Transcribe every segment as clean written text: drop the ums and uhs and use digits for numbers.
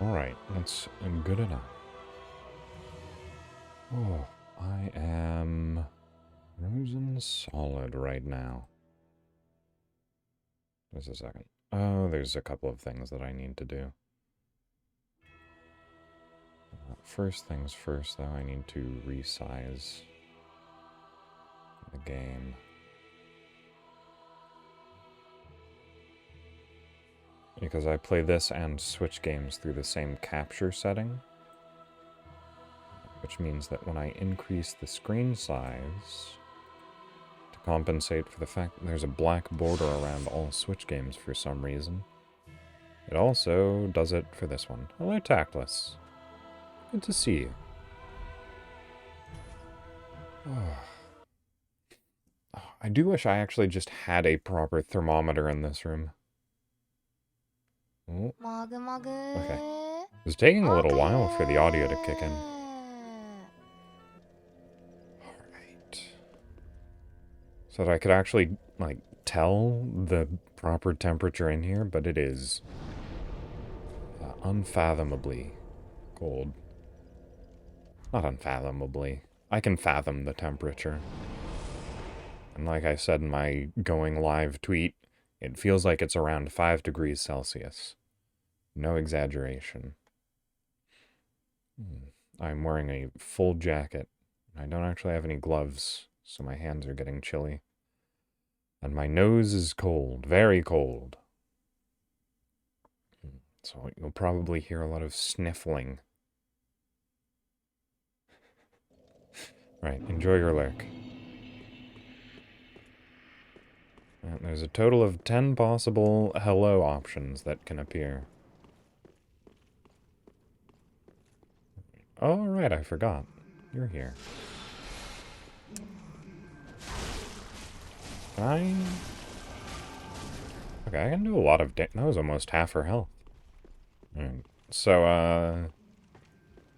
Alright, that's good enough. Oh, I am frozen solid right now. Just a second. Oh, there's a couple of things that I need to do. First things first, though, I need to resize the game. Because I play this and Switch games through the same capture setting. Which means that when I increase the screen size to compensate for the fact that there's a black border around all Switch games for some reason, it also does it for this one. Hello, Tactless. Good to see you. I do wish I actually just had a proper thermometer in this room. Oh. Okay. It was taking a little while for the audio to kick in. Alright. So that I could actually, like, tell the proper temperature in here, but it is unfathomably cold. Not unfathomably. I can fathom the temperature. And like I said in my going live tweet, it feels like it's around 5 degrees Celsius. No exaggeration. I'm wearing a full jacket. I don't actually have any gloves, so my hands are getting chilly. And my nose is cold, very cold. So you'll probably hear a lot of sniffling. Right, enjoy your lurk. And there's a total of 10 possible hello options that can appear. Oh, right, I forgot. You're here. Okay, I can do a lot of that was almost half her health. Alright, so,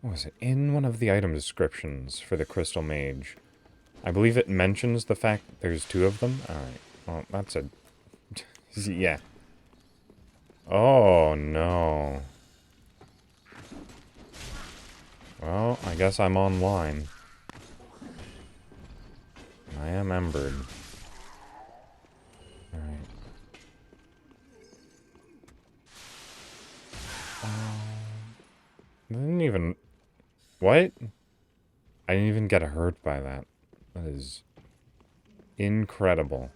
what was it? In one of the item descriptions for the Crystal Mage, I believe it mentions the fact that there's 2 of them. Alright, well, that's a... yeah. Oh, no. Well, I guess I'm online. I am embered. Alright. I didn't even... What? I didn't even get hurt by that. That is... incredible.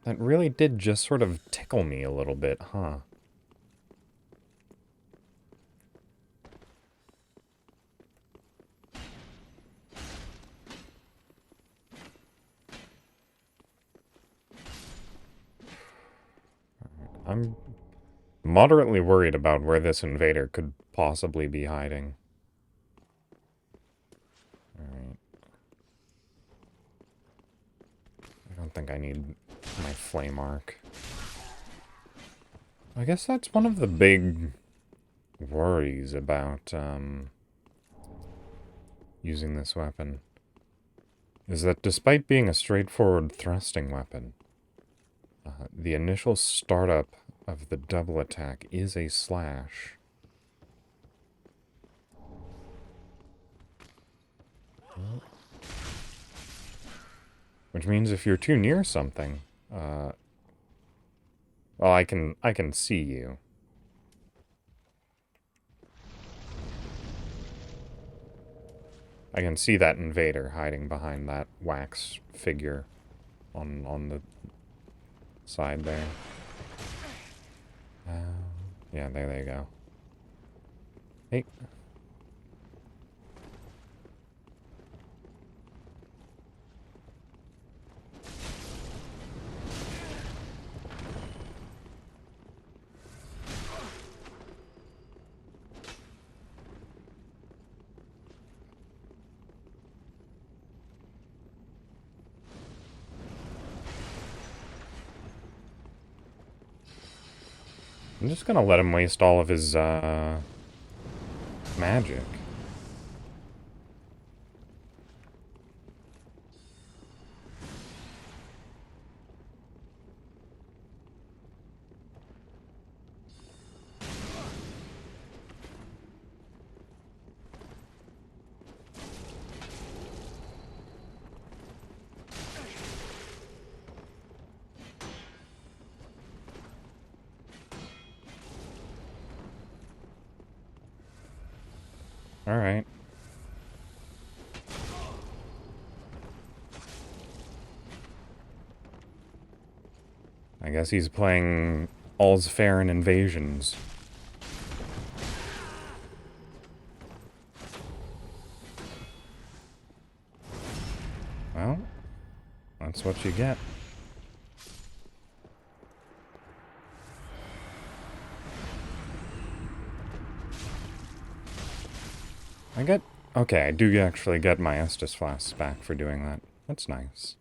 That really did just sort of tickle me a little bit, huh? I'm moderately worried about where this invader could possibly be hiding. Alright. I don't think I need my flame arc. I guess that's one of the big worries about using this weapon. Is that despite being a straightforward thrusting weapon, the initial startup of the double attack is a slash. Which means if you're too near something, well, I can see you. I can see that invader hiding behind that wax figure on the side there. Yeah, there they go. Hey. I'm just gonna let him waste all of his, magic. Alright. I guess he's playing All's Fair in Invasions. Well, that's what you get. Okay, I do actually get my Estus flasks back for doing that. That's nice.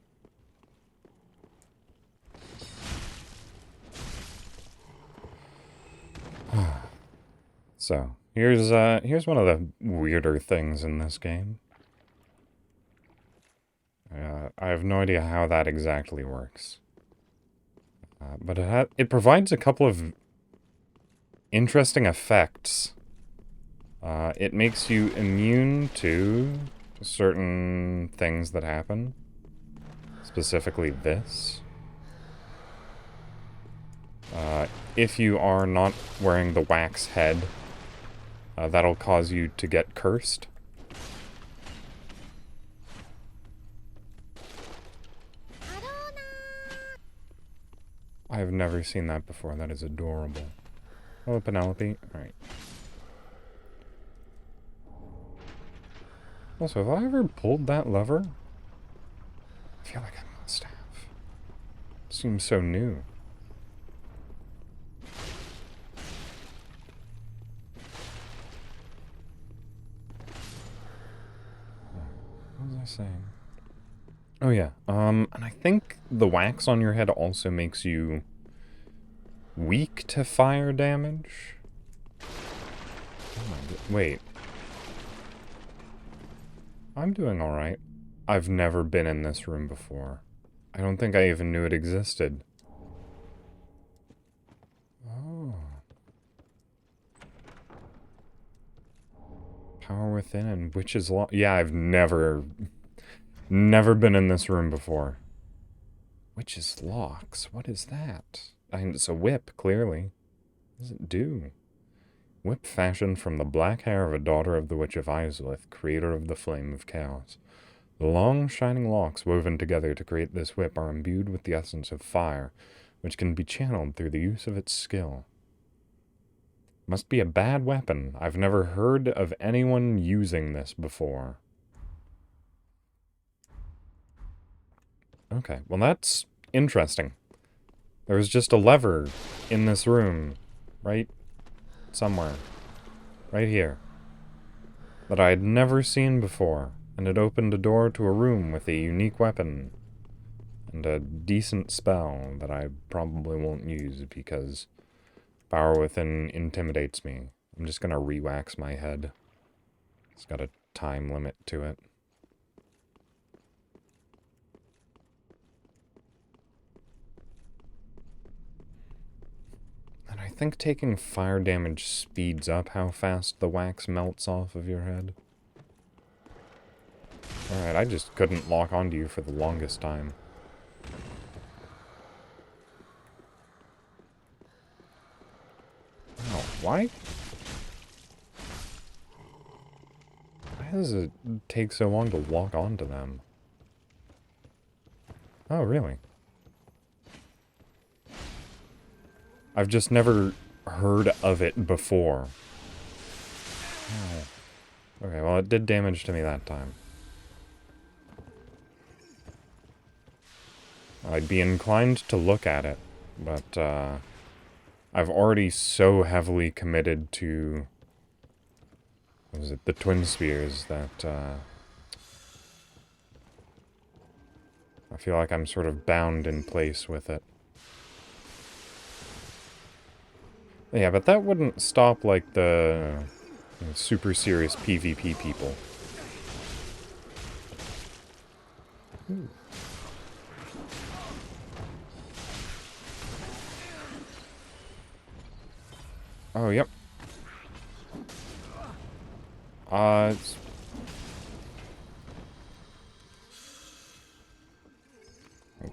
So, here's one of the weirder things in this game. I have no idea how that exactly works. But it provides a couple of interesting effects. It makes you immune to certain things that happen. Specifically this. If you are not wearing the wax head, that'll cause you to get cursed. I've never seen that before. That is adorable. Hello, Penelope. Alright. Also, have I ever pulled that lever? I feel like I must have. It seems so new. What was I saying? Oh yeah, and I think the wax on your head also makes you weak to fire damage? Oh my god, wait. I'm doing alright. I've never been in this room before. I don't think I even knew it existed. Oh. Power within and witch's lock. Yeah, I've never been in this room before. Witch's locks? What is that? It's a whip, clearly. What does it do? Whip fashioned from the black hair of a daughter of the Witch of Izalith, creator of the Flame of Chaos. The long, shining locks woven together to create this whip are imbued with the essence of fire, which can be channeled through the use of its skill. Must be a bad weapon. I've never heard of anyone using this before. Okay, well that's interesting. There was just a lever in this room, right somewhere, right here, that I had never seen before, and it opened a door to a room with a unique weapon, and a decent spell that I probably won't use because Power Within intimidates me. I'm just gonna re-wax my head. It's got a time limit to it. And I think taking fire damage speeds up how fast the wax melts off of your head. Alright, I just couldn't lock onto you for the longest time. Oh, why? Why does it take so long to lock onto them? Oh, really? I've just never heard of it before. Oh. Okay, well it did damage to me that time. I'd be inclined to look at it, but I've already so heavily committed to, what was it, the Twin Spears, that I feel like I'm sort of bound in place with it. Yeah, but that wouldn't stop, like, the super serious PvP people. Ooh. Oh, yep. It's...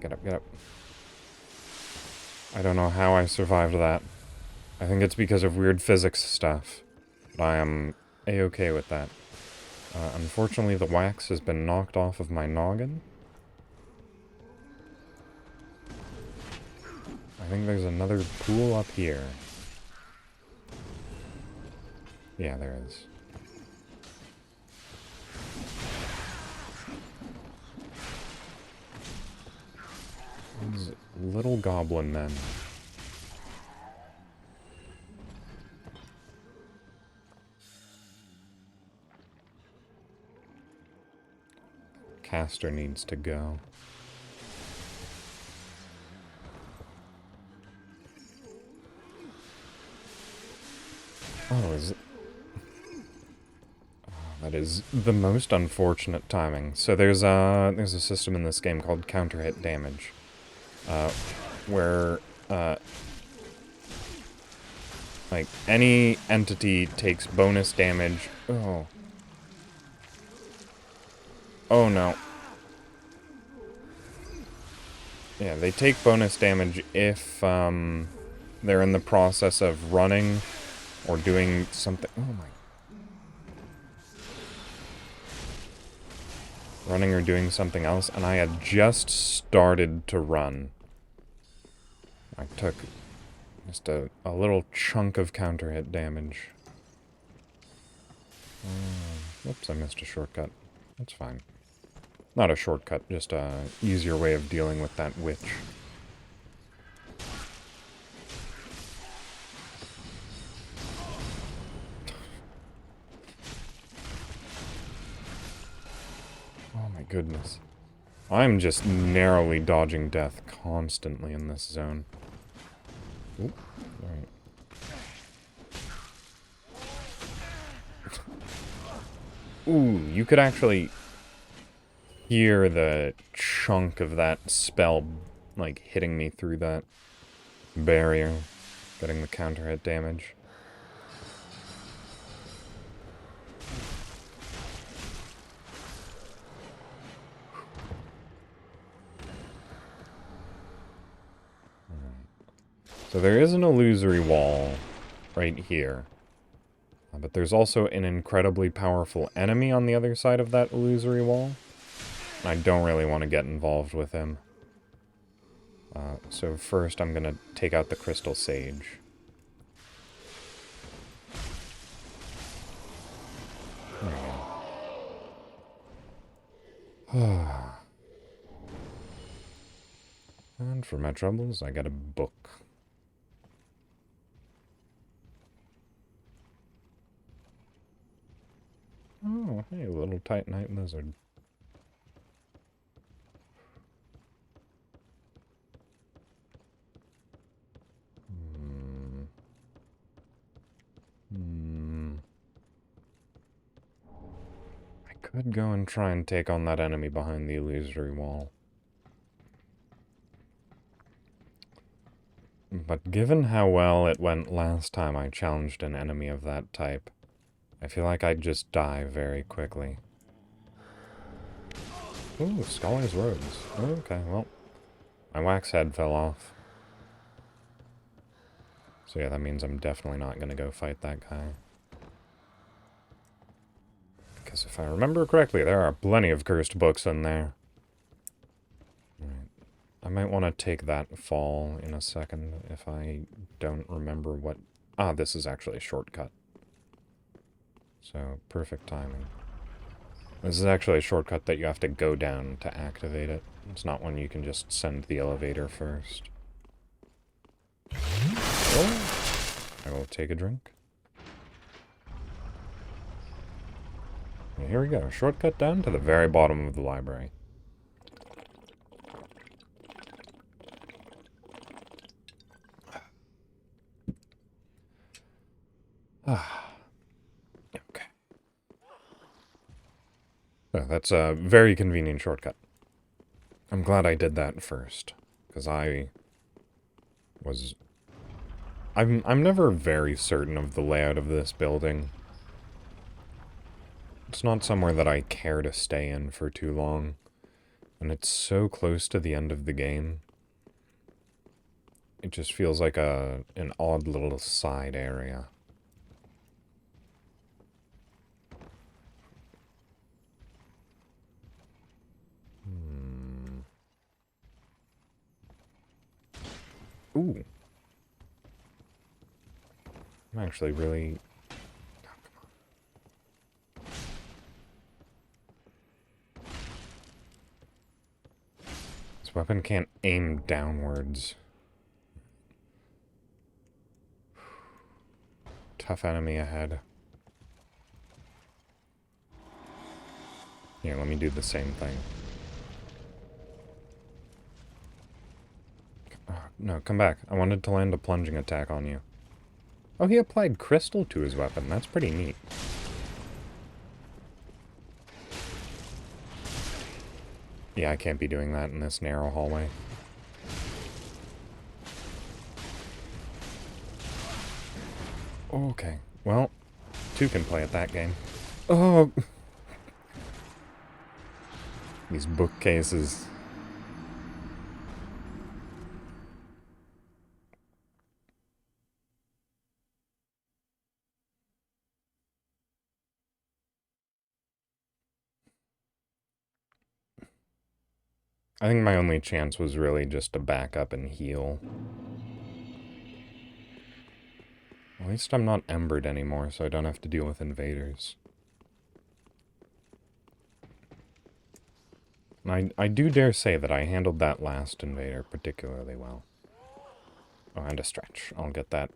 Get up, get up. I don't know how I survived that. I think it's because of weird physics stuff. But I am A-okay with that. Unfortunately, the wax has been knocked off of my noggin. I think there's another pool up here. Yeah, there is. These little goblin men. Caster needs to go. Oh, is it? Oh, that is the most unfortunate timing. So there's a system in this game called counter hit damage, where like any entity takes bonus damage. Oh. Oh no. Yeah, they take bonus damage if they're in the process of running or doing something. Oh my. Running or doing something else, and I had just started to run. I took just a little chunk of counter hit damage. Whoops, I missed a shortcut. That's fine. Not a shortcut, just a easier way of dealing with that witch. Oh my goodness. I'm just narrowly dodging death constantly in this zone. Oop, alright. Ooh, you could actually hear the chunk of that spell, like, hitting me through that barrier, getting the counter hit damage. So there is an illusory wall right here. But there's also an incredibly powerful enemy on the other side of that illusory wall. And I don't really want to get involved with him. So first I'm going to take out the Crystal Sage. There we go. And for my troubles, I got a book. Oh, hey, little Titanite lizard. I could go and try and take on that enemy behind the illusory wall. But given how well it went last time I challenged an enemy of that type, I feel like I'd just die very quickly. Ooh, Scholar's Robes. Okay, well, my wax head fell off. So yeah, that means I'm definitely not going to go fight that guy. Because if I remember correctly, there are plenty of cursed books in there. Right. I might want to take that fall in a second if I don't remember what... Ah, this is actually a shortcut. So, perfect timing. This is actually a shortcut that you have to go down to activate it. It's not one you can just send the elevator first. Oh, I will take a drink. And here we go. Shortcut down to the very bottom of the library. Okay. So that's a very convenient shortcut. I'm glad I did that first, because I'm never very certain of the layout of this building. It's not somewhere that I care to stay in for too long, and it's so close to the end of the game. It just feels like an odd little side area. Ooh. I'm actually really... This weapon can't aim downwards. Tough enemy ahead. Here, let me do the same thing. Oh, no, come back. I wanted to land a plunging attack on you. Oh, he applied crystal to his weapon. That's pretty neat. Yeah, I can't be doing that in this narrow hallway. Okay, well, two can play at that game. Oh! These bookcases. I think my only chance was really just to back up and heal. At least I'm not embered anymore, so I don't have to deal with invaders. I do dare say that I handled that last invader particularly well. Oh, and a stretch. I'll get that.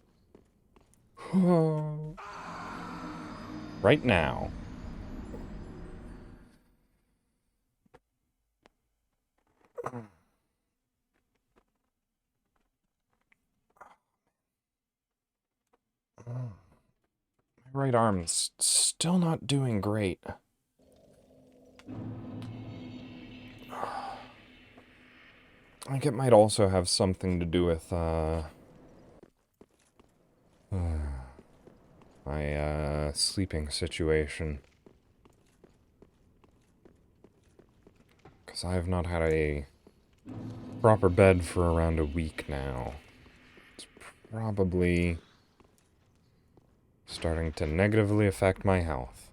Right now. My right arm's still not doing great. I think it might also have something to do with, my, sleeping situation. Because I have not had a proper bed for around a week now. It's probably starting to negatively affect my health.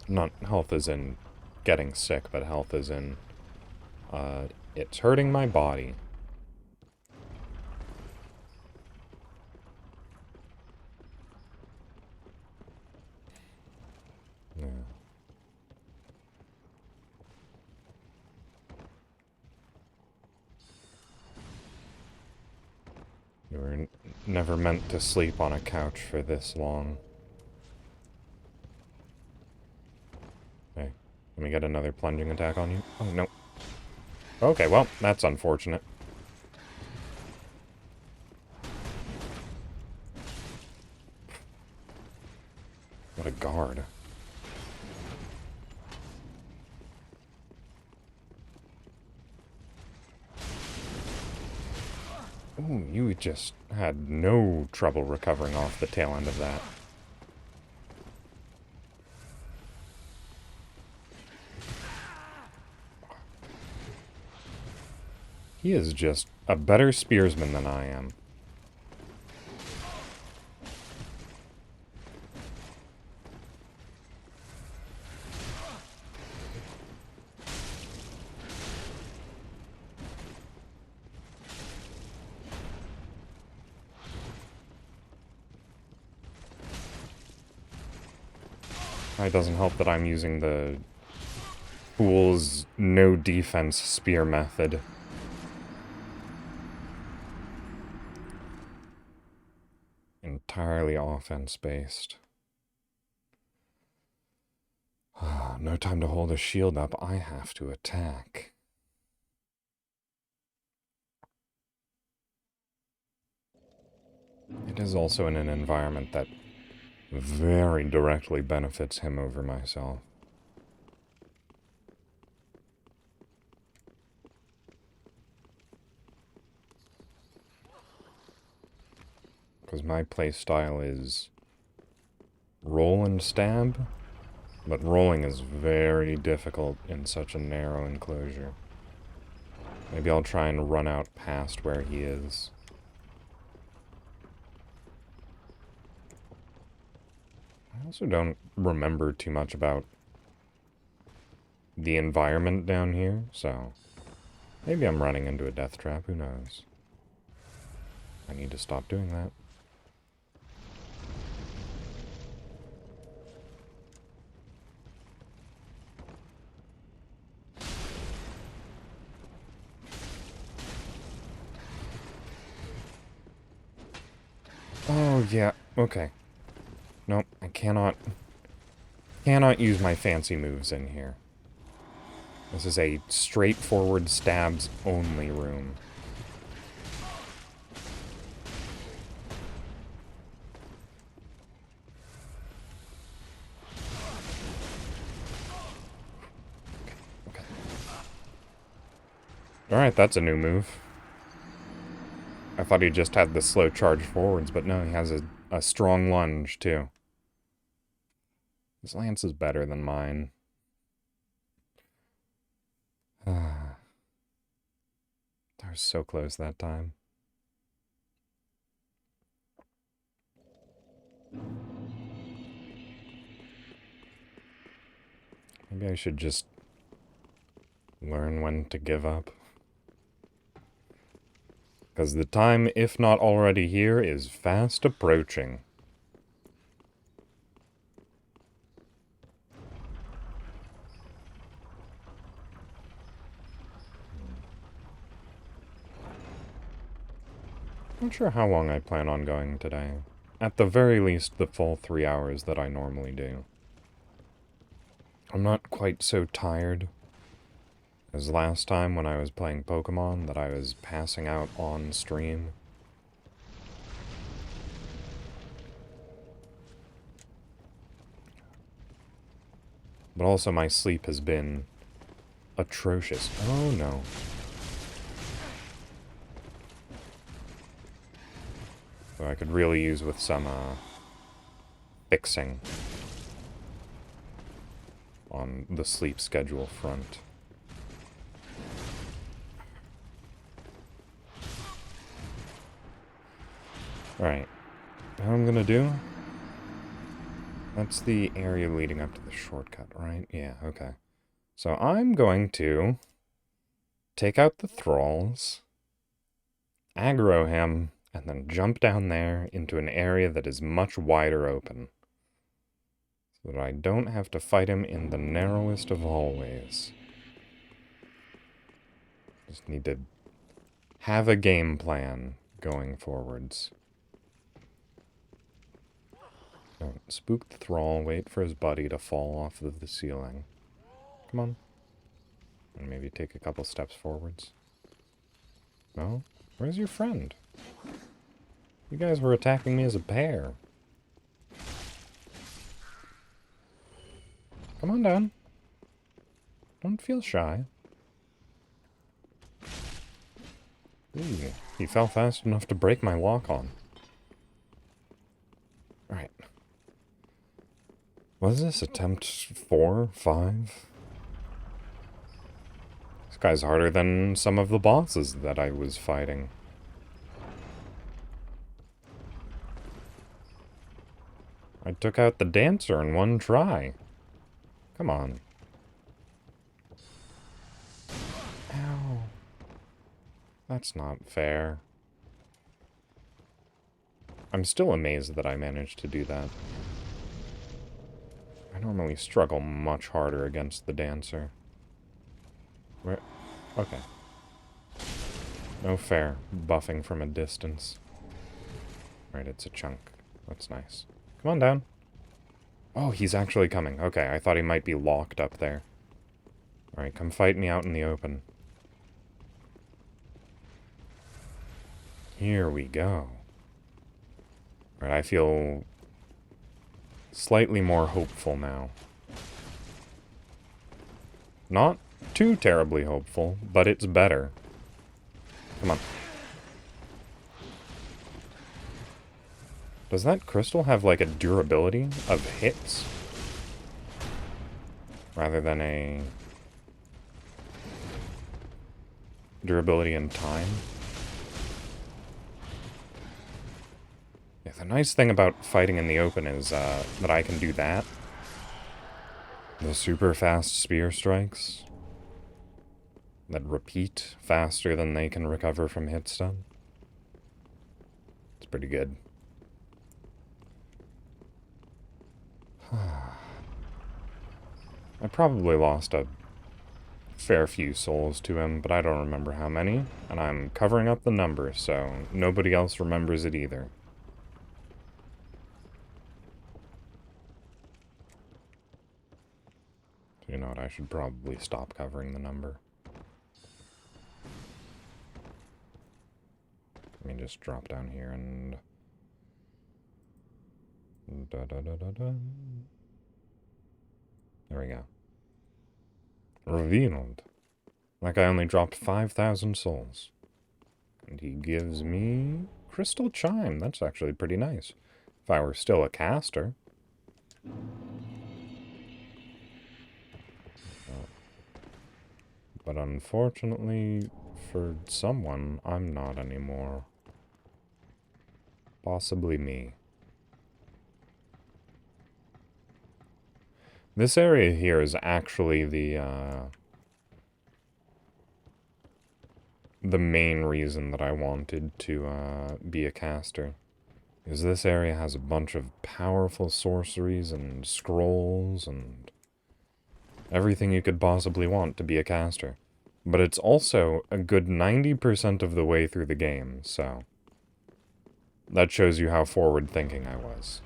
Not health as in getting sick, but health as in, it's hurting my body. Yeah. You were never meant to sleep on a couch for this long. Okay, let me get another plunging attack on you. Oh, no. Okay, well, that's unfortunate. What a guard. Ooh, you just had no trouble recovering off the tail end of that. He is just a better spearsman than I am. It doesn't help that I'm using the fool's no defense spear method. Entirely offense-based. No time to hold a shield up. I have to attack. It is also in an environment that very directly benefits him over myself. Because my playstyle is roll and stab, but rolling is very difficult in such a narrow enclosure. Maybe I'll try and run out past where he is. I also don't remember too much about the environment down here, so maybe I'm running into a death trap, who knows. I need to stop doing that. Oh, yeah, okay. Nope, I cannot use my fancy moves in here. This is a straightforward stabs only room. Okay. Alright, that's a new move. I thought he just had the slow charge forwards, but no, he has a strong lunge, too. His lance is better than mine. I was so close that time. Maybe I should just learn when to give up. Because the time, if not already here, is fast approaching. Not sure how long I plan on going today. At the very least, the full 3 hours that I normally do. I'm not quite so tired as last time when I was playing Pokemon that I was passing out on stream. But also my sleep has been atrocious. Oh no. So I could really use with some fixing on the sleep schedule front. Alright. What I'm gonna do... That's the area leading up to the shortcut, right? Yeah, okay. So I'm going to take out the thralls, aggro him, and then jump down there into an area that is much wider open. So that I don't have to fight him in the narrowest of hallways. Just need to have a game plan going forwards. Don't spook the thrall, wait for his buddy to fall off of the ceiling. Come on. And maybe take a couple steps forwards. No? Where's your friend? You guys were attacking me as a pair. Come on down. Don't feel shy. Ooh, he fell fast enough to break my lock on. Alright. What is this? Attempt 4? 5? This guy's harder than some of the bosses that I was fighting. I took out the dancer in one try. Come on. Ow. That's not fair. I'm still amazed that I managed to do that. I normally struggle much harder against the dancer. Where? Okay. No fair. Buffing from a distance. Alright, it's a chunk. That's nice. Come on down. Oh, he's actually coming. Okay, I thought he might be locked up there. Alright, come fight me out in the open. Here we go. Alright, I feel slightly more hopeful now. Not too terribly hopeful, but it's better. Come on. Does that crystal have, like, a durability of hits? Rather than a durability in time? Yeah, the nice thing about fighting in the open is that I can do that. The super fast spear strikes that repeat faster than they can recover from hit stun. It's pretty good. I probably lost a fair few souls to him, but I don't remember how many, and I'm covering up the number, so nobody else remembers it either. You know what, I should probably stop covering the number. Let me just drop down here and... Da-da-da-da-da. There we go. Revealed. Like I only dropped 5,000 souls. And he gives me Crystal Chime. That's actually pretty nice. If I were still a caster. But unfortunately, for someone, I'm not anymore. Possibly me. This area here is actually the main reason that I wanted to be a caster. Because this area has a bunch of powerful sorceries and scrolls and everything you could possibly want to be a caster. But it's also a good 90% of the way through the game, so... that shows you how forward-thinking I was.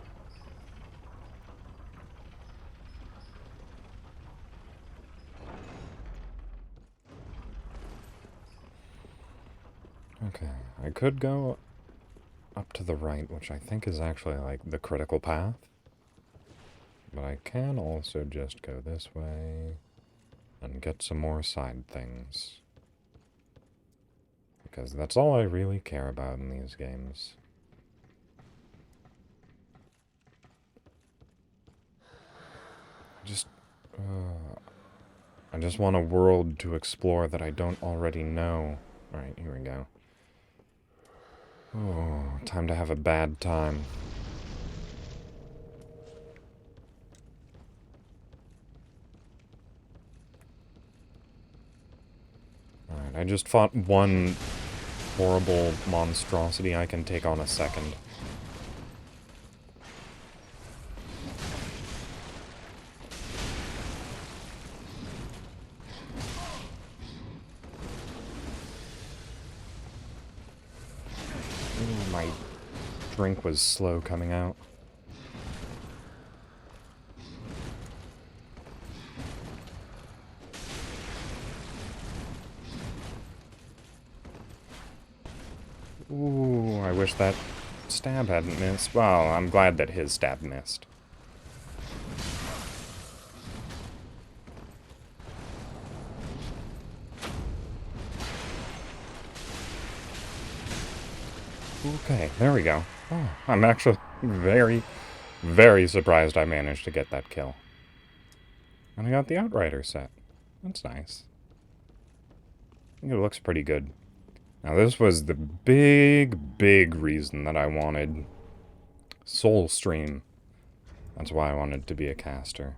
Okay, I could go up to the right, which I think is actually, like, the critical path. But I can also just go this way and get some more side things. Because that's all I really care about in these games. I just want a world to explore that I don't already know. Alright, here we go. Oh, time to have a bad time. Alright, I just fought one horrible monstrosity. I can take on a second. Ooh, my drink was slow coming out. Ooh, I wish that stab hadn't missed. Well, I'm glad that his stab missed. Okay, there we go. Oh, I'm actually very, very surprised I managed to get that kill. And I got the Outrider set. That's nice. I think it looks pretty good. Now this was the big reason that I wanted Soul Stream. That's why I wanted to be a caster.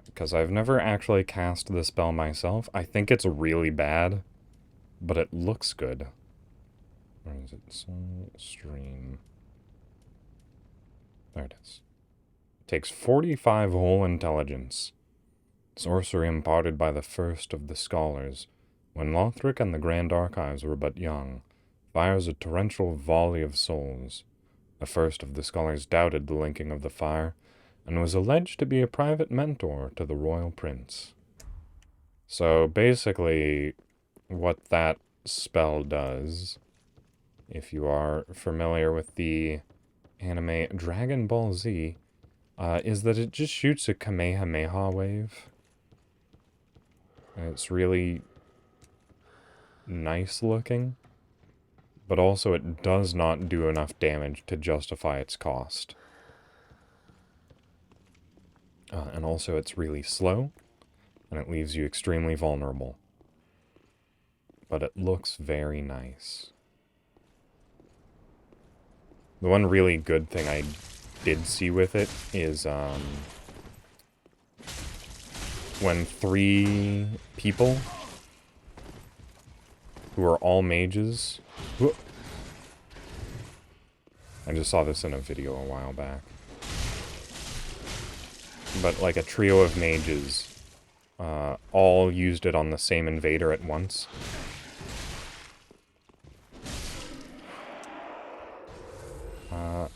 Because I've never actually cast the spell myself. I think it's really bad, but it looks good. Where is it? Soul Stream. There it is. It takes 45 whole intelligence. Sorcery imparted by the first of the scholars. When Lothric and the Grand Archives were but young, fires a torrential volley of souls. The first of the scholars doubted the linking of the fire, and was alleged to be a private mentor to the royal prince. So basically, what that spell does, if you are familiar with the anime Dragon Ball Z, is that it just shoots a Kamehameha wave. And it's really nice looking, but also it does not do enough damage to justify its cost. And also it's really slow, and it leaves you extremely vulnerable. But it looks very nice. The one really good thing I did see with it is, when 3 people who are all mages... Whoa. I just saw this in a video a while back. But like a trio of mages all used it on the same invader at once.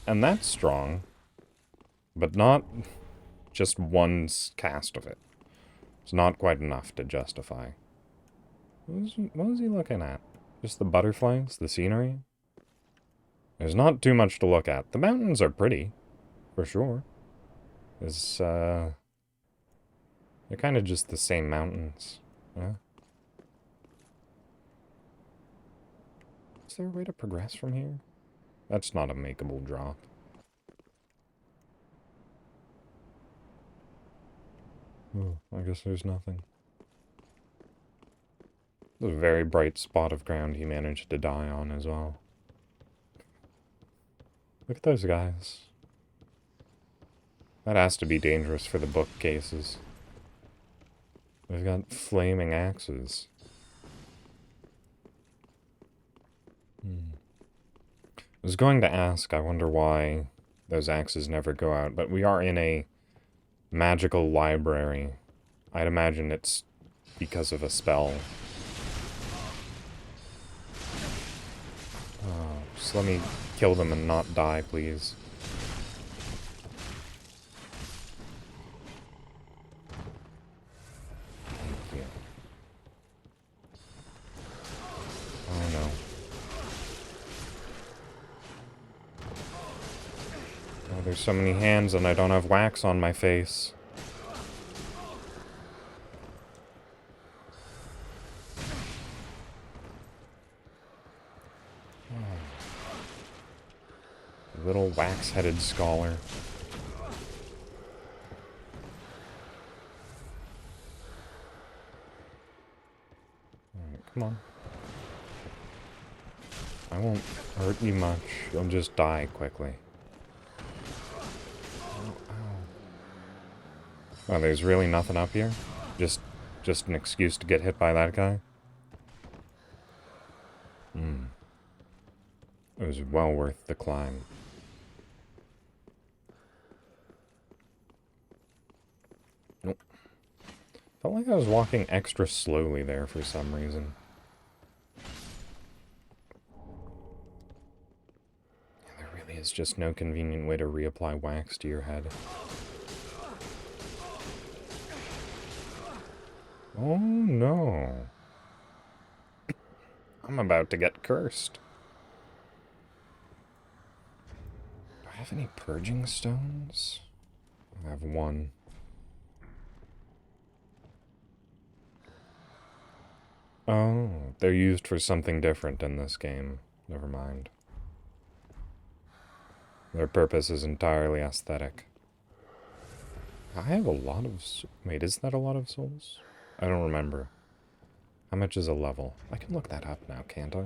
And that's strong, but not just one cast of it. It's not quite enough to justify. What was he looking at? Just the butterflies? The scenery? There's not too much to look at. The mountains are pretty, for sure. They're kind of just the same mountains. Yeah. Is there a way to progress from here? That's not a makeable drop. Oh, I guess there's nothing. There's a very bright spot of ground he managed to die on as well. Look at those guys. That has to be dangerous for the bookcases. They've got flaming axes. I was going to ask, I wonder why those axes never go out, but we are in a magical library. I'd imagine it's because of a spell. Oh, just let me kill them and not die, please. Thank you. Oh no. Oh, there's so many hands and I don't have wax on my face. Little wax-headed scholar. Alright, come on. I won't hurt you much. You'll just die quickly. Oh, ow. Oh, there's really nothing up here? Just an excuse to get hit by that guy? It was well worth the climb. Nope. Felt like I was walking extra slowly there for some reason. There really is just no convenient way to reapply wax to your head. Oh no. I'm about to get cursed. Do I have any purging stones? I have one. Oh, they're used for something different in this game. Never mind. Their purpose is entirely aesthetic. I have a lot of... Wait, is that a lot of souls? I don't remember. How much is a level? I can look that up now, can't I?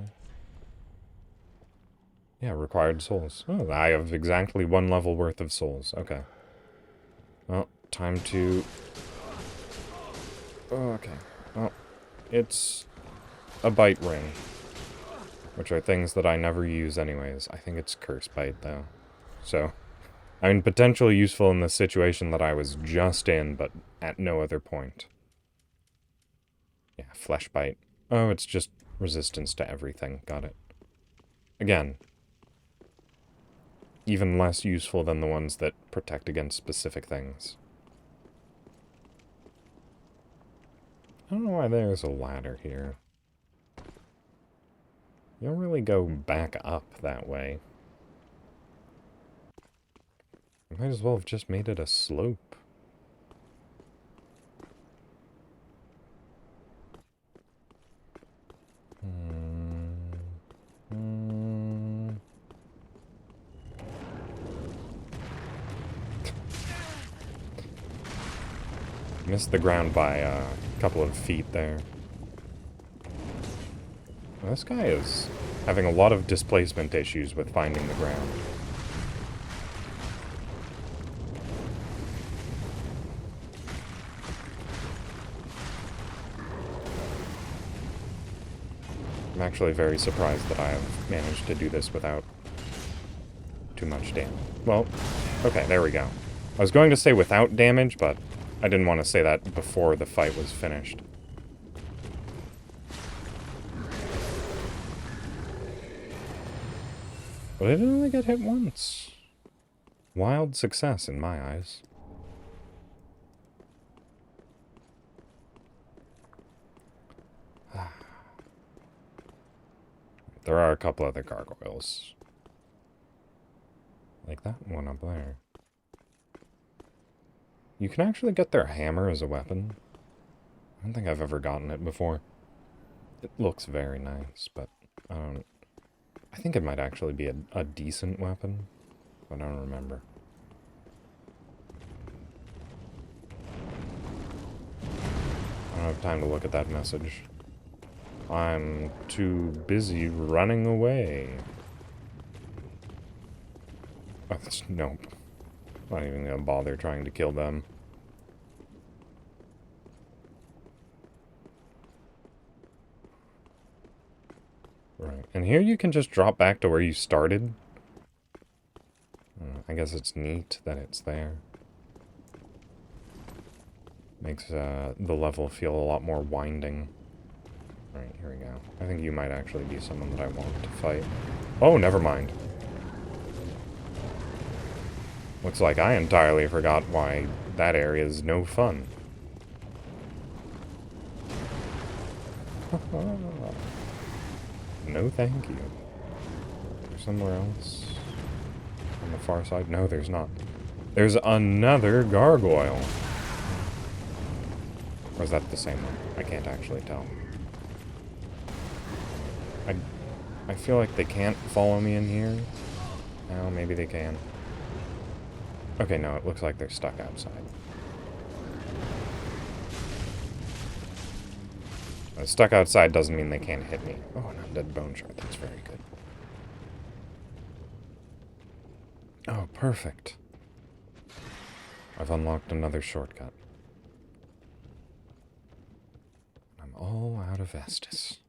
Yeah, required souls. Oh, I have exactly 1 level worth of souls. Okay. Well, time to... Oh, okay. Well, it's a bite ring. Which are things that I never use anyways. I think it's curse bite, though. So, I mean, potentially useful in the situation that I was just in, but at no other point. Yeah, flesh bite. Oh, it's just resistance to everything. Got it. Again, even less useful than the ones that protect against specific things. I don't know why there's a ladder here. You don't really go back up that way. I might as well have just made it a slope. Missed the ground by a couple of feet there. Well, this guy is having a lot of displacement issues with finding the ground. I'm actually very surprised that I have managed to do this without too much damage. Well, okay, there we go. I was going to say without damage, but I didn't want to say that before the fight was finished. But I didn't only get hit once. Wild success in my eyes. There are a couple other gargoyles. Like that one up there. You can actually get their hammer as a weapon. I don't think I've ever gotten it before. It looks very nice, but I think it might actually be a decent weapon. I don't remember. I don't have time to look at that message. I'm too busy running away. Oh, nope. Not even gonna bother trying to kill them. Right. And here you can just drop back to where you started. I guess it's neat that it's there. Makes the level feel a lot more winding. Right, here we go. I think you might actually be someone that I want to fight. Oh, never mind. Looks like I entirely forgot why that area is no fun. No thank you. Is there somewhere else? On the far side? No, there's not. There's another gargoyle. Or is that the same one? I can't actually tell. I feel like they can't follow me in here. Oh, maybe they can. Okay, no, it looks like they're stuck outside. Stuck outside doesn't mean they can't hit me. Oh, an undead bone shard. That's very good. Oh, perfect. I've unlocked another shortcut. I'm all out of Estus.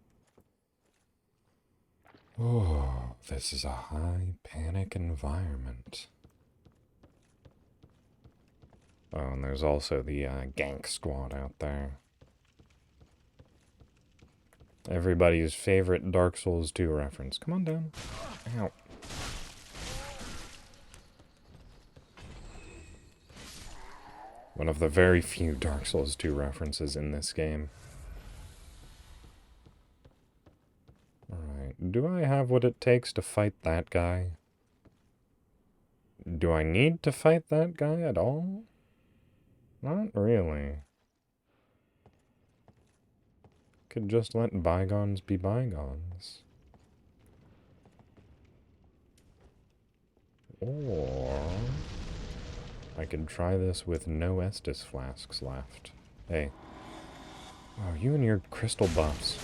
Oh, this is a high panic environment. Oh, and there's also the gank squad out there. Everybody's favorite Dark Souls 2 reference. Come on down. Ow. One of the very few Dark Souls 2 references in this game. Alright, do I have what it takes to fight that guy? Do I need to fight that guy at all? Not really. Could just let bygones be bygones. Or I could try this with no Estus flasks left. Hey. Oh, you and your crystal buffs.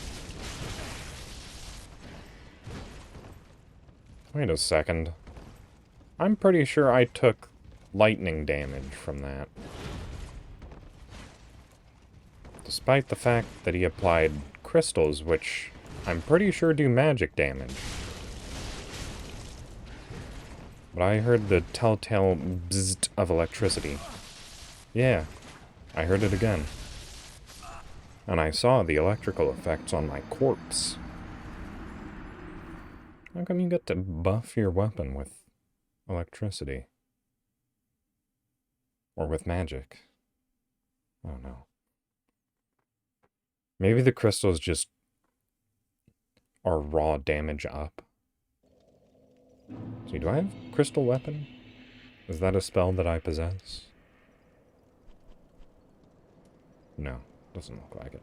Wait a second. I'm pretty sure I took lightning damage from that. Despite the fact that he applied crystals, which I'm pretty sure do magic damage. But I heard the telltale bzzzt of electricity. Yeah, I heard it again. And I saw the electrical effects on my corpse. How come you get to buff your weapon with electricity? Or with magic? I don't know. Maybe the crystals just are raw damage up. See, do I have crystal weapon? Is that a spell that I possess? No, doesn't look like it.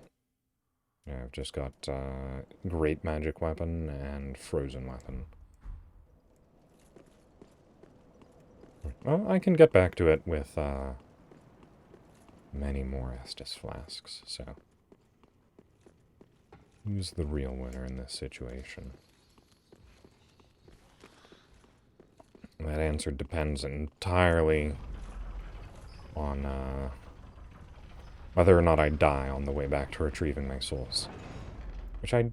Yeah, I've just got great magic weapon and frozen weapon. Well, I can get back to it with many more Estus flasks, so who's the real winner in this situation? That answer depends entirely on whether or not I die on the way back to retrieving my souls. Which I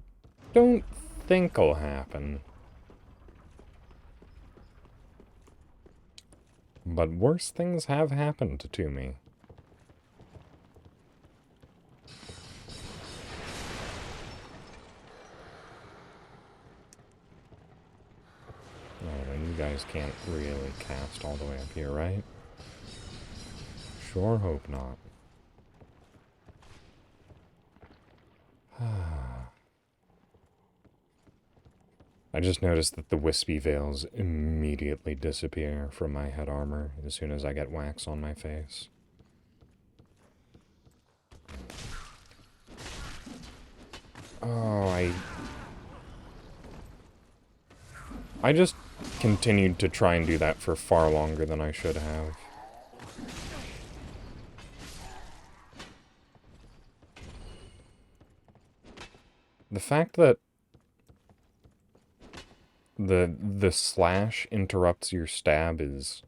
don't think will happen. But worse things have happened to me. Oh, and you guys can't really cast all the way up here, right? Sure hope not. I just noticed that the wispy veils immediately disappear from my head armor as soon as I get wax on my face. Oh, I just continued to try and do that for far longer than I should have. The fact that the slash interrupts your stab is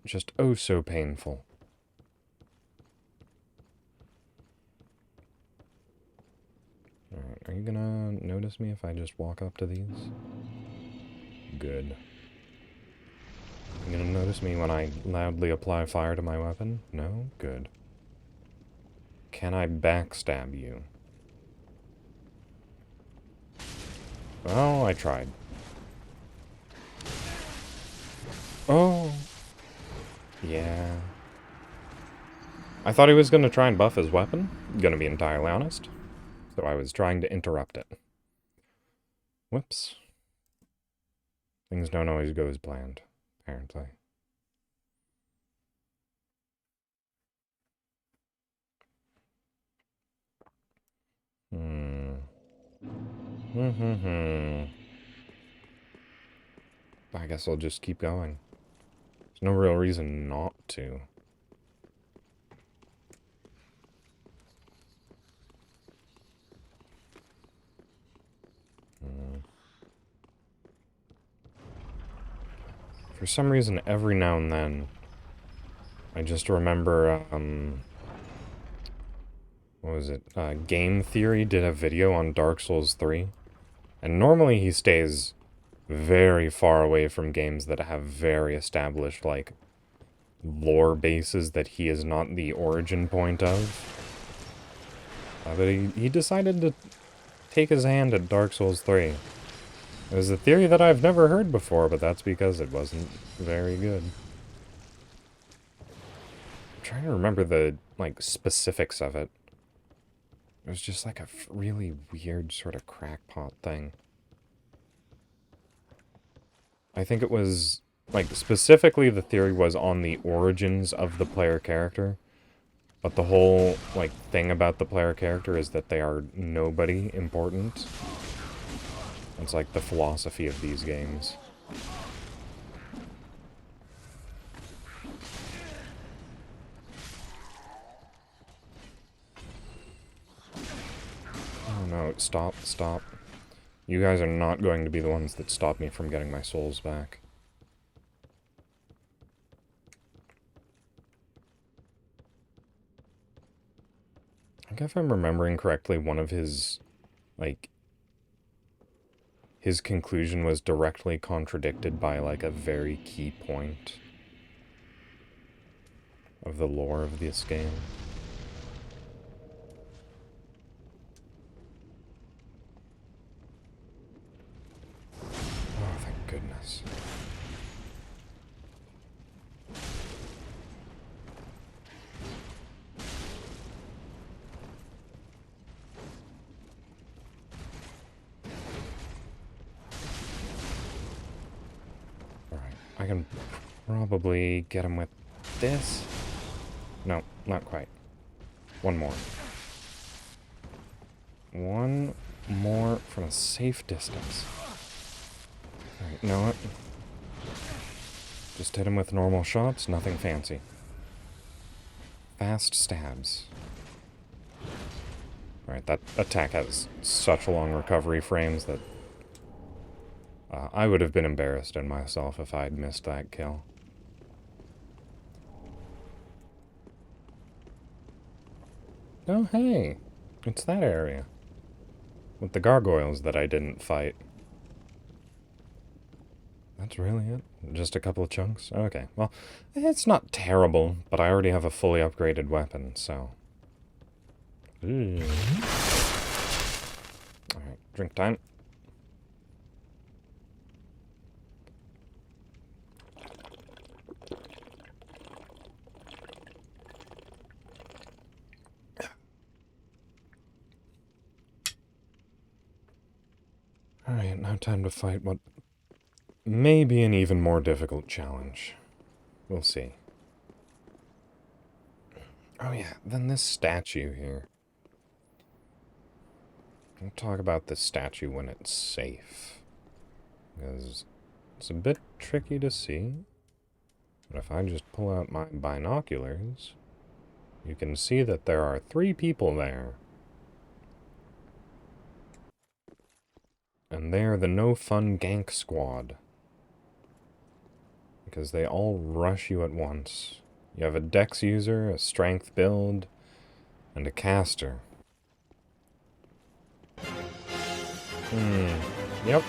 just oh so painful. Alright, are you gonna notice me if I just walk up to these? Good. You gonna notice me when I loudly apply fire to my weapon? No? Good. Can I backstab you? Oh, I tried. Oh. Yeah. I thought he was gonna try and buff his weapon, gonna be entirely honest. So I was trying to interrupt it. Whoops. Things don't always go as planned, apparently. I guess I'll just keep going. There's no real reason not to. For some reason, every now and then, I just remember, what was it? Game Theory did a video on Dark Souls 3. And normally he stays very far away from games that have very established, like, lore bases that he is not the origin point of. But he decided to take his hand at Dark Souls 3. It was a theory that I've never heard before, but that's because it wasn't very good. I'm trying to remember the, like, specifics of it. It was just like a really weird sort of crackpot thing. I think it was, like, specifically the theory was on the origins of the player character. But the whole, like, thing about the player character is that they are nobody important. It's like the philosophy of these games. Oh no, stop, stop. You guys are not going to be the ones that stop me from getting my souls back. I think if I'm remembering correctly, one of his, like, his conclusion was directly contradicted by, like, a very key point of the lore of this game. Oh, thank goodness. Alright, I can probably get him with this. No, not quite. One more. One more from a safe distance. Alright, you know what? Just hit him with normal shots, nothing fancy. Fast stabs. Alright, that attack has such long recovery frames that I would have been embarrassed in myself if I'd missed that kill. Oh, hey! It's that area. with the gargoyles that I didn't fight. That's really it? Just a couple of chunks? Okay, well, it's not terrible, but I already have a fully upgraded weapon, so... Alright, drink time. Alright, now time to fight what may be an even more difficult challenge. We'll see. Oh yeah, then this statue here. I'll talk about this statue when it's safe. Because it's a bit tricky to see. But if I just pull out my binoculars, you can see that there are 3 people there. And they're the No Fun Gank Squad. Because they all rush you at once. You have a dex user, a strength build, and a caster. Yep.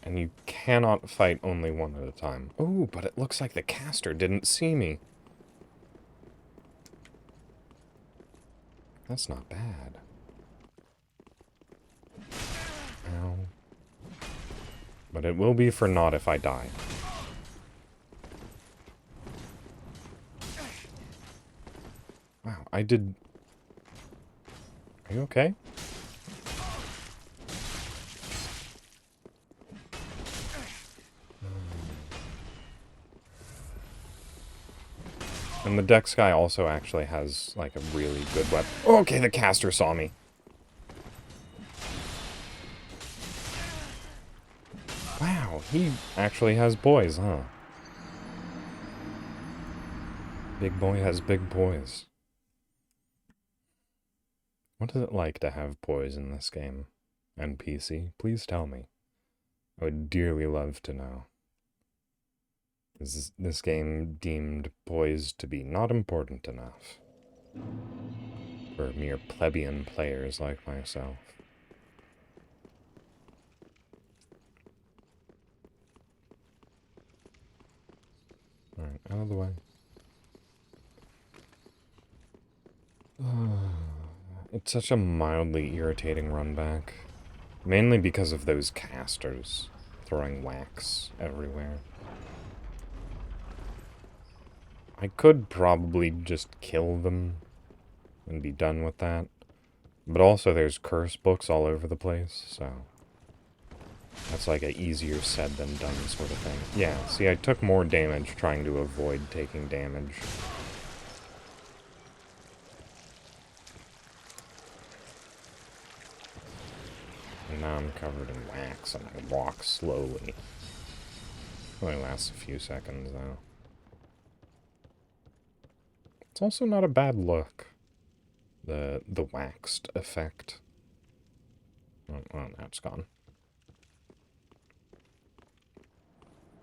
And you cannot fight only one at a time. Oh, but it looks like the caster didn't see me. That's not bad. Ow. But it will be for naught if I die. Wow, I did... Are you okay? And the Dex guy also actually has, like, a really good weapon. Okay, the caster saw me. Wow, he actually has boys, huh? Big boy has big boys. What is it like to have boys in this game? NPC, please tell me. I would dearly love to know. Is this game deemed boys to be not important enough? For mere plebeian players like myself. Alright, out of the way. It's such a mildly irritating run back. Mainly because of those casters throwing wax everywhere. I could probably just kill them and be done with that. But also there's curse books all over the place, so... That's like a easier said than done sort of thing. Yeah, see, I took more damage trying to avoid taking damage. And now I'm covered in wax and I walk slowly. Only lasts a few seconds, though. It's also not a bad look. The waxed effect. Oh, well, now it's gone.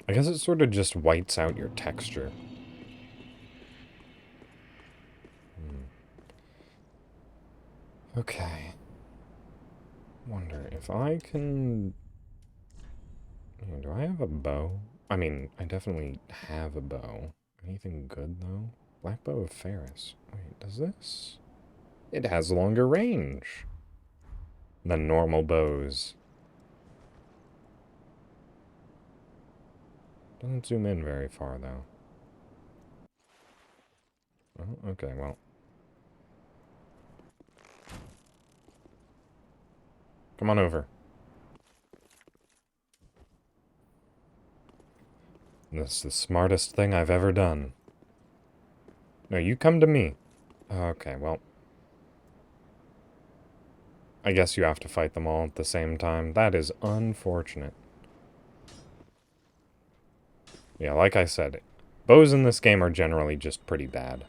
I guess it sort of just whites out your texture. Okay. Wonder if I can... Do I have a bow? I mean, I definitely have a bow. Anything good, though? Black Bow of Ferris. Wait, does this? It has longer range than normal bows. Doesn't zoom in very far, though. Oh, okay, well. Come on over. This is the smartest thing I've ever done. No, you come to me. Okay, well. I guess you have to fight them all at the same time. That is unfortunate. Yeah, like I said, bows in this game are generally just pretty bad.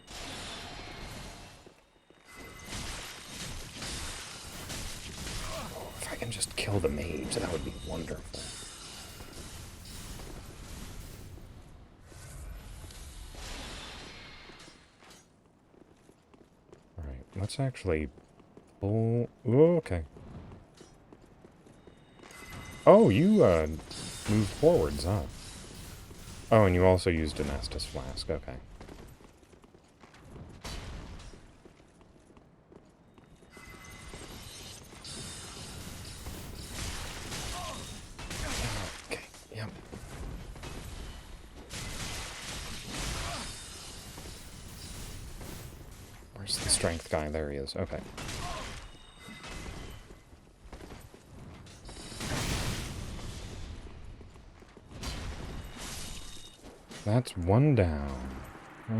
If I can just kill the mage, that would be wonderful. Alright, let's actually pull... Ooh, okay. Oh, you, moved forwards, huh? Oh, and you also used an Estus flask, okay. Okay, yep. Where's the strength guy? There he is, okay. That's one down.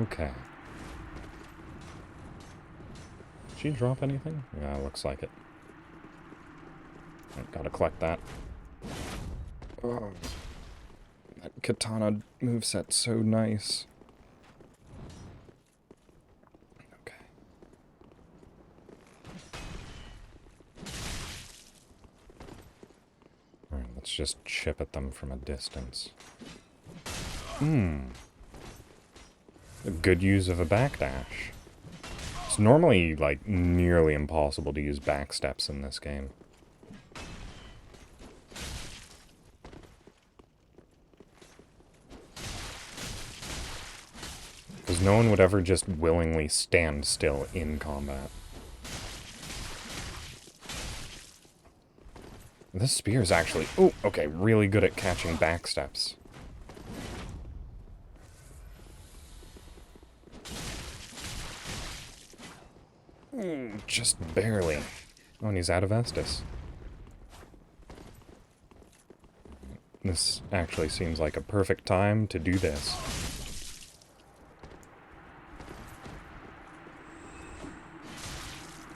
Okay. Did she drop anything? Yeah, looks like it. Gotta collect that. Oh, that katana moveset's so nice. Okay. Alright, let's just chip at them from a distance. A good use of a backdash. It's normally, like, nearly impossible to use backsteps in this game. Because no one would ever just willingly stand still in combat. This spear is actually, oh, okay, really good at catching backsteps. Just barely. Oh, and he's out of Estus. This actually seems like a perfect time to do this.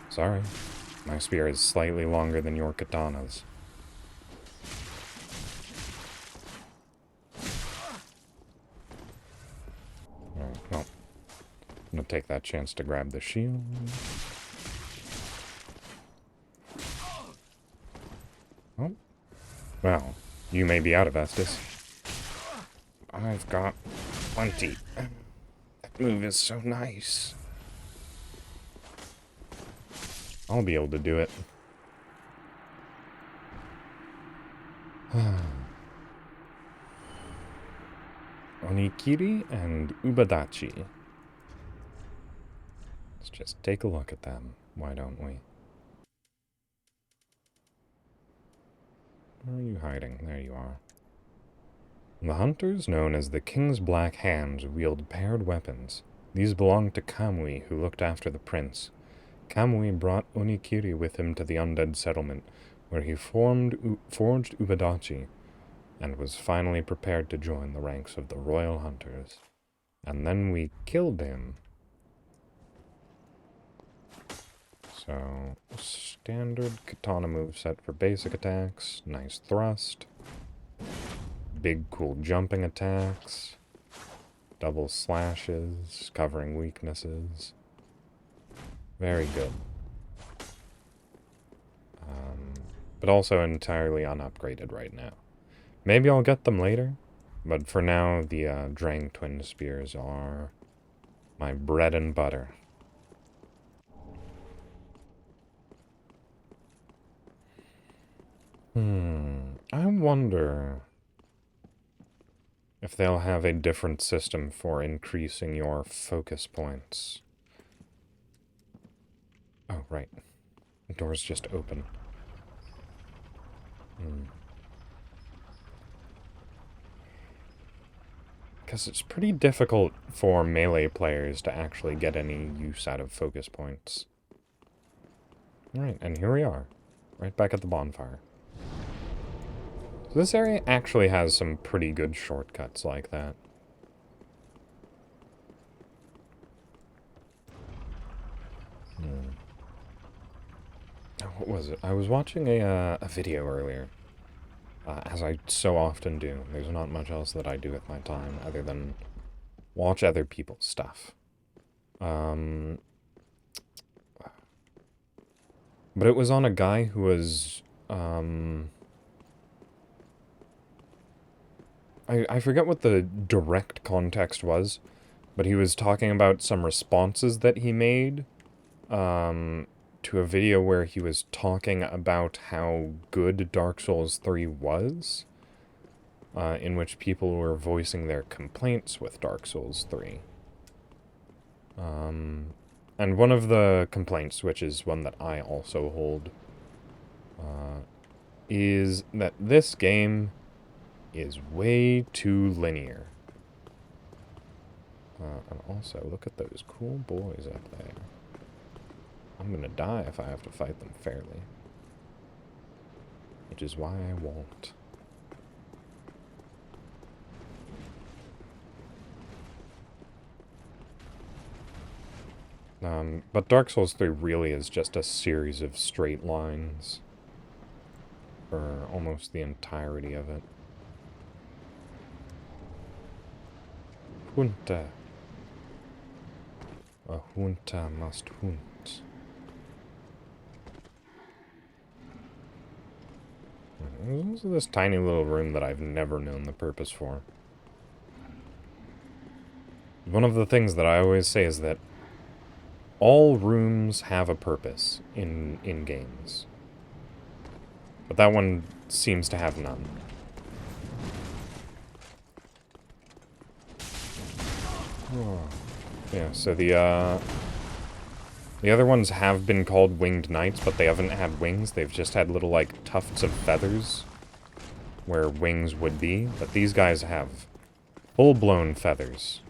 Sorry. My spear is slightly longer than your katana's. Alright, well. I'm gonna take that chance to grab the shield. Oh. Well, you may be out of Estus. I've got plenty. That move is so nice. I'll be able to do it. Onikiri and Ubadachi. Let's just take a look at them. Why don't we? Where are you hiding? There you are. The hunters, known as the King's Black Hands, wield paired weapons. These belonged to Kamui, who looked after the prince. Kamui brought Onikiri with him to the undead settlement, where he forged Ubadachi, and was finally prepared to join the ranks of the royal hunters. And then we killed him. So, standard katana moveset for basic attacks, nice thrust, big cool jumping attacks, double slashes, covering weaknesses. Very good. But also entirely unupgraded right now. Maybe I'll get them later, but for now the Drang Twin Spears are my bread and butter. I wonder if they'll have a different system for increasing your focus points. Oh, right. The door's just open. Because it's pretty difficult for melee players to actually get any use out of focus points. Alright, and here we are. Right back at the bonfire. So this area actually has some pretty good shortcuts like that. What was it? I was watching a video earlier. As I so often do. There's not much else that I do with my time other than watch other people's stuff. But it was on a guy who was, I forget what the direct context was, but he was talking about some responses that he made to a video where he was talking about how good Dark Souls 3 was, in which people were voicing their complaints with Dark Souls 3. And one of the complaints, which is one that I also hold, is that this game is way too linear. And also, look at those cool boys up there. I'm gonna die if I have to fight them fairly. Which is why I won't. But Dark Souls 3 really is just a series of straight lines for almost the entirety of it. Junta. A junta must hunt. There's also this tiny little room that I've never known the purpose for. One of the things that I always say is that all rooms have a purpose in games. But that one seems to have none. Oh. Yeah, so the other ones have been called winged knights, but they haven't had wings. They've just had little, like, tufts of feathers where wings would be. But these guys have full-blown feathers.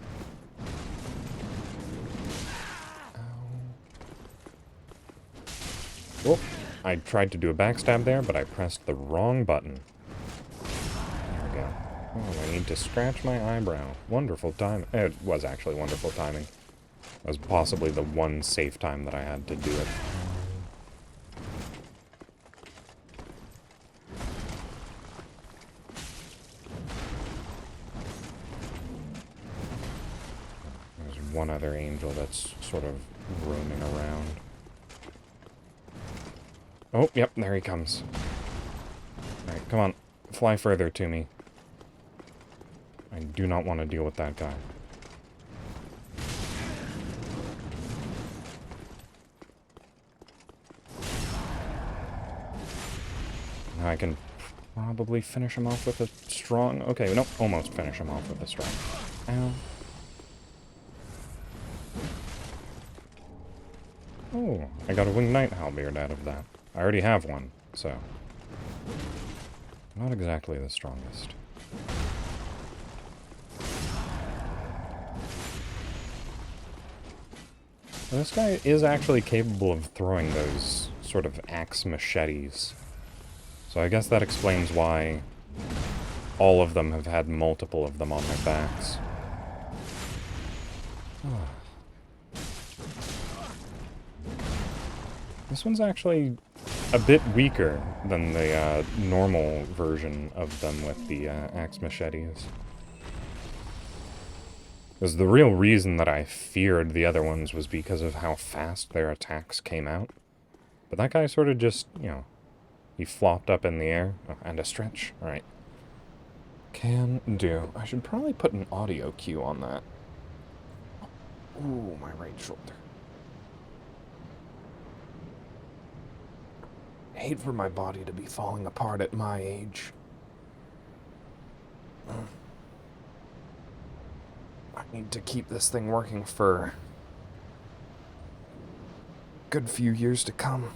Ow. Oh, I tried to do a backstab there, but I pressed the wrong button. There we go. Oh, I need to scratch my eyebrow. Wonderful time. It was actually wonderful timing. That was possibly the one safe time that I had to do it. There's one other angel that's sort of roaming around. Oh, yep, there he comes. Alright, come on. Fly further to me. I do not want to deal with that guy. Now I can probably finish him off with a strong... Okay, nope, almost finish him off with a strong. Ow. Oh, I got a winged knight halberd out of that. I already have one, so... Not exactly the strongest. This guy is actually capable of throwing those sort of axe machetes. So I guess that explains why all of them have had multiple of them on their backs. This one's actually a bit weaker than the normal version of them with the axe machetes. Because the real reason that I feared the other ones was because of how fast their attacks came out. But that guy sort of just, you know, he flopped up in the air. Oh, and a stretch. Alright. Can do. I should probably put an audio cue on that. Ooh, my right shoulder. I hate for my body to be falling apart at my age. I need to keep this thing working for a good few years to come.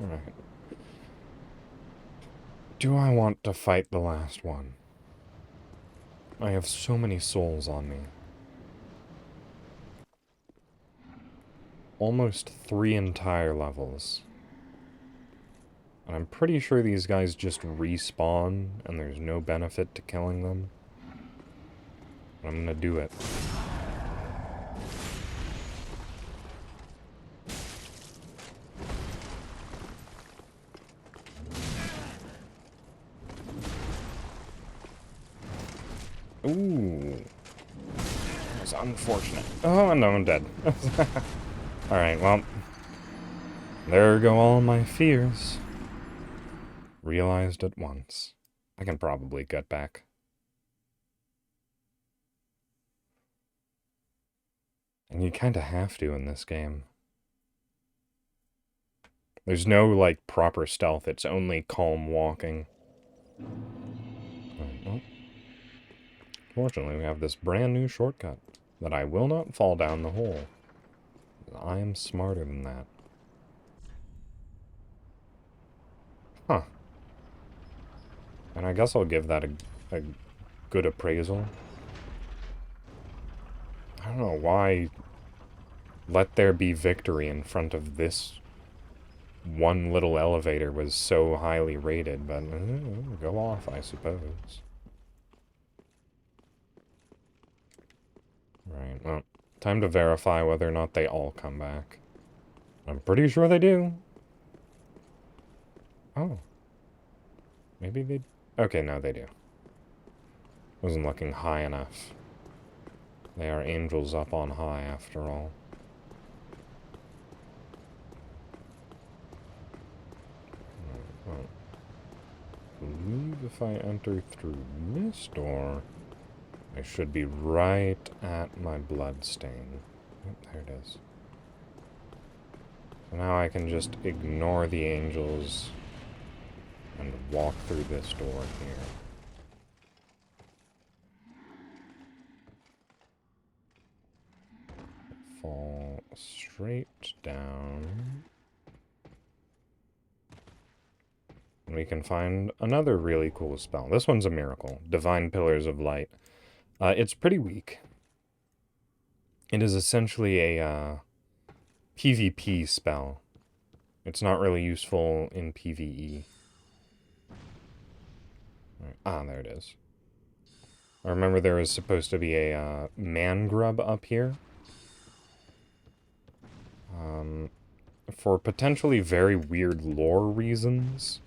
Alright. Do I want to fight the last one? I have so many souls on me. Almost 3 entire levels. And I'm pretty sure these guys just respawn, and there's no benefit to killing them. But I'm gonna do it. Ooh. That's unfortunate. Oh, no, I'm dead. Alright, well. There go all my fears. Realized at once. I can probably get back. And you kind of have to in this game. There's no, like, proper stealth. It's only calm walking. Right, well, fortunately, we have this brand new shortcut that I will not fall down the hole. I am smarter than that. Huh. And I guess I'll give that a good appraisal. I don't know why let there be victory in front of this one little elevator was so highly rated, but go off, I suppose. Right, well, time to verify whether or not they all come back. I'm pretty sure they do. Oh. Maybe they... Okay, no, they do. Wasn't looking high enough. They are angels up on high, after all. Well, I believe if I enter through this door, I should be right at my blood stain. Yep, there it is. So now I can just ignore the angels and walk through this door here. Fall straight down. And we can find another really cool spell. This one's a miracle. Divine Pillars of Light. It's pretty weak. It is essentially a PvP spell. It's not really useful in PvE. Right. Ah, there it is. I remember there was supposed to be a man grub up here. For potentially very weird lore reasons.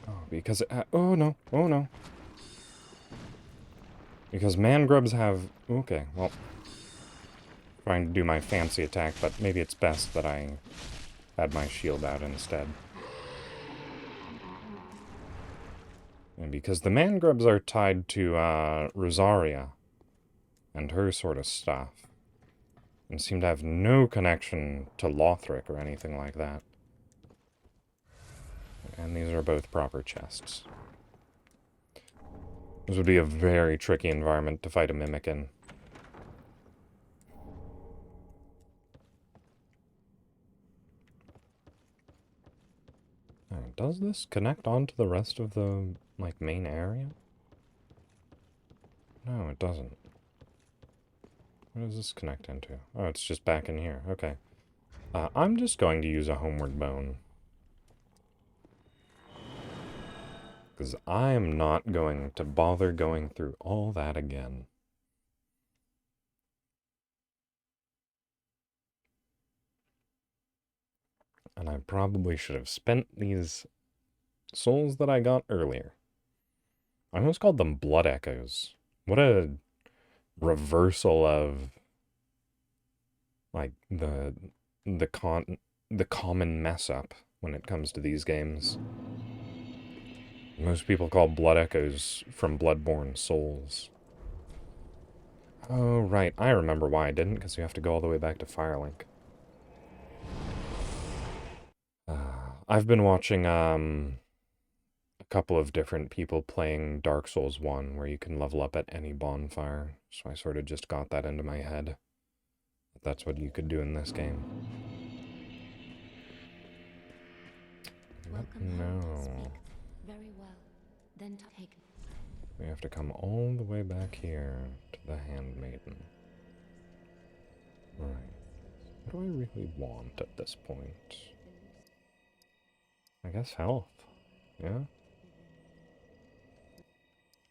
Oh, because it oh no, oh no. Because man grubs have... Okay, well... Trying to do my fancy attack, but maybe it's best that I had my shield out instead. And because the man grubs are tied to Rosaria and her sort of stuff, and seem to have no connection to Lothric or anything like that. And these are both proper chests. This would be a very tricky environment to fight a Mimic in. Oh, does this connect onto the rest of the, like, main area? No, it doesn't. What does this connect into? Oh, it's just back in here. Okay. I'm just going to use a homeward bone. Because I am not going to bother going through all that again. And I probably should have spent these souls that I got earlier. I almost called them blood echoes. What a reversal of, like, the common mess up when it comes to these games. Most people call blood echoes from Bloodborne souls. Oh, right. I remember why I didn't, because you have to go all the way back to Firelink. I've been watching a couple of different people playing Dark Souls 1, where you can level up at any bonfire, so I sort of just got that into my head. That's what you could do in this game. No. Very well. Then take. We have to come all the way back here to the Handmaiden. Right. What do I really want at this point? I guess health. Yeah?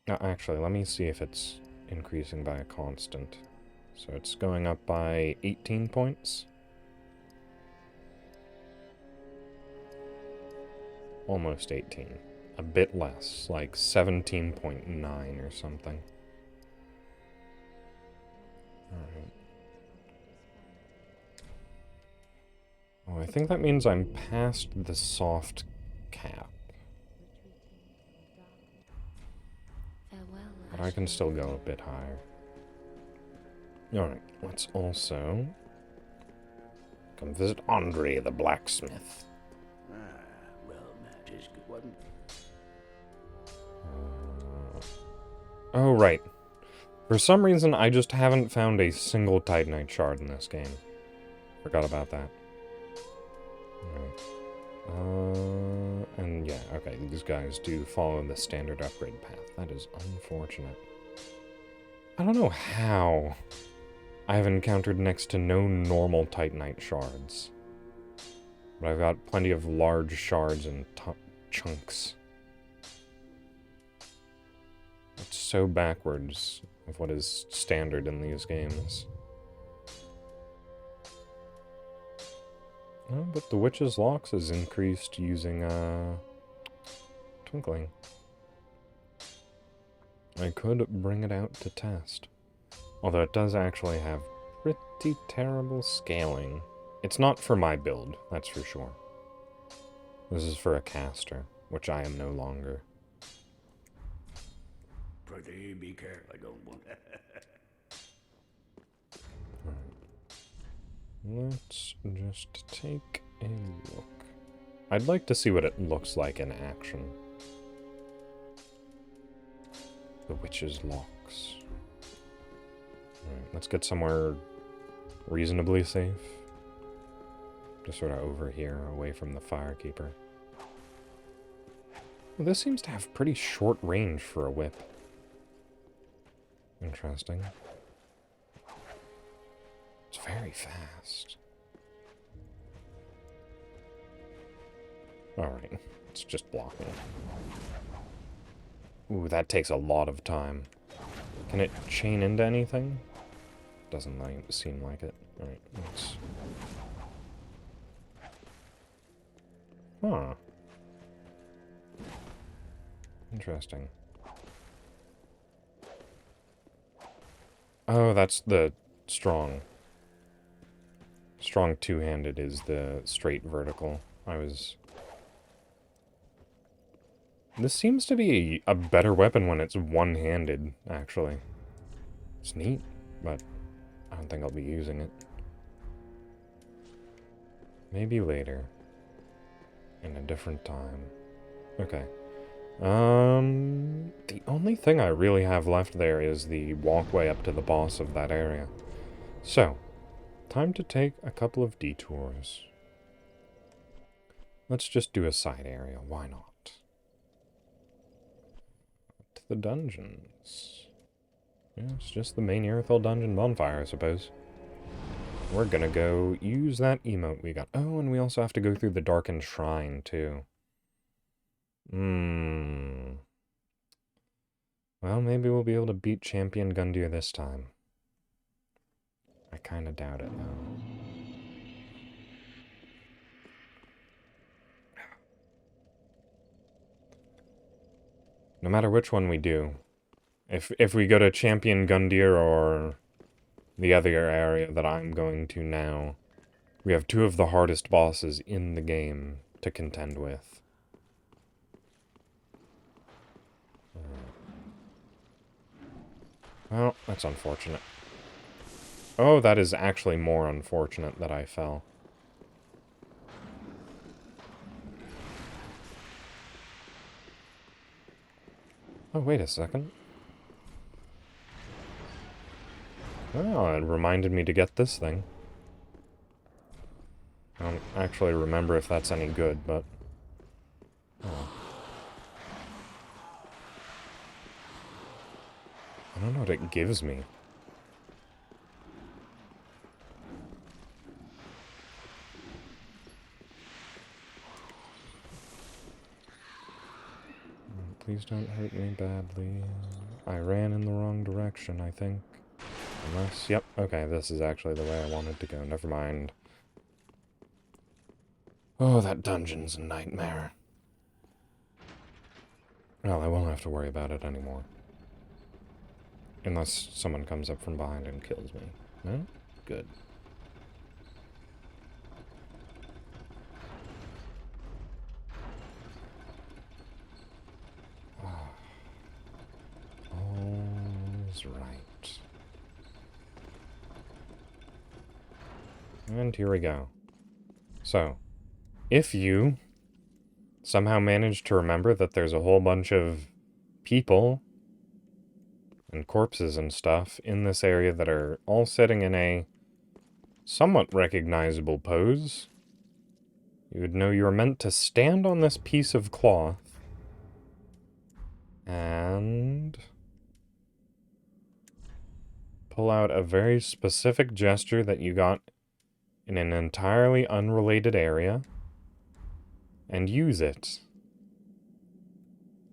No, actually, let me see if it's increasing by a constant. So it's going up by 18 points. Almost 18. A bit less, like 17.9 or something. Alright. Oh, I think that means I'm past the soft cap. Farewell, But I can still go a bit higher. Alright, let's also come visit Andre the blacksmith. Well, that is good one. Oh, right. For some reason, I just haven't found a single Titanite shard in this game. Forgot about that. Alright. And yeah, okay, these guys do follow the standard upgrade path. That is unfortunate. I don't know how I have encountered next to no normal Titanite shards. But I've got plenty of large shards and chunks. It's so backwards of what is standard in these games. Oh, but the Witch's Locks is increased using, Twinkling. I could bring it out to test. Although it does actually have pretty terrible scaling. It's not for my build, that's for sure. This is for a caster, which I am no longer. Pretty be careful, I don't want. Let's just take a look. I'd like to see what it looks like in action. The Witch's Locks. Alright, let's get somewhere reasonably safe. Just sort of over here, away from the Firekeeper. Well, this seems to have pretty short range for a whip. Interesting. It's very fast. Alright, it's just blocking. Ooh, that takes a lot of time. Can it chain into anything? Doesn't seem like it. Alright, let's... Huh. Interesting. Oh, that's the strong. Strong two-handed is the straight vertical. This seems to be a better weapon when it's one-handed, actually. It's neat, but I don't think I'll be using it. Maybe later. In a different time. Okay. The only thing I really have left there is the walkway up to the boss of that area. So, time to take a couple of detours. Let's just do a side area, why not? To the dungeons. Yeah, it's just the main Irithyll dungeon bonfire, I suppose. We're gonna go use that emote we got. Oh, and we also have to go through the Darkened Shrine, too. Well, maybe we'll be able to beat Champion Gundyr this time. I kinda doubt it, though. No matter which one we do, if we go to Champion Gundyr or the other area that I'm going to now, we have two of the hardest bosses in the game to contend with. Well, that's unfortunate. Oh, that is actually more unfortunate that I fell. Oh, wait a second. Well, it reminded me to get this thing. I don't actually remember if that's any good, but... Oh. I don't know what it gives me. Please don't hurt me badly. I ran in the wrong direction, I think. Unless... Yep, okay, this is actually the way I wanted to go. Never mind. Oh, that dungeon's a nightmare. Well, I won't have to worry about it anymore. Unless someone comes up from behind and kills me. No? Good. And here we go. So, if you somehow manage to remember that there's a whole bunch of people and corpses and stuff in this area that are all sitting in a somewhat recognizable pose, you would know you are meant to stand on this piece of cloth and pull out a very specific gesture that you got in an entirely unrelated area and use it.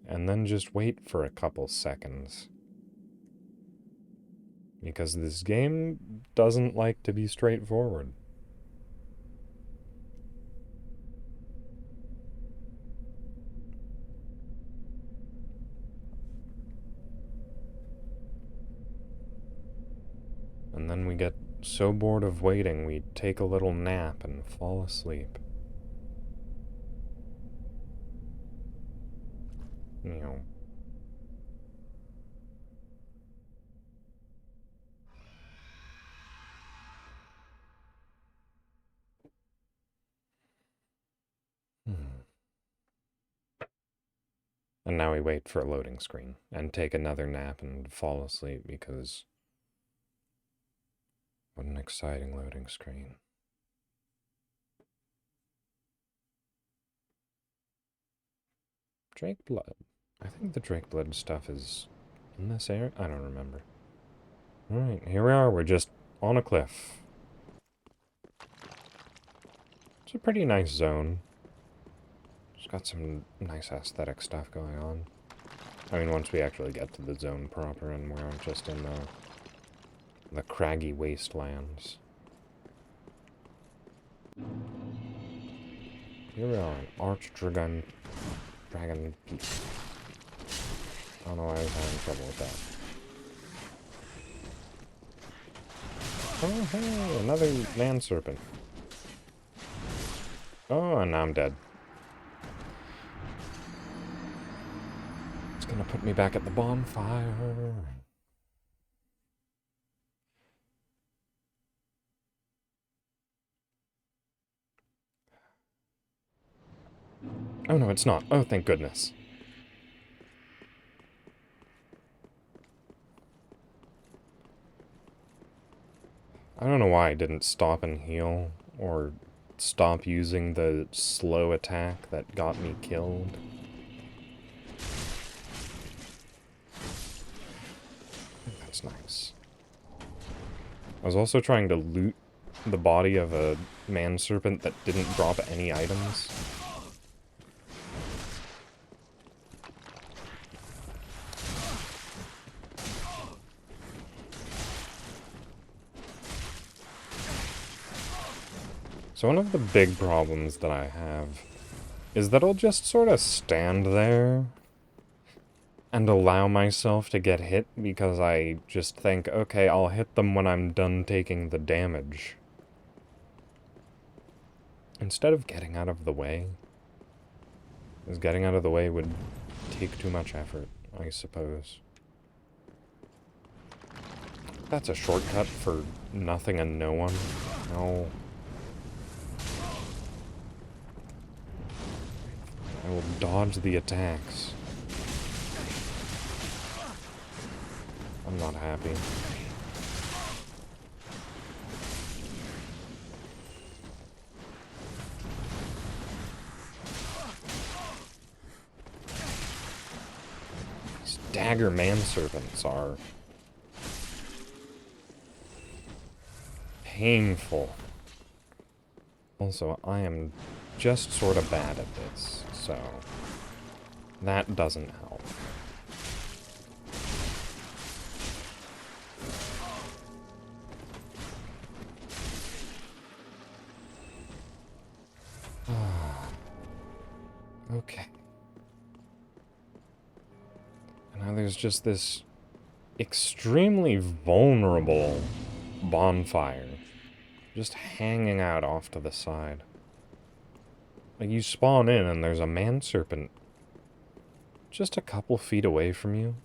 And then just wait for a couple seconds. Because this game doesn't like to be straightforward. And then we get so bored of waiting, we take a little nap and fall asleep. You know. And now we wait for a loading screen and take another nap and fall asleep because what an exciting loading screen. Drake Blood. I think the Drake Blood stuff is in this area? I don't remember. Alright, here we are. We're just on a cliff. It's a pretty nice zone. It's got some nice aesthetic stuff going on. I mean, once we actually get to the zone proper and we aren't just in the craggy wastelands. Here we are, Archdragon Peak. I don't know why I was having trouble with that. Oh, hey, another man serpent. Oh, and now I'm dead. It's gonna put me back at the bonfire. Oh no, it's not. Oh, thank goodness. I don't know why I didn't stop and heal, or stop using the slow attack that got me killed. That's nice. I was also trying to loot the body of a man serpent that didn't drop any items. So one of the big problems that I have is that I'll just sort of stand there and allow myself to get hit because I just think, okay, I'll hit them when I'm done taking the damage. Instead of getting out of the way. Because getting out of the way would take too much effort, I suppose. That's a shortcut for nothing and no one. No. I will dodge the attacks. I'm not happy. These dagger manserpents are painful. Also, I am just sort of bad at this, so that doesn't help. Okay. And now there's just this extremely vulnerable bonfire just hanging out off to the side. Like, you spawn in and there's a man serpent just a couple feet away from you.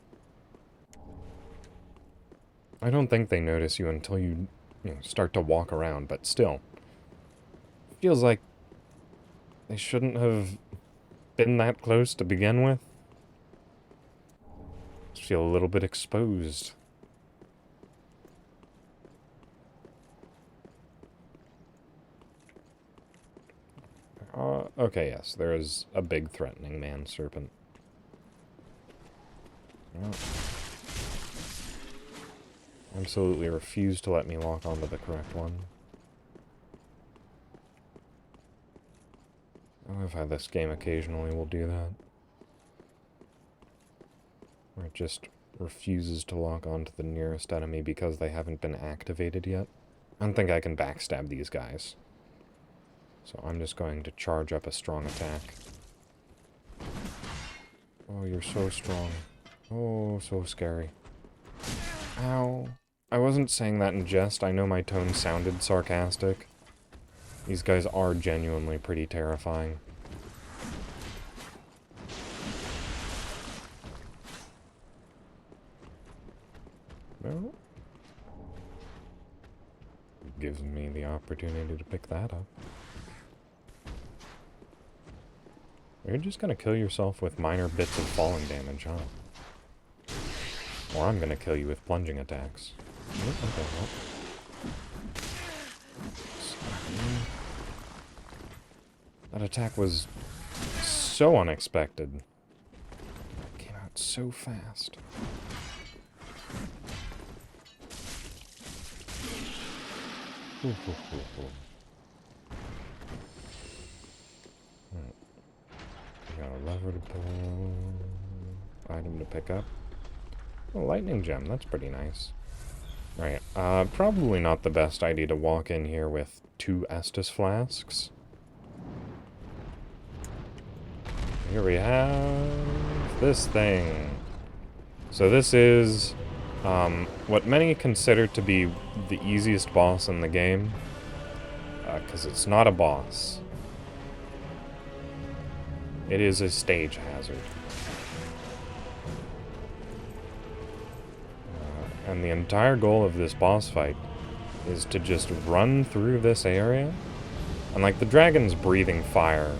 I don't think they notice you until you start to walk around, but still. Feels like they shouldn't have been that close to begin with. Just feel a little bit exposed. Okay, yes, there is a big threatening man serpent. Oh. Absolutely refuse to let me lock onto the correct one. I love how this game occasionally will do that. Where it just refuses to lock onto the nearest enemy because they haven't been activated yet. I don't think I can backstab these guys. So I'm just going to charge up a strong attack. Oh, you're so strong. Oh, so scary. Ow. I wasn't saying that in jest. I know my tone sounded sarcastic. These guys are genuinely pretty terrifying. Well, gives me the opportunity to pick that up. You're just gonna kill yourself with minor bits of falling damage, huh? Or I'm gonna kill you with plunging attacks. Okay, well. That attack was so unexpected. It came out so fast. Ooh, ooh, ooh, ooh. Got a lever to pull. Item to pick up. Oh, lightning gem. That's pretty nice. Right. Probably not the best idea to walk in here with 2 Estus flasks. Here we have this thing. So this is what many consider to be the easiest boss in the game. Because it's not a boss. It is a stage hazard. And the entire goal of this boss fight is to just run through this area. And like, the dragon's breathing fire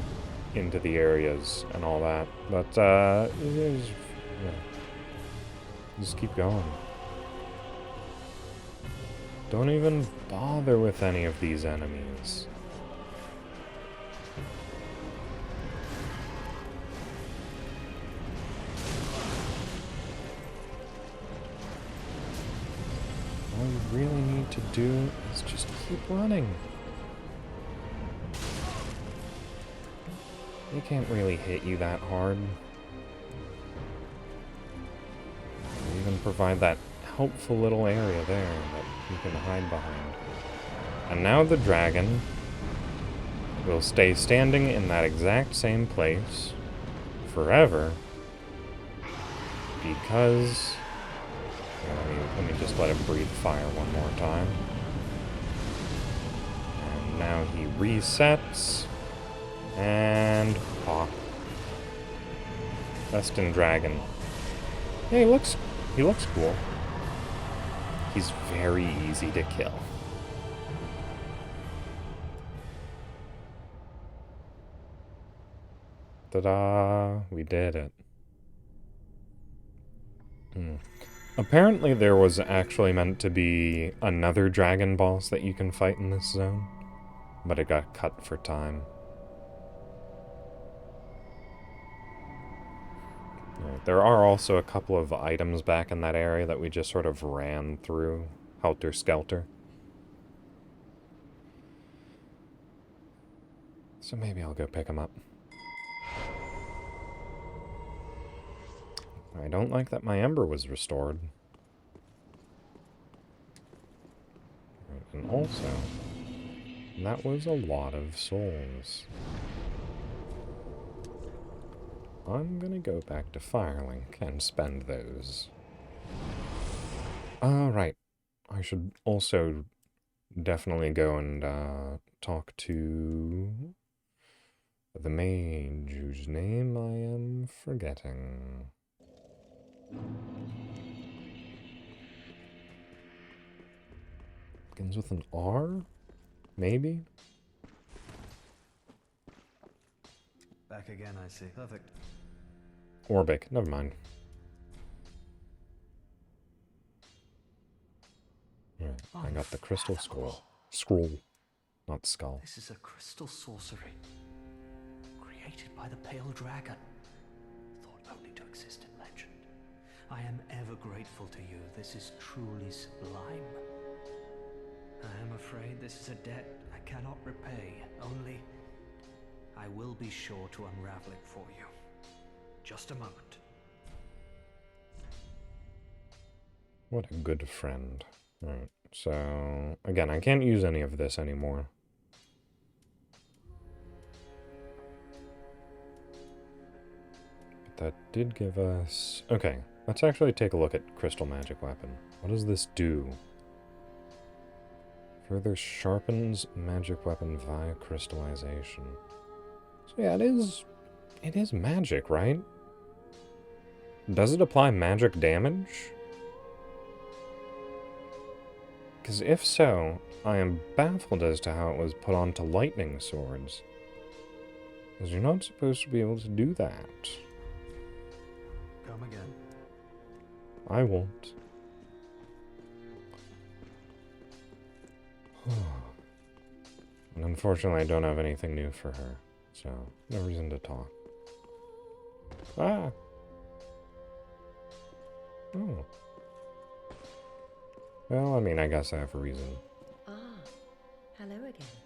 into the areas and all that. But, yeah, just keep going. Don't even bother with any of these enemies. All you really need to do is just keep running. They can't really hit you that hard. They even provide that helpful little area there that you can hide behind. And now the dragon will stay standing in that exact same place forever because... Let me just let him breathe fire one more time. And now he resets. And pop. Weston Dragon. Yeah, he looks cool. He's very easy to kill. Ta-da! We did it. Apparently there was actually meant to be another dragon boss that you can fight in this zone, but it got cut for time. There are also a couple of items back in that area that we just sort of ran through, helter-skelter. So maybe I'll go pick them up. I don't like that my ember was restored. And also, that was a lot of souls. I'm gonna go back to Firelink and spend those. Right. I should also definitely go and talk to the mage whose name I am forgetting. Begins with an R? Maybe? Back again, I see. Perfect. Orbic. Never mind. Right, I got the crystal skull. Scroll. Not skull. This is a crystal sorcery. Created by the Pale Dragon. Thought only to exist in legend. I am ever grateful to you. This is truly sublime. I am afraid this is a debt I cannot repay. Only, I will be sure to unravel it for you. Just a moment. What a good friend. Alright, so... Again, I can't use any of this anymore. But that did give us... Okay, let's actually take a look at Crystal Magic Weapon. What does this do? Further sharpens magic weapon via crystallization. So yeah, it is magic, right? Does it apply magic damage? Because if so, I am baffled as to how it was put onto lightning swords. Because you're not supposed to be able to do that. Come again. I won't. And unfortunately, I don't have anything new for her, so no reason to talk. Ah! Oh. Well, I mean, I guess I have a reason. Ah, hello again.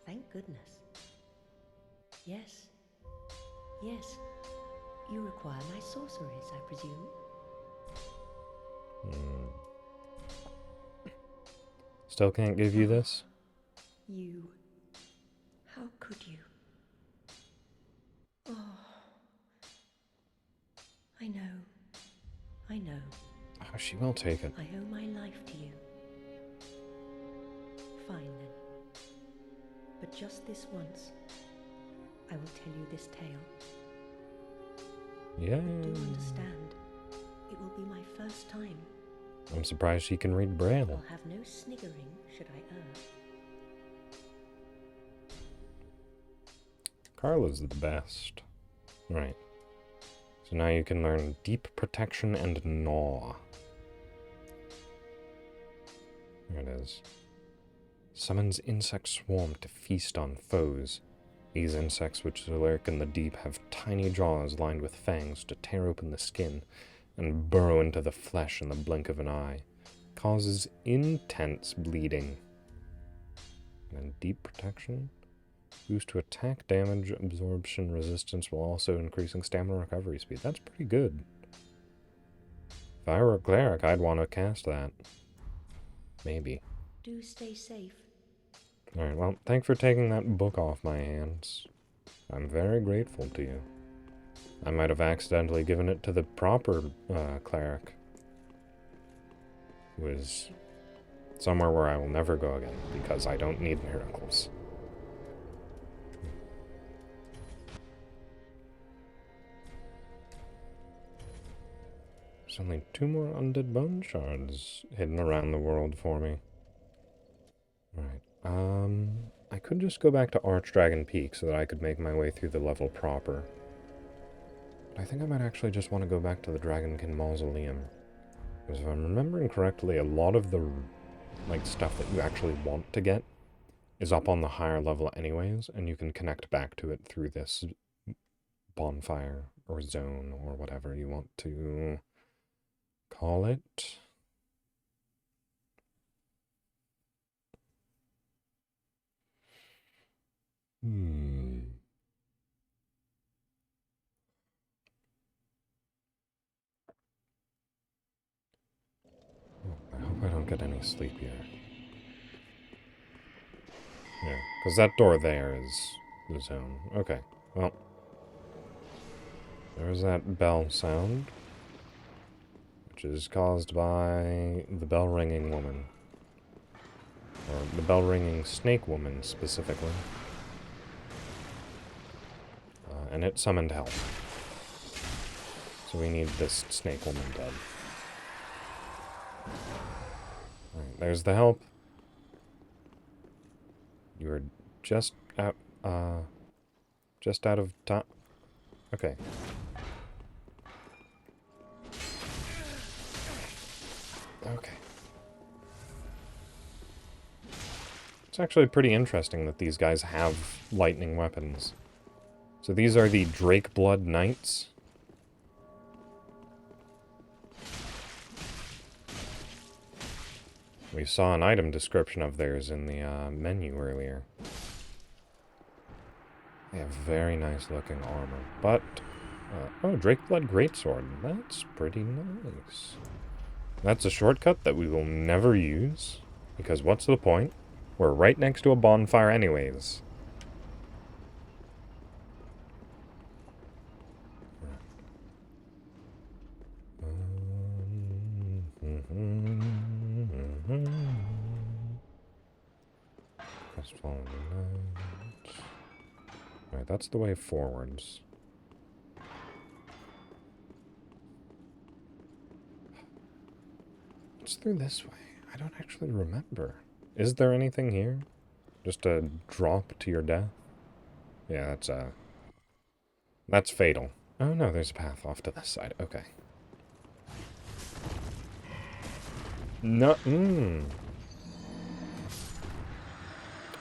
Thank goodness. Yes. Yes. You require my sorceries, I presume? Still can't give you this? You. How could you? Oh. I know. I know. Oh, she will take it. I owe my life to you. Fine then. But just this once, I will tell you this tale. Yeah. Do understand, it will be my first time. I'm surprised she can read Braille. I'll have no sniggering should I err. Carla's the best. Right. So now you can learn Deep Protection and Gnaw. There it is. Summons insect swarm to feast on foes. These insects, which lurk in the deep, have tiny jaws lined with fangs to tear open the skin and burrow into the flesh in the blink of an eye. Causes intense bleeding. And Deep Protection? Boost to attack damage, absorption, resistance, while also increasing stamina recovery speed. That's pretty good. If I were a cleric, I'd want to cast that. Maybe. Do stay safe. Alright, well, thanks for taking that book off my hands. I'm very grateful to you. I might have accidentally given it to the proper cleric. Who is somewhere where I will never go again, because I don't need miracles. There's only 2 more undead bone shards hidden around the world for me. Alright, I could just go back to Archdragon Peak so that I could make my way through the level proper. But I think I might actually just want to go back to the Dragonkin Mausoleum. Because if I'm remembering correctly, a lot of the stuff that you actually want to get is up on the higher level anyways, and you can connect back to it through this bonfire or zone or whatever you want to call it. I hope I don't get any sleepier. Yeah, because that door there is the zone. Okay, well. There's that bell sound, which is caused by the bell-ringing woman. Or the bell-ringing snake woman, specifically. And it summoned help. So we need this snake woman dead. Alright, there's the help. Just out of time. Okay. Okay. It's actually pretty interesting that these guys have lightning weapons. So these are the Drake Blood Knights. We saw an item description of theirs in the menu earlier. They have very nice looking armor, but... oh, Drake Blood Greatsword. That's pretty nice. That's a shortcut that we will never use, because what's the point? We're right next to a bonfire anyways. Alright, that's the way forwards. What's through this way? I don't actually remember. Is there anything here? Just a drop to your death? Yeah, that's fatal. Oh no, there's a path off to this side. Okay. No,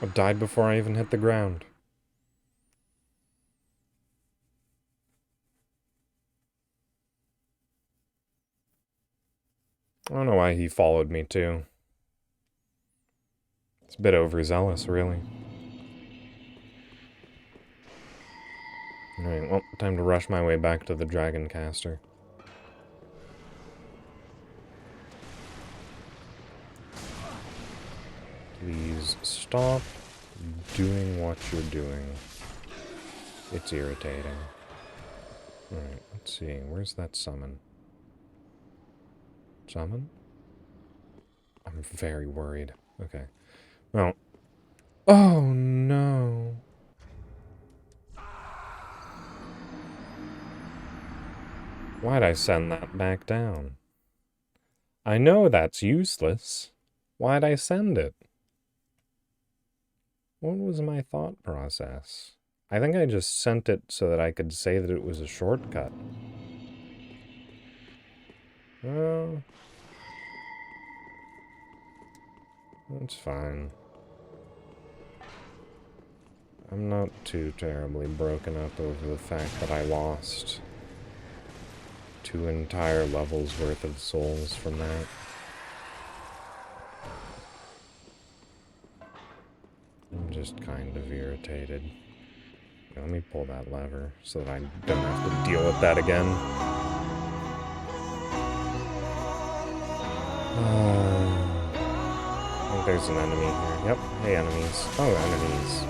I died before I even hit the ground. I don't know why he followed me too. It's a bit overzealous, really. Alright, well, time to rush my way back to the Dragon Caster. Please stop doing what you're doing. It's irritating. Alright, let's see. Where's that summon? Summon? I'm very worried. Okay. Well. Oh, no. Why'd I send that back down? I know that's useless. Why'd I send it? What was my thought process? I think I just sent it so that I could say that it was a shortcut. Well, that's fine. I'm not too terribly broken up over the fact that I lost 2 entire levels worth of souls from that. I'm just kind of irritated. Let me pull that lever so that I don't have to deal with that again. I think there's an enemy here. Yep, hey enemies. Oh, enemies.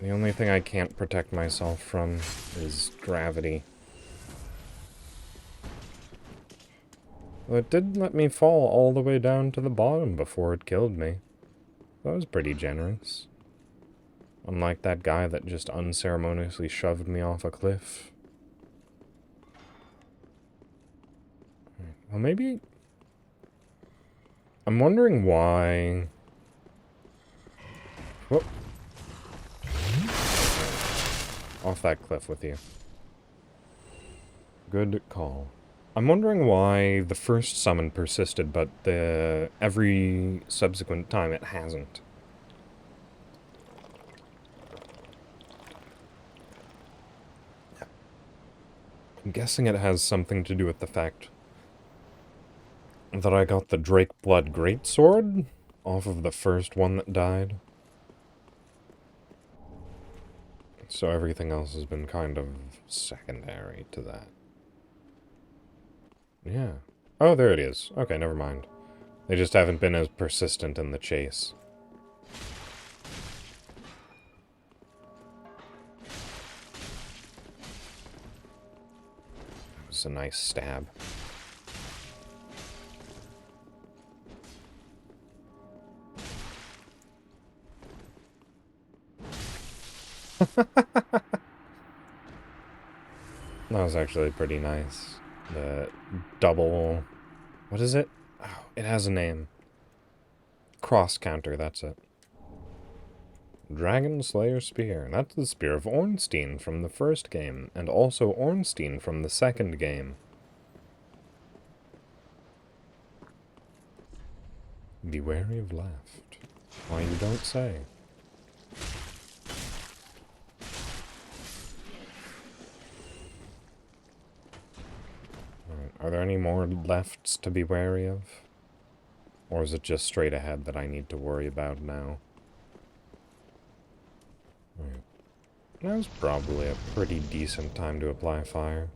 The only thing I can't protect myself from is gravity. Well, it did let me fall all the way down to the bottom before it killed me. That was pretty generous. Unlike that guy that just unceremoniously shoved me off a cliff. Well, maybe... I'm wondering why... Whoop. Off that cliff with you. Good call. I'm wondering why the first summon persisted, but every subsequent time it hasn't. I'm guessing it has something to do with the fact that I got the Drake Blood Greatsword off of the first one that died. So everything else has been kind of secondary to that. Yeah. Oh, there it is. Okay, never mind. They just haven't been as persistent in the chase. That was a nice stab. No, That was actually pretty nice. The double... What is it? Oh, it has a name. Cross counter, that's it. Dragon Slayer Spear. That's the Spear of Ornstein from the first game, and also Ornstein from the second game. Be wary of left. Why, you don't say. Alright, are there any more lefts to be wary of? Or is it just straight ahead that I need to worry about now? Alright. That was probably a pretty decent time to apply fire.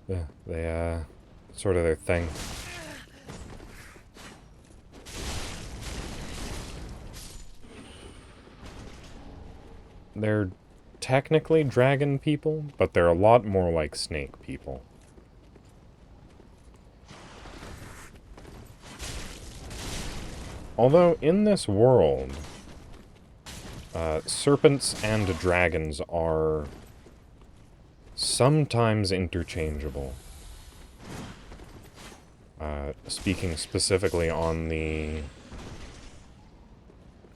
Yeah, they, sort of their thing. They're technically dragon people, but they're a lot more like snake people. Although, in this world, serpents and dragons are sometimes interchangeable. Speaking specifically on the...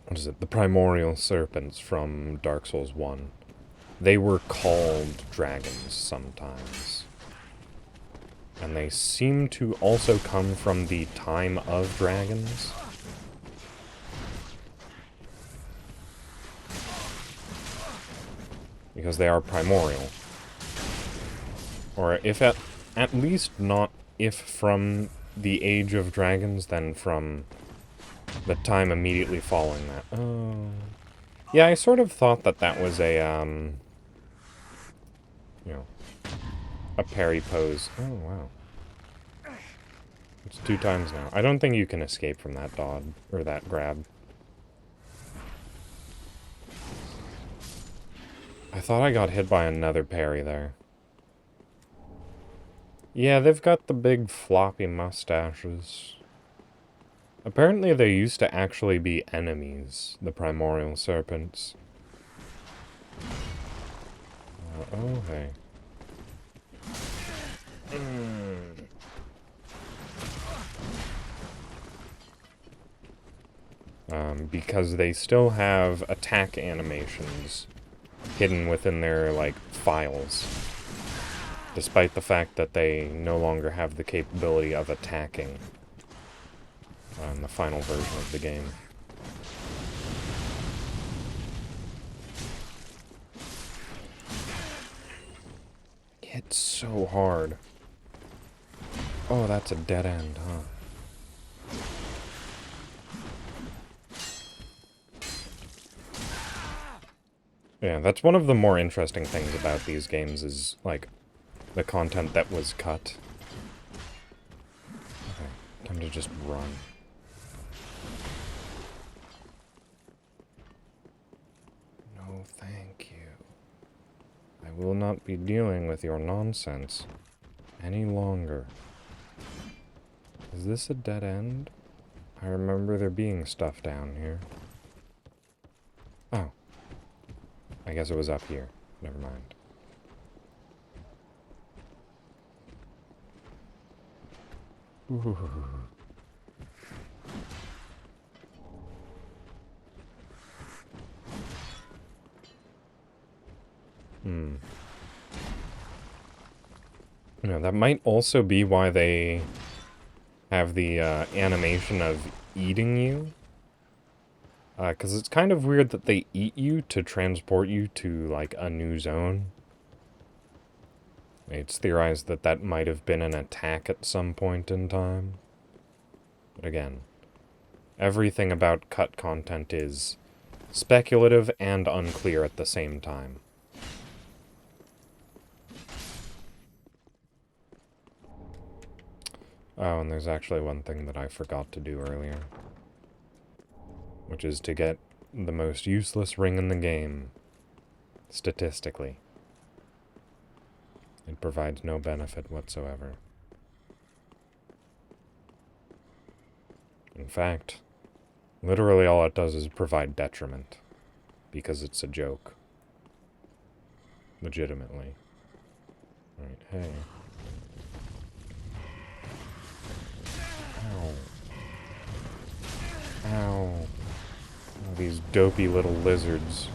What is it? The primordial serpents from Dark Souls 1. They were called dragons sometimes. And they seem to also come from the time of dragons. Because they are primordial. Or if at least not if from the age of dragons, then from the time immediately following that. Oh. Yeah, I sort of thought that that was a, you know, a parry pose. Oh, wow. It's 2 times now. I don't think you can escape from that dodge, or that grab. I thought I got hit by another parry there. Yeah, they've got the big floppy mustaches. Apparently they used to actually be enemies, the primordial serpents. Oh, hey. Because they still have attack animations hidden within their, like, files. Despite the fact that they no longer have the capability of attacking in the final version of the game. Hit so hard. Oh, that's a dead end, huh? Yeah, that's one of the more interesting things about these games is, like, the content that was cut. Okay, time to just run. No, thank you. I will not be dealing with your nonsense any longer. Is this a dead end? I remember there being stuff down here. Oh. I guess it was up here. Never mind. Ooh. You know, that might also be why they have the animation of eating you. Because it's kind of weird that they eat you to transport you to, like, a new zone. It's theorized that that might have been an attack at some point in time. But again, everything about cut content is speculative and unclear at the same time. Oh, and there's actually one thing that I forgot to do earlier. Which is to get the most useless ring in the game, statistically. It provides no benefit whatsoever. In fact, literally all it does is provide detriment, because it's a joke. Legitimately. Hey. Ow. Ow. Oh, these dopey little lizards.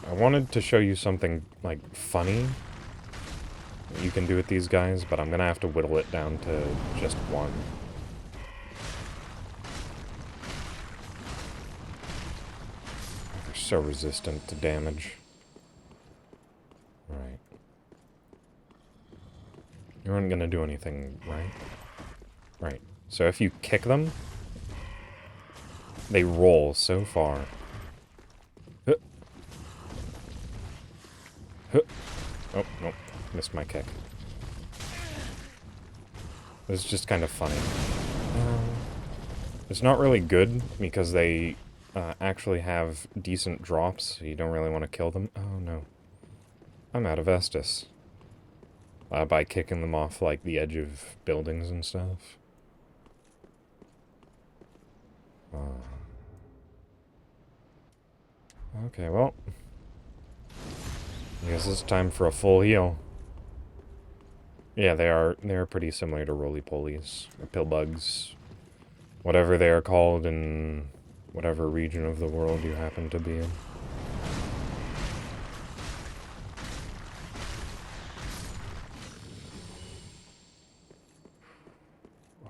I wanted to show you something, like, funny that you can do with these guys, but I'm gonna have to whittle it down to just one. They're so resistant to damage. Right. You aren't gonna do anything, right? Right. So if you kick them, they roll so far. Huh. Huh. Oh, nope. Missed my kick. It's just kind of funny. It's not really good because they actually have decent drops, so you don't really want to kill them. Oh no. I'm out of Estus. By kicking them off, like, the edge of buildings and stuff. Okay, well. I guess it's time for a full heal. Yeah, they're pretty similar to roly-polies, or pillbugs. Whatever they are called in whatever region of the world you happen to be in.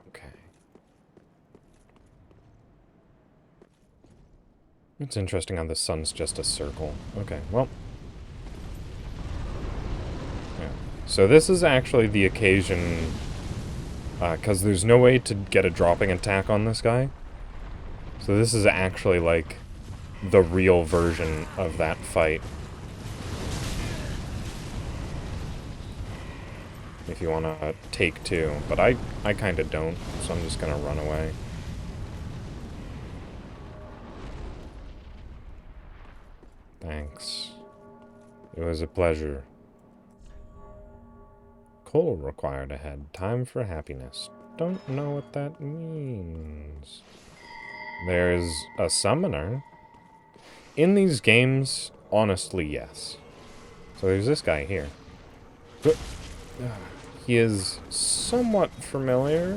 Okay. It's interesting how the sun's just a circle. Okay, well. Yeah. So this is actually the occasion, because there's no way to get a dropping attack on this guy. So this is actually, like, the real version of that fight. If you want to take two. But I kind of don't, so I'm just going to run away. Thanks. It was a pleasure. Coal required ahead. Time for happiness. Don't know what that means. There's a summoner. In these games, honestly, yes. So there's this guy here. He is somewhat familiar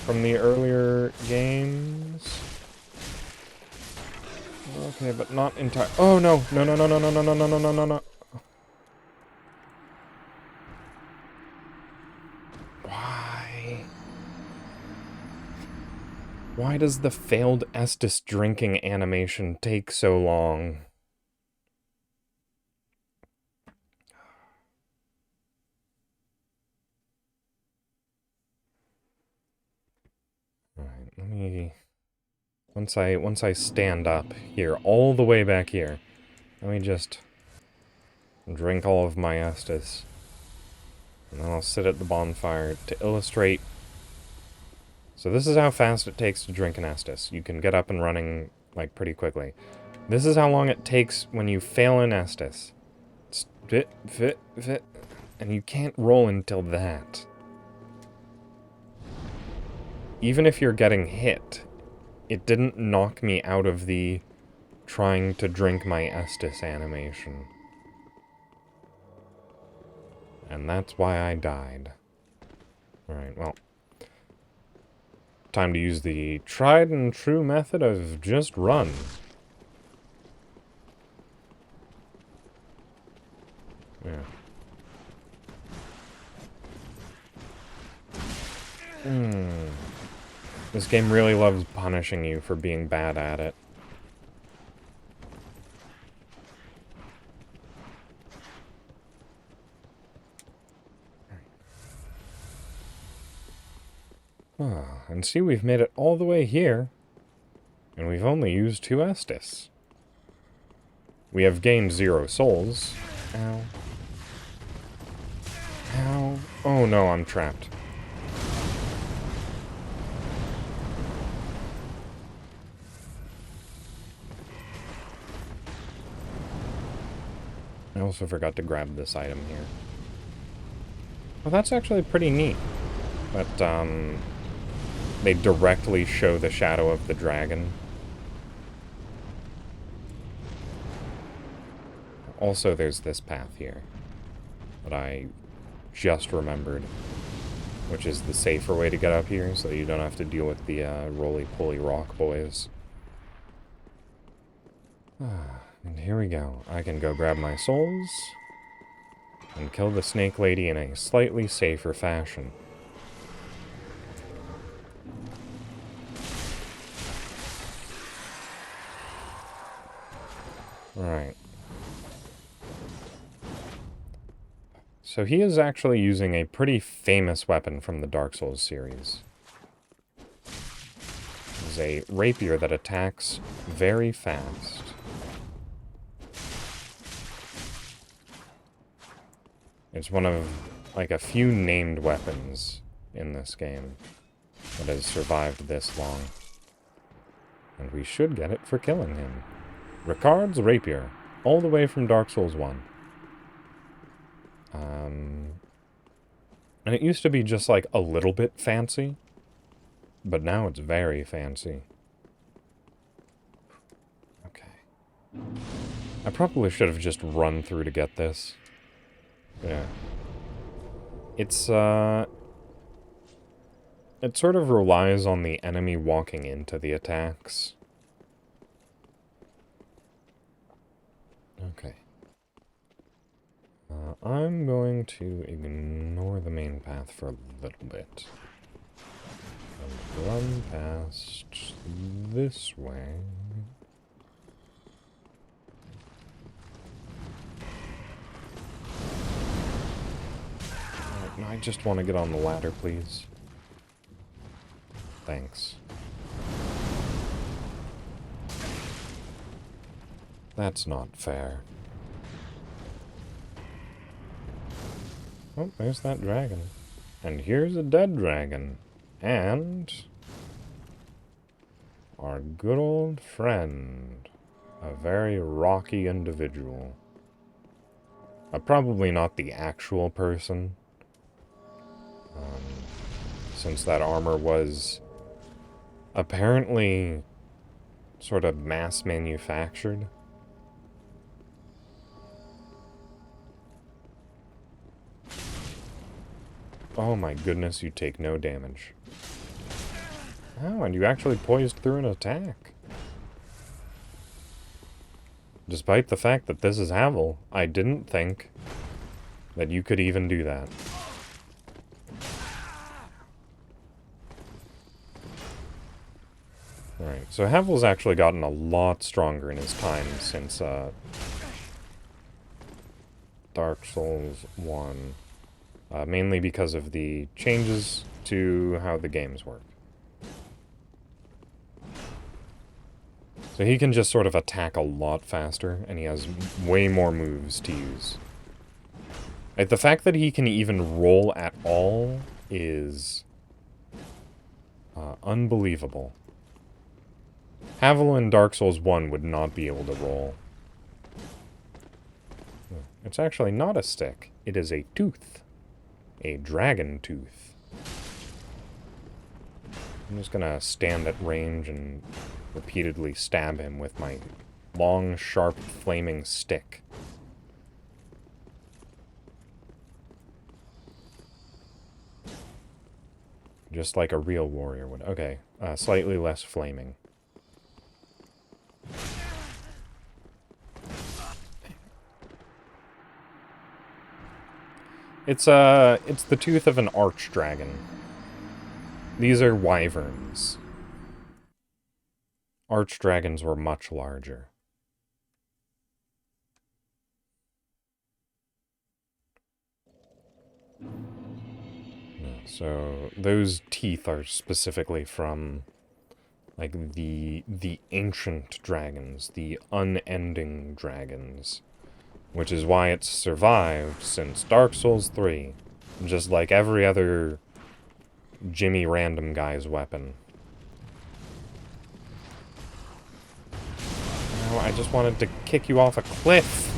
from the earlier games. Okay, but not entire. Oh no! No! No! No! No! No! No! No! No! No! No! No! Why? Why does the failed Estus drinking animation take so long? Alright, let me... Once I stand up here, all the way back here, let me just drink all of my Estus. And then I'll sit at the bonfire to illustrate. So this is how fast it takes to drink an Estus. You can get up and running, like, pretty quickly. This is how long it takes when you fail an Estus. It's fit, and you can't roll until that. Even if you're getting hit, it didn't knock me out of the trying to drink my Estus animation. And that's why I died. Alright, well. Time to use the tried and true method of just run. Yeah. This game really loves punishing you for being bad at it. Ah, and see, we've made it all the way here. And we've only used 2 Estus. We have gained 0 souls. Ow. Ow. Oh no, I'm trapped. I also forgot to grab this item here. Well, that's actually pretty neat. But, they directly show the shadow of the dragon. also there's this path here that I just remembered, which is the safer way to get up here, so you don't have to deal with the roly-poly rock boys. And here we go. I can go grab my souls and kill the snake lady in a slightly safer fashion. Alright. So he is actually using a pretty famous weapon from the Dark Souls series. It's a rapier that attacks very fast. It's one of, like, a few named weapons in this game that has survived this long. And we should get it for killing him. Ricard's Rapier, all the way from Dark Souls 1. And it used to be just, like, a little bit fancy, but now it's very fancy. Okay. I probably should have just run through to get this. Yeah. It's, it sort of relies on the enemy walking into the attacks. Okay. I'm going to ignore the main path for a little bit. And run past this way. No, I just want to get on the ladder, please. Thanks. That's not fair. Oh, there's that dragon. And here's a dead dragon. And our good old friend. A very rocky individual. Probably not the actual person. Since that armor was apparently sort of mass manufactured. Oh my goodness, you take no damage. Oh, and you actually poised through an attack. Despite the fact that this is Havel, I didn't think that you could even do that. Alright, so Havel's actually gotten a lot stronger in his time since Dark Souls 1. Mainly because of the changes to how the games work. So he can just sort of attack a lot faster, and he has way more moves to use. Like, the fact that he can even roll at all is unbelievable. Havel in Dark Souls 1 would not be able to roll. It's actually not a stick. It is a tooth. A dragon tooth. I'm just gonna stand at range and repeatedly stab him with my long, sharp, flaming stick. Just like a real warrior would. Okay, slightly less flaming. It's the tooth of an archdragon. These are wyverns. Archdragons were much larger. So those teeth are specifically from, like, the ancient dragons, the unending dragons, which is why it's survived since Dark Souls 3, just like every other Jimmy Random guy's weapon. Oh, I just wanted to kick you off a cliff.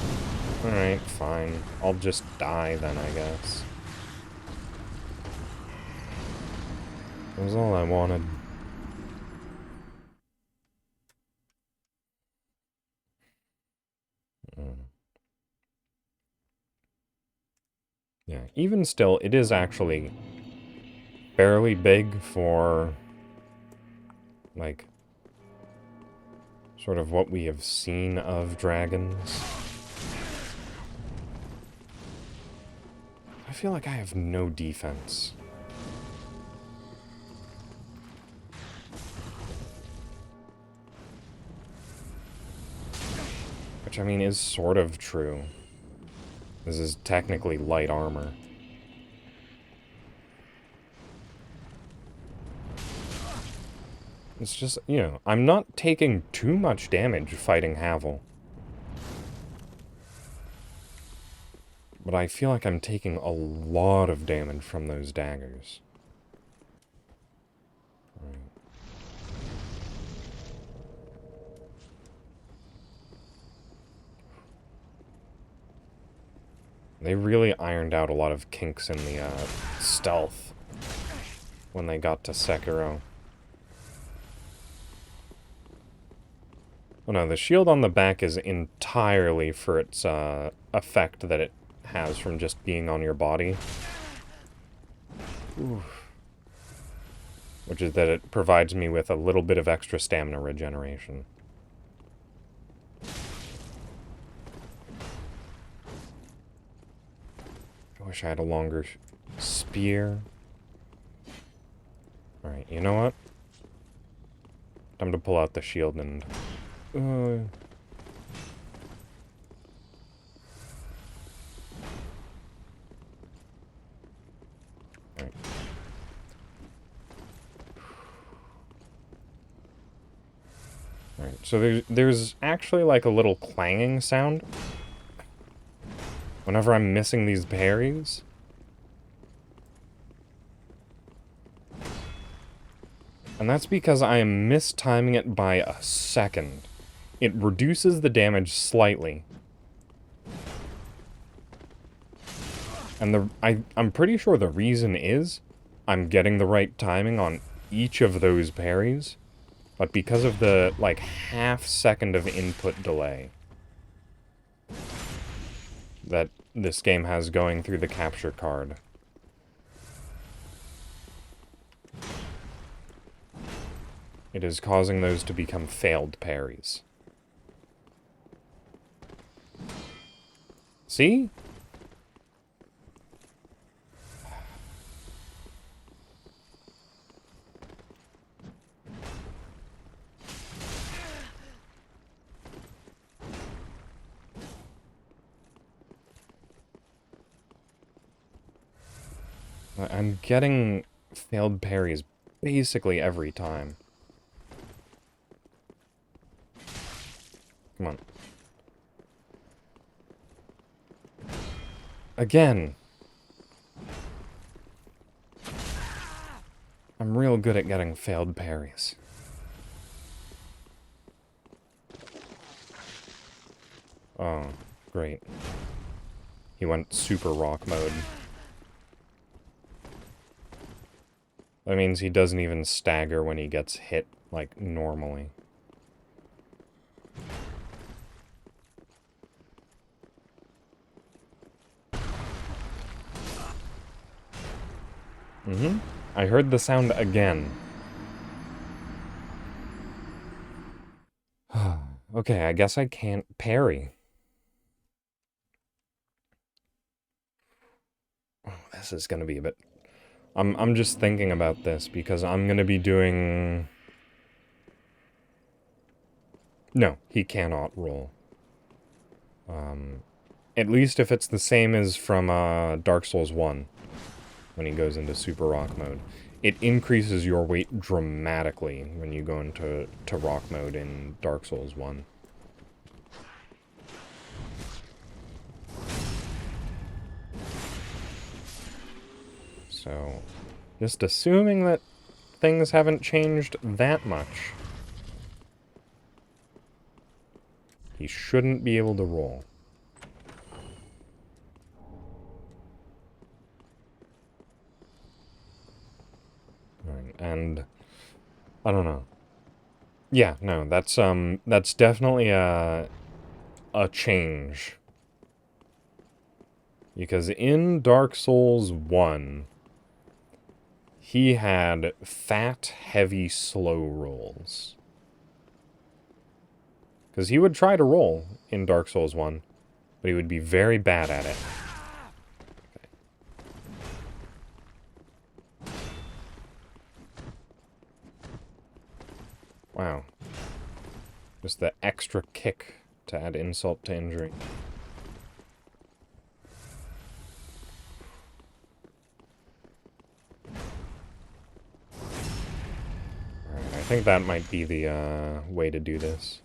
Alright, fine. I'll just die then, I guess. That was all I wanted. Yeah, even still, it is actually fairly big for, like, sort of what we have seen of dragons. I feel like I have no defense. Which, I mean, is sort of true. This is technically light armor. It's just, you know, I'm not taking too much damage fighting Havel. But I feel like I'm taking a lot of damage from those daggers. Right. They really ironed out a lot of kinks in the stealth when they got to Sekiro. Oh no, the shield on the back is entirely for its effect that it has from just being on your body. Oof. Which is that it provides me with a little bit of extra stamina regeneration. I wish I had a longer spear. Alright, you know what? Time to pull out the shield and... Alright. Alright, so there's actually like a little clanging sound whenever I'm missing these parries. And that's because I am mistiming it by a second. It reduces the damage slightly. And I'm pretty sure the reason is I'm getting the right timing on each of those parries. But because of the, like, half second of input delay that this game has going through the capture card, it is causing those to become failed parries. See? I'm getting failed parries basically every time. Come on. Again. I'm real good at getting failed parries. Oh, great. He went super rock mode. That means he doesn't even stagger when he gets hit, like, normally. Mm-hmm. I heard the sound again. Okay, I guess I can't parry. Oh, this is gonna be a bit... I'm just thinking about this because I'm gonna be doing... No, he cannot roll. At least if it's the same as from Dark Souls 1, when he goes into Super Rock mode. It increases your weight dramatically when you go into Rock mode in Dark Souls 1. So, just assuming that things haven't changed that much, he shouldn't be able to roll. Right, and I don't know. Yeah, no, that's definitely a change. Because in Dark Souls 1, he had fat, heavy, slow rolls. Because he would try to roll in Dark Souls 1, but he would be very bad at it. Okay. Wow. Just the extra kick to add insult to injury. Alright, I think that might be the way to do this.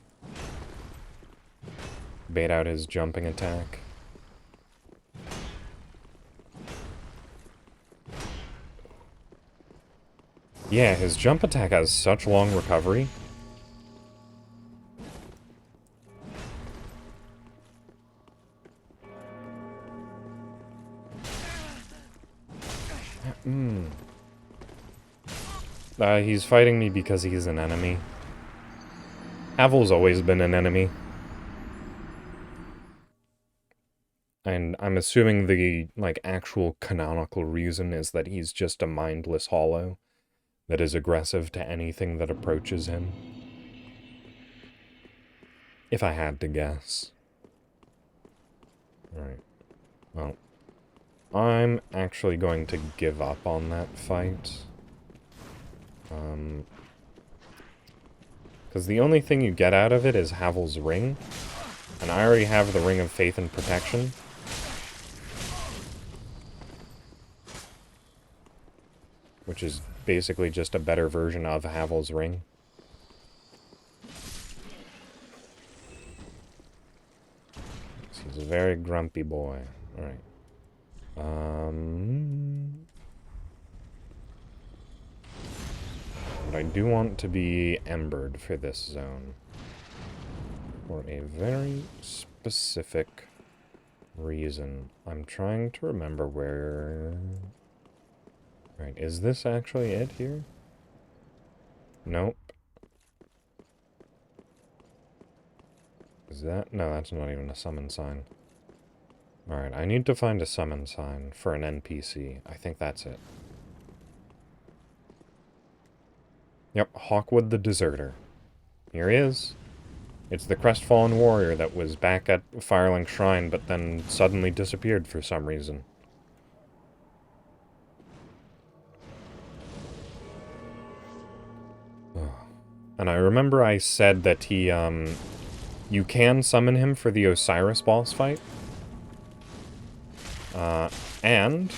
Bait out his jumping attack. Yeah, his jump attack has such long recovery. He's fighting me because he's an enemy. Havel's always been an enemy. And I'm assuming the, like, actual canonical reason is that he's just a mindless hollow that is aggressive to anything that approaches him. If I had to guess. Alright. Well, I'm actually going to give up on that fight. Because the only thing you get out of it is Havel's Ring. And I already have the Ring of Faith and Protection. Which is basically just a better version of Havel's Ring. He's a very grumpy boy. Alright. But I do want to be embered for this zone. For a very specific reason. I'm trying to remember where... Right, is this actually it here? Nope. Is that? No, that's not even a summon sign. Alright, I need to find a summon sign for an NPC. I think that's it. Yep, Hawkwood the Deserter. Here he is. It's the crestfallen warrior that was back at Firelink Shrine, but then suddenly disappeared for some reason. And I remember I said that he, you can summon him for the Osiris boss fight. And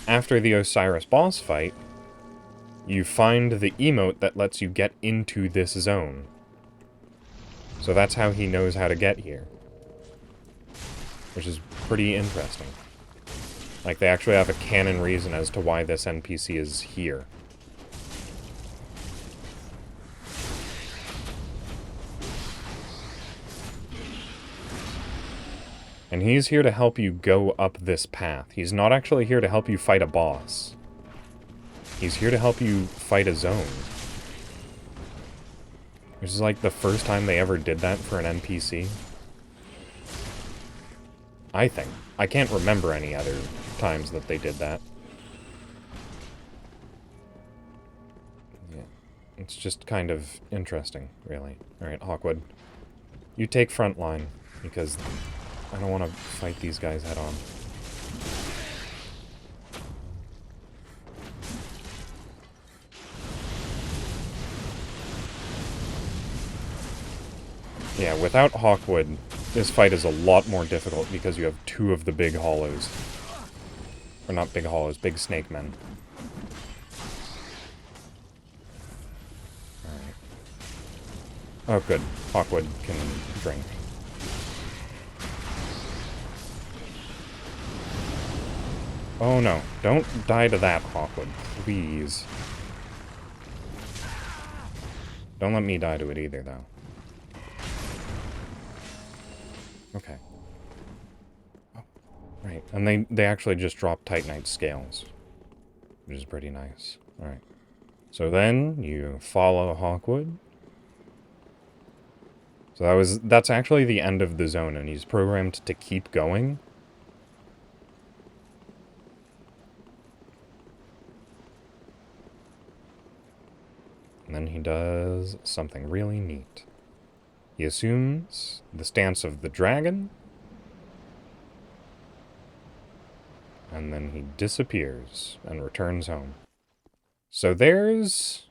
after the Osiris boss fight, you find the emote that lets you get into this zone. So that's how he knows how to get here. Which is pretty interesting. Like, they actually have a canon reason as to why this NPC is here. And he's here to help you go up this path. He's not actually here to help you fight a boss. He's here to help you fight a zone. Which is like the first time they ever did that for an NPC. I think. I can't remember any other times that they did that. Yeah. It's just kind of interesting, really. Alright, Hawkwood. You take front line, because I don't want to fight these guys head on. Yeah, without Hawkwood, this fight is a lot more difficult because you have two of the big hollows. Or not big hollows, big snake men. Alright. Oh, good. Hawkwood can drink. Oh no, don't die to that, Hawkwood. Please. Don't let me die to it either, though. Okay. Oh, right. And they actually just drop Titanite scales. Which is pretty nice. Alright. So then, you follow Hawkwood. So that's actually the end of the zone, and he's programmed to keep going. And then he does something really neat. He assumes the stance of the dragon, and then he disappears and returns home. So there's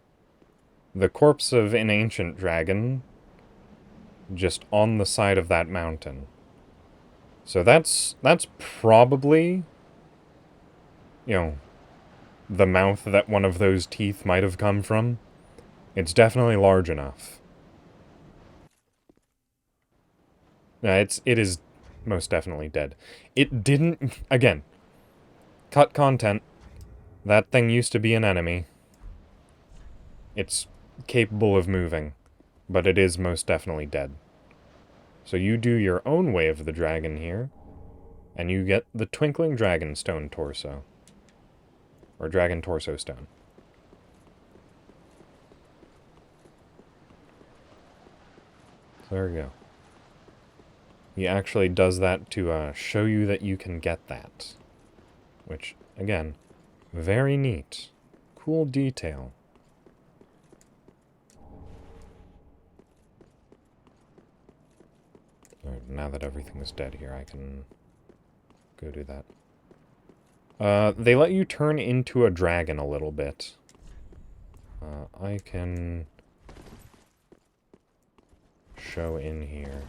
the corpse of an ancient dragon just on the side of that mountain. So that's probably, you know, the mouth that one of those teeth might have come from. It's definitely large enough. It is most definitely dead. It didn't, again, cut content. That thing used to be an enemy. It's capable of moving, but it is most definitely dead. So you do your own way of the dragon here, and you get the Twinkling Dragon Stone Torso. Or Dragon Torso Stone. So there you go. He actually does that to show you that you can get that. Which, again, very neat. Cool detail. Alright, now that everything is dead here, I can go do that. They let you turn into a dragon a little bit. I can show in here.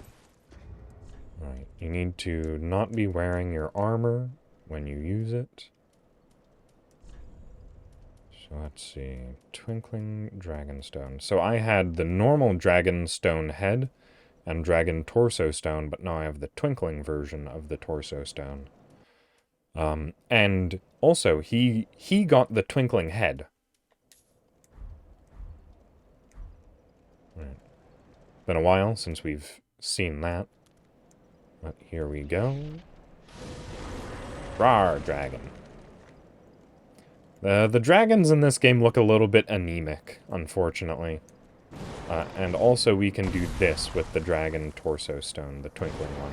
Alright, you need to not be wearing your armor when you use it. So let's see. Twinkling Dragonstone. So I had the normal Dragonstone head and Dragon Torso Stone, but now I have the Twinkling version of the Torso Stone. And also, he got the Twinkling head. Right. Been a while since we've seen that. But here we go. Rawr, dragon. The dragons in this game look a little bit anemic, unfortunately. And also we can do this with the Dragon Torso Stone, the twinkling one.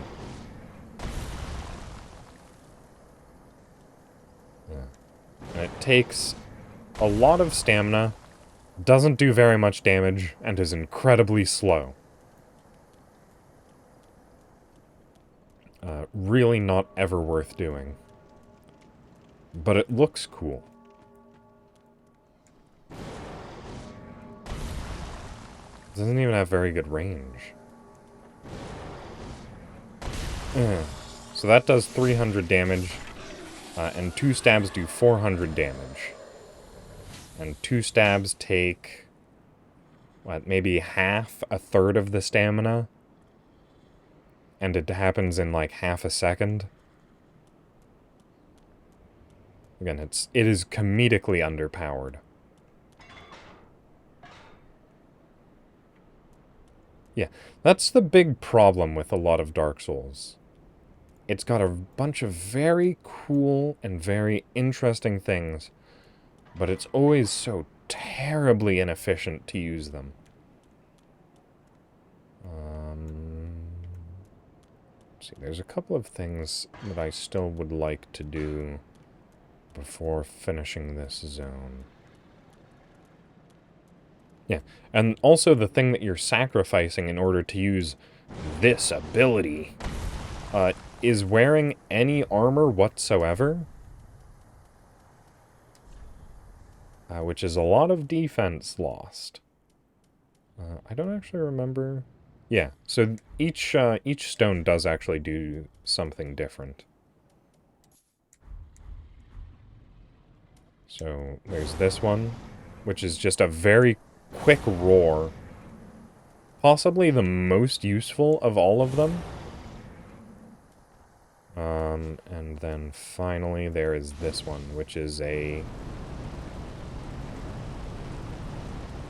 Yeah. And it takes a lot of stamina, doesn't do very much damage, and is incredibly slow. Really not ever worth doing. But it looks cool. It doesn't even have very good range. So that does 300 damage, and 2 stabs do 400 damage. And 2 stabs take, what, maybe half, a third of the stamina? And it happens in like half a second. Again, it is comedically underpowered. Yeah, that's the big problem with a lot of Dark Souls. It's got a bunch of very cool and very interesting things, but it's always so terribly inefficient to use them. Let's see, there's a couple of things that I still would like to do before finishing this zone. Yeah, and also the thing that you're sacrificing in order to use this ability is wearing any armor whatsoever. Which is a lot of defense lost. I don't actually remember. Yeah, so each stone does actually do something different. So there's this one, which is just a very quick roar. Possibly the most useful of all of them. And then finally there is this one, which is a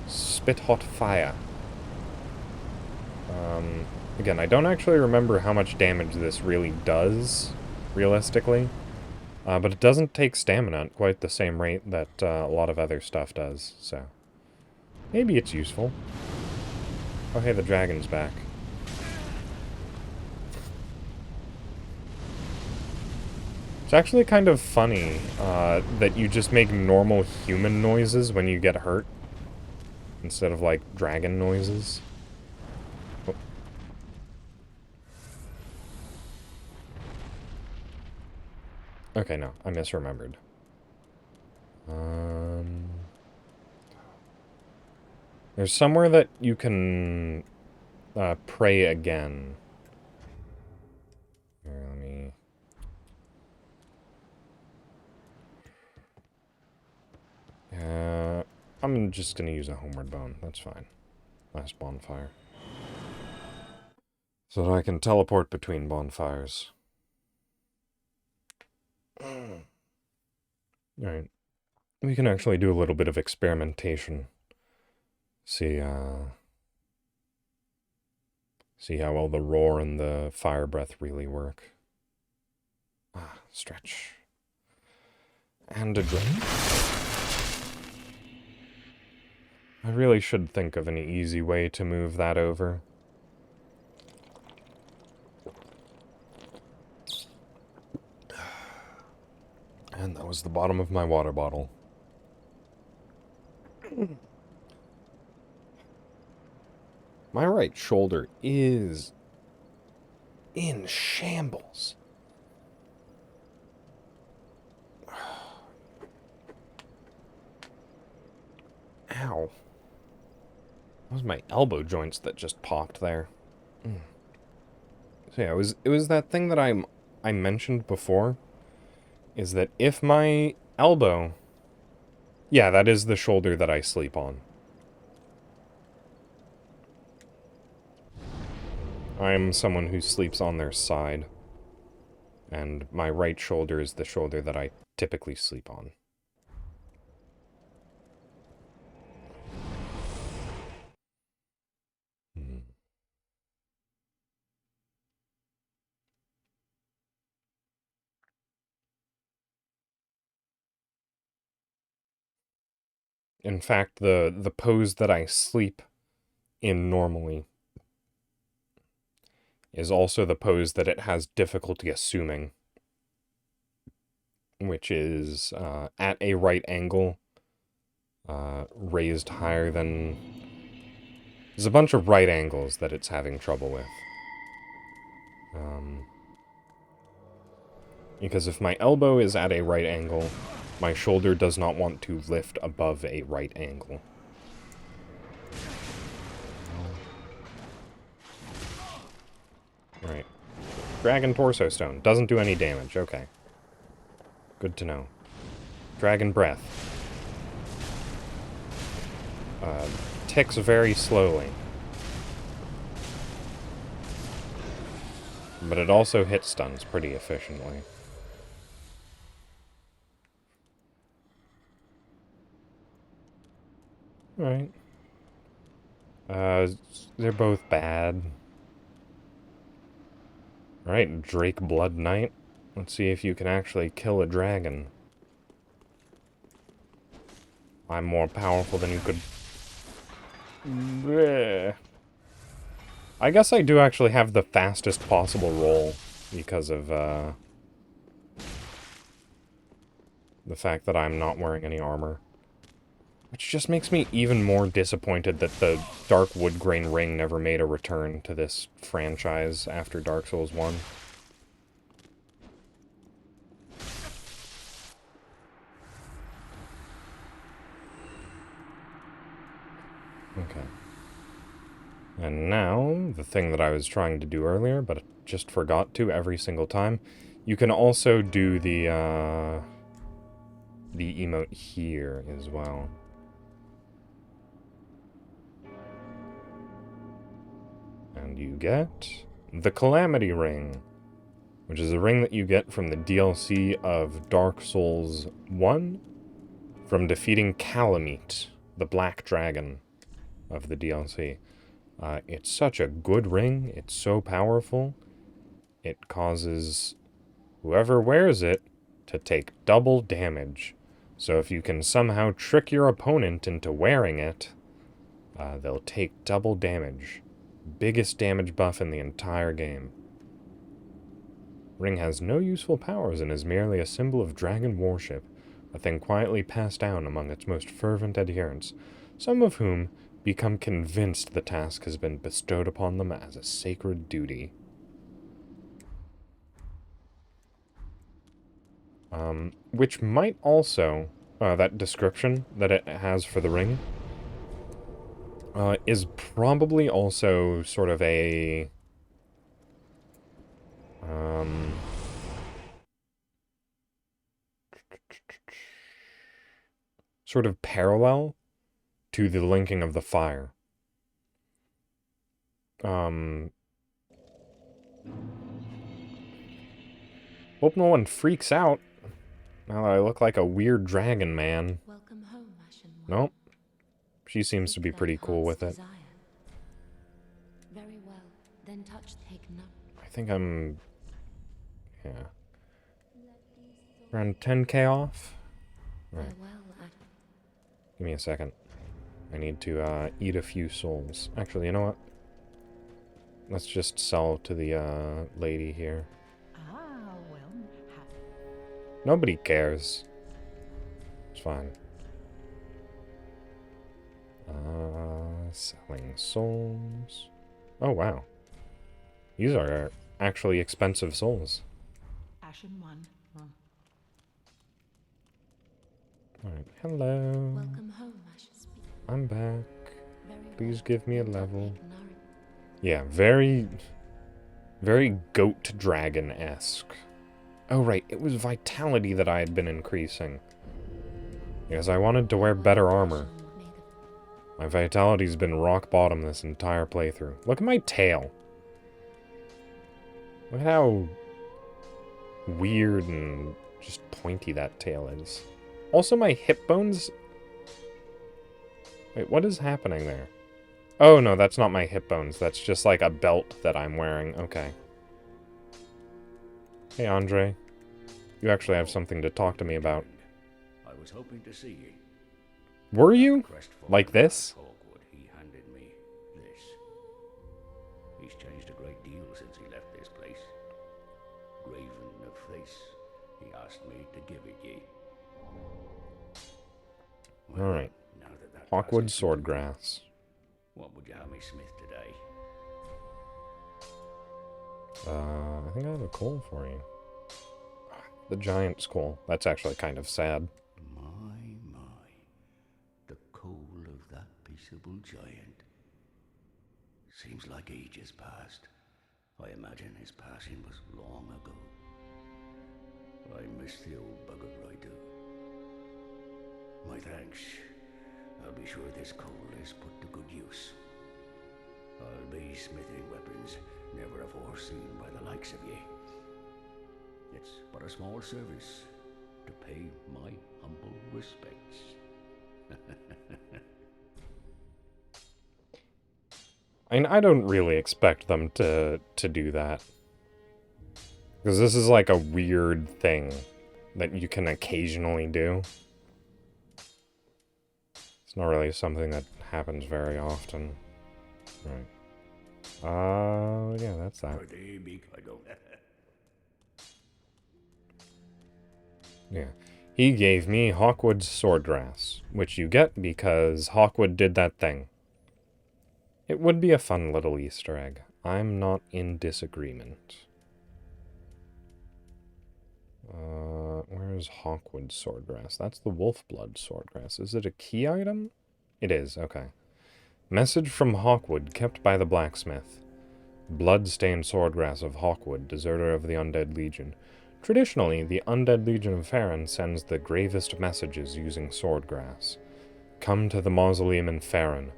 Spit Hot Fire. Again, I don't actually remember how much damage this really does, realistically. But it doesn't take stamina at quite the same rate that a lot of other stuff does, so maybe it's useful. Oh hey, the dragon's back. It's actually kind of funny that you just make normal human noises when you get hurt. instead of, like, dragon noises. Oh. Okay, no, I misremembered. There's somewhere that you can pray again. Here, let me... I'm just gonna use a homeward bone. That's fine. Last bonfire. So that I can teleport between bonfires. Alright. We can actually do a little bit of experimentation. See how well the roar and the fire breath really work. Ah, stretch. And a drink. I really should think of an easy way to move that over. And that was the bottom of my water bottle. My right shoulder is in shambles. Ow. That was my elbow joints that just popped there. So yeah, it was that thing that I mentioned before, is that if my elbow... Yeah, that is the shoulder that I sleep on. I'm someone who sleeps on their side, and my right shoulder is the shoulder that I typically sleep on. In fact, the pose that I sleep in normally is also the pose that it has difficulty assuming, which is at a right angle, raised higher than... There's a bunch of right angles that it's having trouble with. Because if my elbow is at a right angle, my shoulder does not want to lift above a right angle. Right. Dragon Torso Stone. Doesn't do any damage. Okay. Good to know. Dragon Breath. Ticks very slowly. But it also hit stuns pretty efficiently. Alright. They're both bad. Alright, Drake Blood Knight. Let's see if you can actually kill a dragon. I'm more powerful than you could... Bleh. I guess I do actually have the fastest possible roll because of, the fact that I'm not wearing any armor. Which just makes me even more disappointed that the Dark Woodgrain Ring never made a return to this franchise after Dark Souls 1. Okay. And now, the thing that I was trying to do earlier, but just forgot to every single time, you can also do the emote here as well. And you get the Calamity Ring, which is a ring that you get from the DLC of Dark Souls 1 from defeating Calamite, the Black Dragon of the DLC. It's such a good ring. It's so powerful. It causes whoever wears it to take double damage. So if you can somehow trick your opponent into wearing it, they'll take double damage. Biggest damage buff in the entire game. Ring has no useful powers and is merely a symbol of dragon worship, a thing quietly passed down among its most fervent adherents, some of whom become convinced the task has been bestowed upon them as a sacred duty. Which might also, that description that it has for the ring, is probably also sort of a, sort of parallel to the linking of the fire. Hope no one freaks out now that I look like a weird dragon man. Welcome home, Ashen One. Nope. She seems to be pretty cool with it. Very well. Then touch take note. I think I'm... yeah. Around 10k off? Right. Farewell, Adam. Give me a second. I need to eat a few souls. Actually, you know what? Let's just sell to the lady here. Ah, well, Nobody cares. It's fine. Selling souls. Oh, wow. These are actually expensive souls. Ashen One. Alright, hello. Welcome home, Ashen Speak. I'm back. Very Please well. give me a Then level. take note. Yeah, very goat dragon-esque. Oh, right, it was vitality that I had been increasing. Because I wanted to wear better armor. My vitality's been rock bottom this entire playthrough. Look at my tail. Look at how weird and just pointy that tail is. Also, my hip bones... Wait, what is happening there? Oh, no, that's not my hip bones. That's just like a belt that I'm wearing. Okay. Hey, Andre. You actually have something to talk to me about. I was hoping to see you. Were you? Crestfallen Like this? Hawkwood, he handed me this. He's changed a great deal since he left this place. Graven of face, he asked me to give it ye. Well, Alright. now that Hawkwood task is Swordgrass. what would you have me smith today? I think I have a coal for you. The giant's coal. That's actually kind of sad. My. The coal of that peaceable giant. Seems like ages passed. I imagine his passing was long ago. I miss the old bugger, I do. My thanks. I'll be sure this coal is put to good use. I'll be smithing weapons never afore seen by the likes of ye. It's but a small service to pay my humble respects. I mean, I don't really expect them to do that. Because this is like a weird thing that you can occasionally do. It's not really something that happens very often. Right. Yeah, that's that. I don't. Yeah. He gave me Hawkwood's Swordgrass, which you get because Hawkwood did that thing. It would be a fun little Easter egg. I'm not in disagreement. Where's Hawkwood's Swordgrass? That's the Wolfblood Swordgrass. Is it a key item? It is, okay. Message from Hawkwood, kept by the blacksmith. Blood-stained swordgrass of Hawkwood, deserter of the Undead Legion. Traditionally, the Undead Legion of Farron sends the gravest messages using swordgrass. Come to the mausoleum in Farron.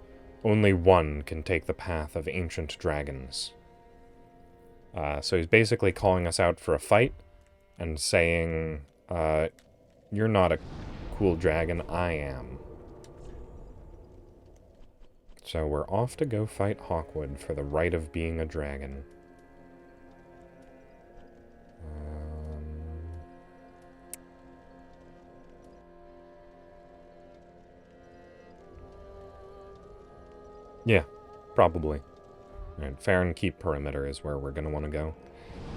Only one can take the path of ancient dragons. So he's basically calling us out for a fight and saying, you're not a cool dragon, I am. So we're off to go fight Hawkwood for the right of being a dragon. Yeah, probably. Alright, Farron Keep Perimeter is where we're going to want to go.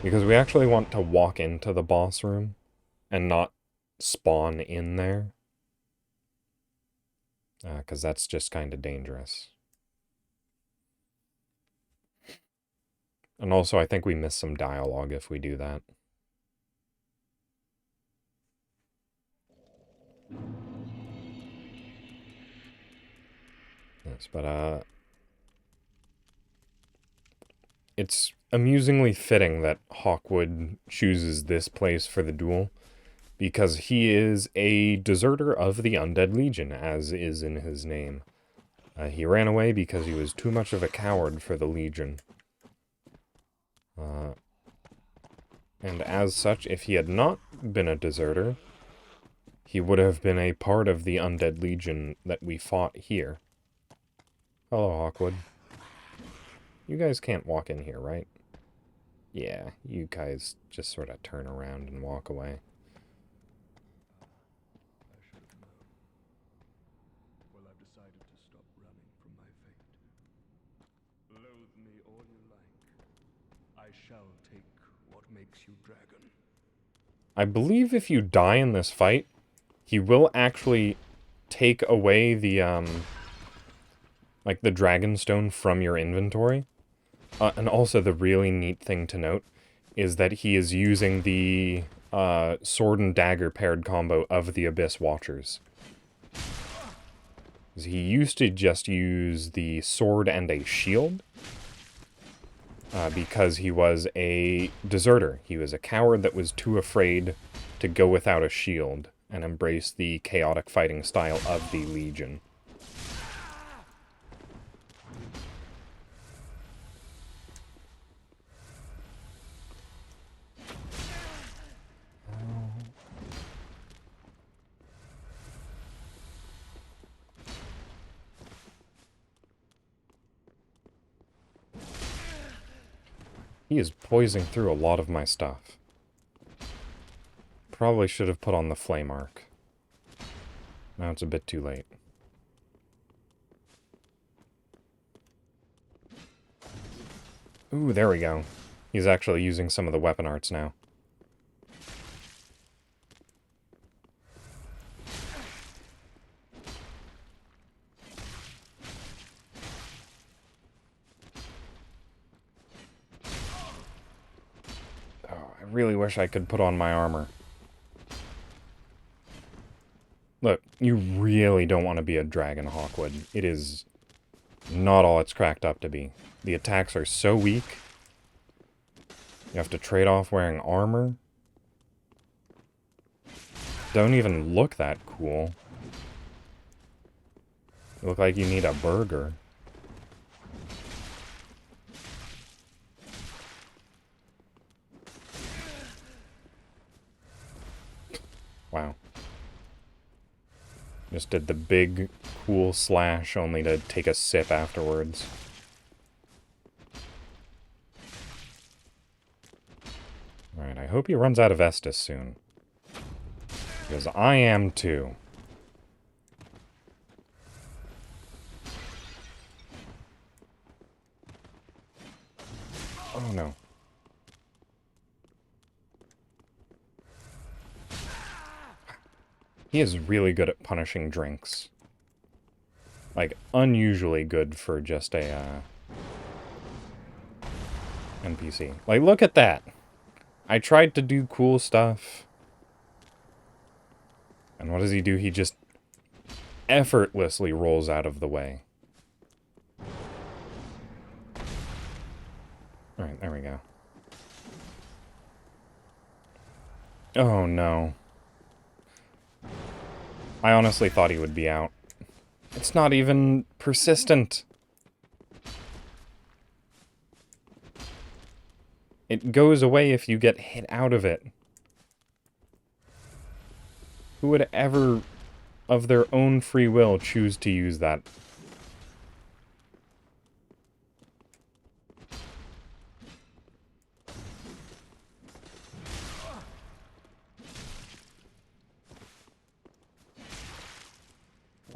Because we actually want to walk into the boss room and not spawn in there. Because that's just kind of dangerous. And also, I think we miss some dialogue if we do that. Yes, but, it's amusingly fitting that Hawkwood chooses this place for the duel, because he is a deserter of the Undead Legion, as is in his name. He ran away because he was too much of a coward for the Legion. And as such, if he had not been a deserter, he would have been a part of the Undead Legion that we fought here. Hello, Hawkwood. You guys can't walk in here, right? Yeah, you guys just sort of turn around and walk away. I should have known. Well, I've decided to stop running from my fate. Loathe me all you like. I shall take what makes you dragon. I believe if you die in this fight, he will actually take away the, like the Dragonstone from your inventory. And also the really neat thing to note is that he is using the, sword and dagger paired combo of the Abyss Watchers. He used to just use the sword and a shield, because he was a deserter. He was a coward that was too afraid to go without a shield and embrace the chaotic fighting style of the Legion. He is poising through a lot of my stuff. Probably should have put on the flame arc. Now it's a bit too late. Ooh, there we go. He's actually using some of the weapon arts now. Oh, I really wish I could put on my armor. Look, you really don't want to be a dragon, Hawkwood. It is not all it's cracked up to be. The attacks are so weak. You have to trade off wearing armor. Don't even look that cool. You look like you need a burger. Wow. Just did the big, cool slash only to take a sip afterwards. Alright, I hope he runs out of Estus soon. Because I am too. Oh no. He is really good at punishing drinks. Like, unusually good for just a, NPC. Like, look at that! I tried to do cool stuff. And what does he do? He just effortlessly rolls out of the way. Alright, there we go. Oh no. I honestly thought he would be out. It's not even persistent. It goes away if you get hit out of it. Who would ever, of their own free will, choose to use that?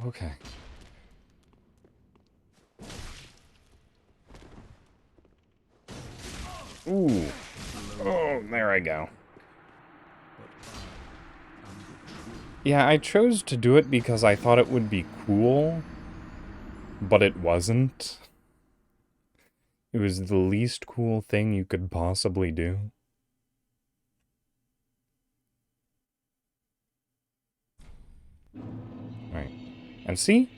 Okay. Ooh. Oh, there I go. Yeah, I chose to do it because I thought it would be cool, but it wasn't. It was the least cool thing you could possibly do. Right. And see?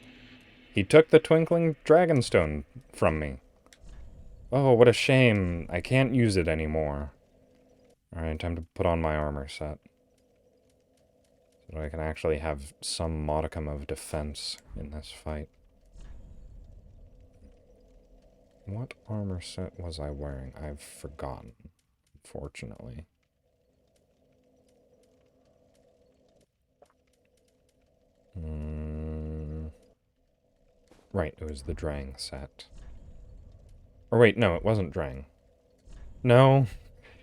He took the twinkling dragonstone from me. Oh, what a shame. I can't use it anymore. Alright, time to put on my armor set. So that I can actually have some modicum of defense in this fight. What armor set was I wearing? I've forgotten, unfortunately. Right, it was the Drang set. Or wait, no, it wasn't Drang. No,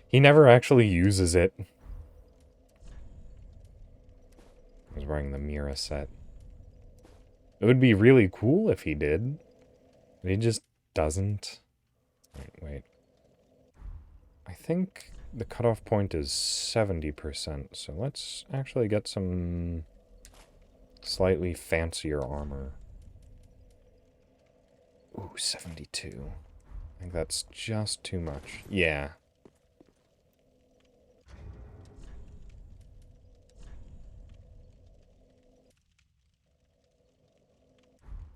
he never actually uses it. I was wearing the Mira set. It would be really cool if he did. But he just doesn't. Wait. I think the cutoff point is 70%, so let's actually get some slightly fancier armor. Ooh, 72. I think that's just too much. Yeah.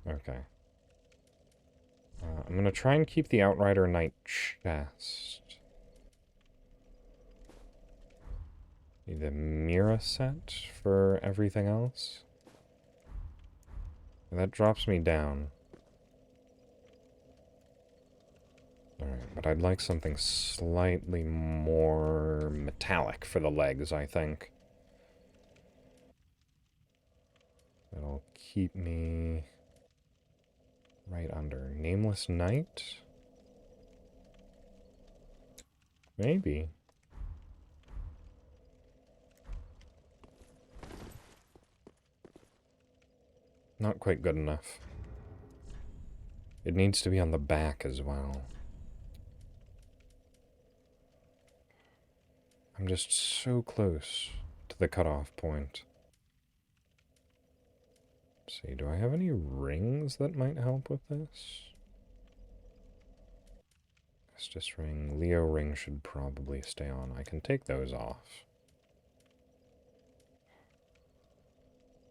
Okay. I'm gonna try and keep the Outrider Knight chest. Need the Mira set for everything else. That drops me down. Alright, but I'd like something slightly more metallic for the legs, I think. That'll keep me right under. Nameless Knight? Maybe. Not quite good enough. It needs to be on the back as well. I'm just so close to the cutoff point. Let's see, do I have any rings that might help with this? Estus ring, Leo ring should probably stay on. I can take those off.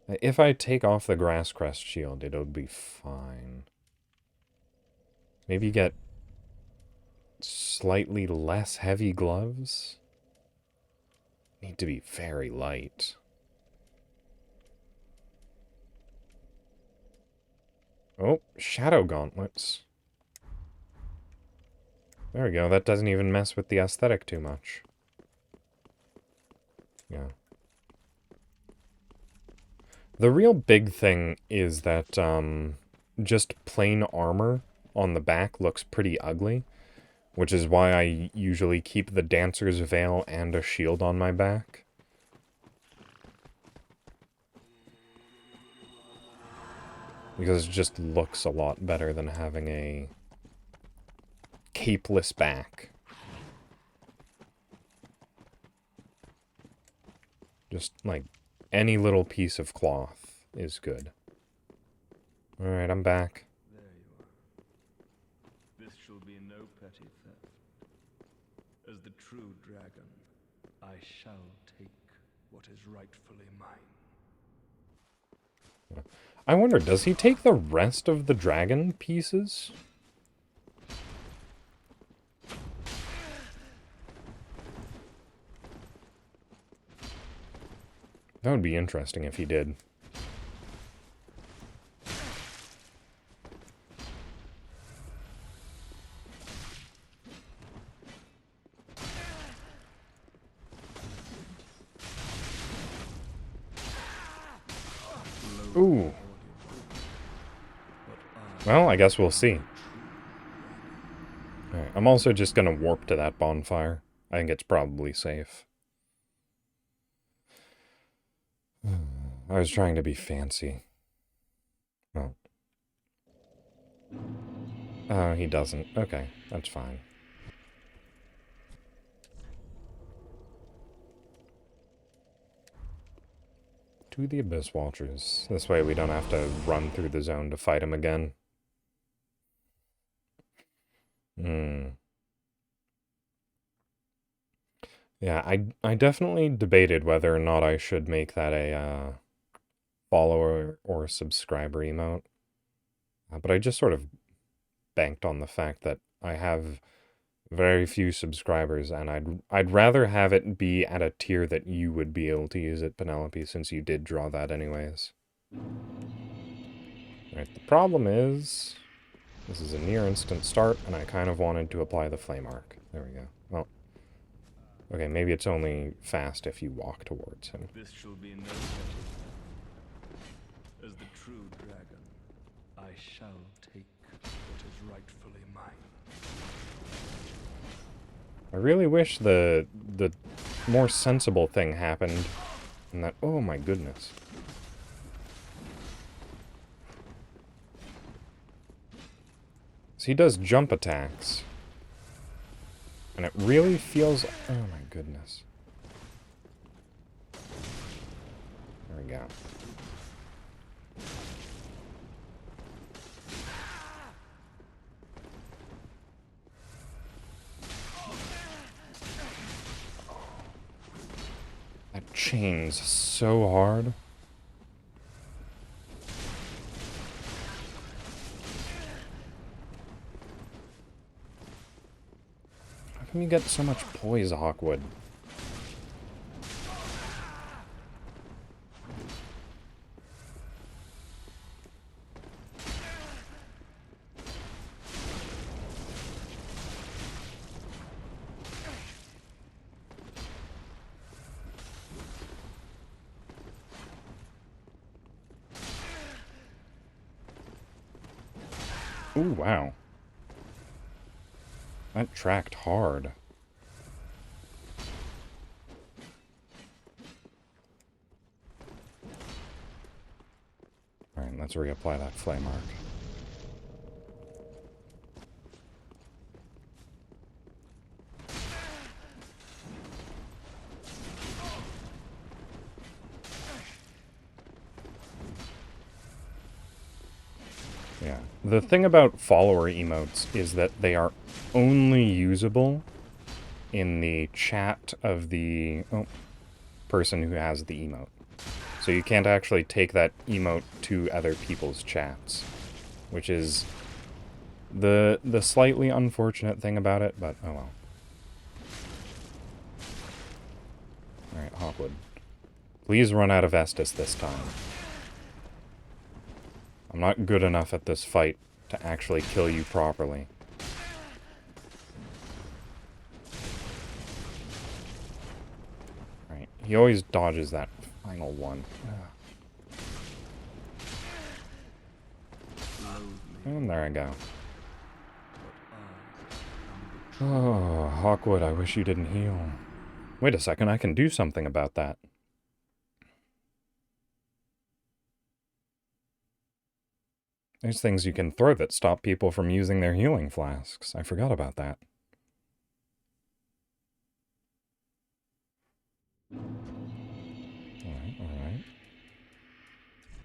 If I take off the Grass Crest shield, it'll be fine. Maybe get slightly less heavy gloves? Need to be very light. Oh, Shadow Gauntlets. There we go, that doesn't even mess with the aesthetic too much. Yeah. The real big thing is that just plain armor on the back looks pretty ugly, which is why I usually keep the Dancer's Veil and a shield on my back. Because it just looks a lot better than having a capeless back. Just, like, any little piece of cloth is good. Alright, I'm back. There you are. This shall be no petty theft. As the true dragon, I shall take what is rightfully mine. I wonder, does he take the rest of the dragon pieces? That would be interesting if he did. Ooh. Well, I guess we'll see. Alright, I'm also just gonna warp to that bonfire. I think it's probably safe. I was trying to be fancy. Oh. Oh, he doesn't. Okay, that's fine. To the Abyss Watchers. This way we don't have to run through the zone to fight him again. Hmm. Yeah, I definitely debated whether or not I should make that a follower or subscriber emote. But I just sort of banked on the fact that I have very few subscribers, and I'd rather have it be at a tier that you would be able to use it, Penelope, since you did draw that anyways. Right, the problem is this is a near instant start, and I kind of wanted to apply the flame arc. There we go. Well, okay, maybe it's only fast if you walk towards him. This shall be no petty. As the true dragon, I shall take what is rightfully mine. I really wish the more sensible thing happened, and that, oh my goodness. So he does jump attacks. And it really feels, oh my goodness. There we go. That chains so hard. How come you get so much poise, Hawkwood? Ooh, wow. That tracked hard. Alright, let's reapply that flame arc. Yeah. The thing about follower emotes is that they are only usable in the chat of the person who has the emote. So you can't actually take that emote to other people's chats, which is the slightly unfortunate thing about it, but oh well. Alright, Hawkwood. Please run out of Estus this time. I'm not good enough at this fight to actually kill you properly. Right, he always dodges that final one. And there I go. Oh, Hawkwood, I wish you didn't heal. Wait a second, I can do something about that. There's things you can throw that stop people from using their healing flasks. I forgot about that. Alright, alright.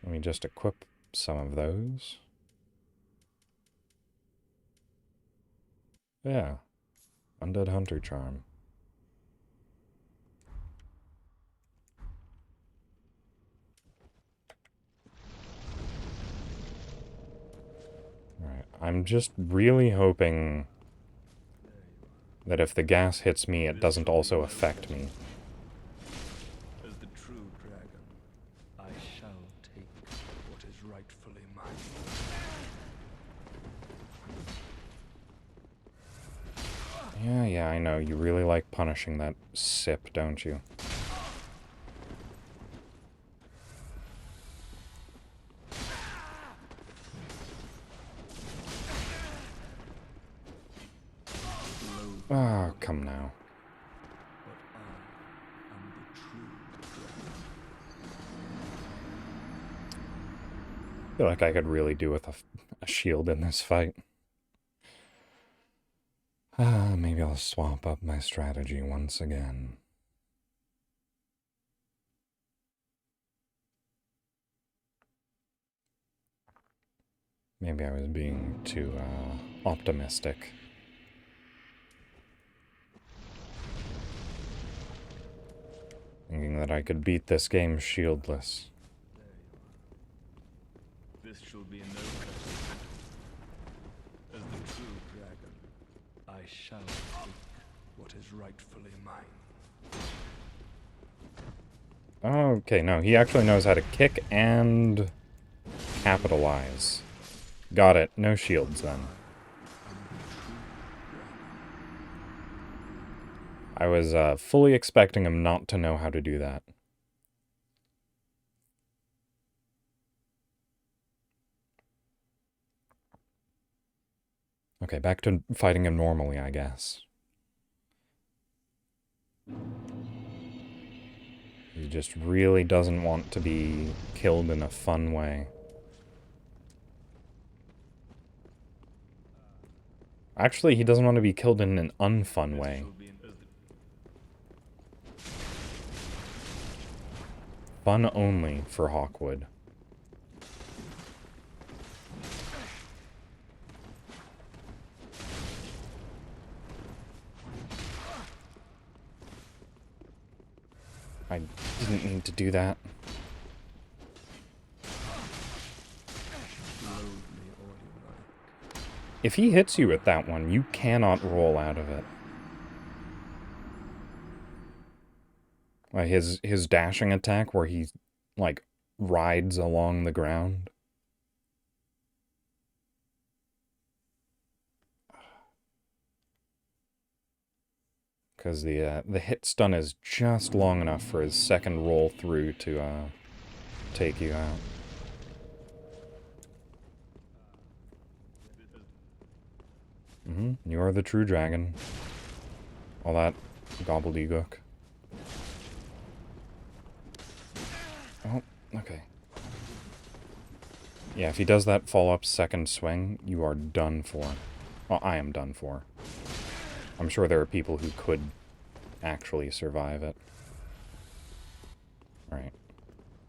Let me just equip some of those. Yeah. Undead Hunter Charm. Alright, I'm just really hoping that if the gas hits me, it doesn't also affect me. As the true dragon, I shall take what is rightfully mine. Yeah, I know. You really like punishing that sip, don't you? Oh, come now. But I am the true dragon. I feel like I could really do with a shield in this fight. Maybe I'll swap up my strategy once again. Maybe I was being too, optimistic. Thinking that I could beat this game shieldless. This shall be no test. As the true dragon, I shall take what is rightfully mine. Okay, no, he actually knows how to kick and capitalize. Got it. No shields, then. I was fully expecting him not to know how to do that. Okay, back to fighting him normally, I guess. He just really doesn't want to be killed in a fun way. Actually, he doesn't want to be killed in an unfun way. Fun only for Hawkwood. I didn't need to do that. If he hits you with that one, you cannot roll out of it. Like his dashing attack where he, like, rides along the ground. Because the hit stun is just long enough for his second roll through to take you out. You are the true dragon. All that gobbledygook. Oh, okay. Yeah, if he does that follow-up second swing, you are done for. Well, I am done for. I'm sure there are people who could actually survive it. Alright.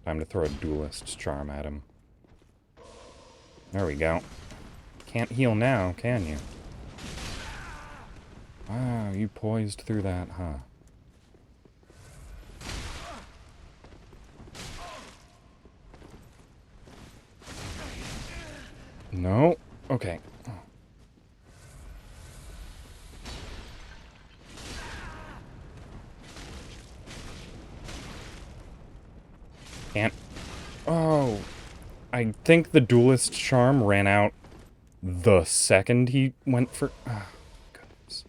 Time to throw a duelist's charm at him. There we go. Can't heal now, can you? Wow, you poised through that, huh? No? Okay. Can't. Oh. I think the duelist charm ran out the second he went for... Oh, goodness.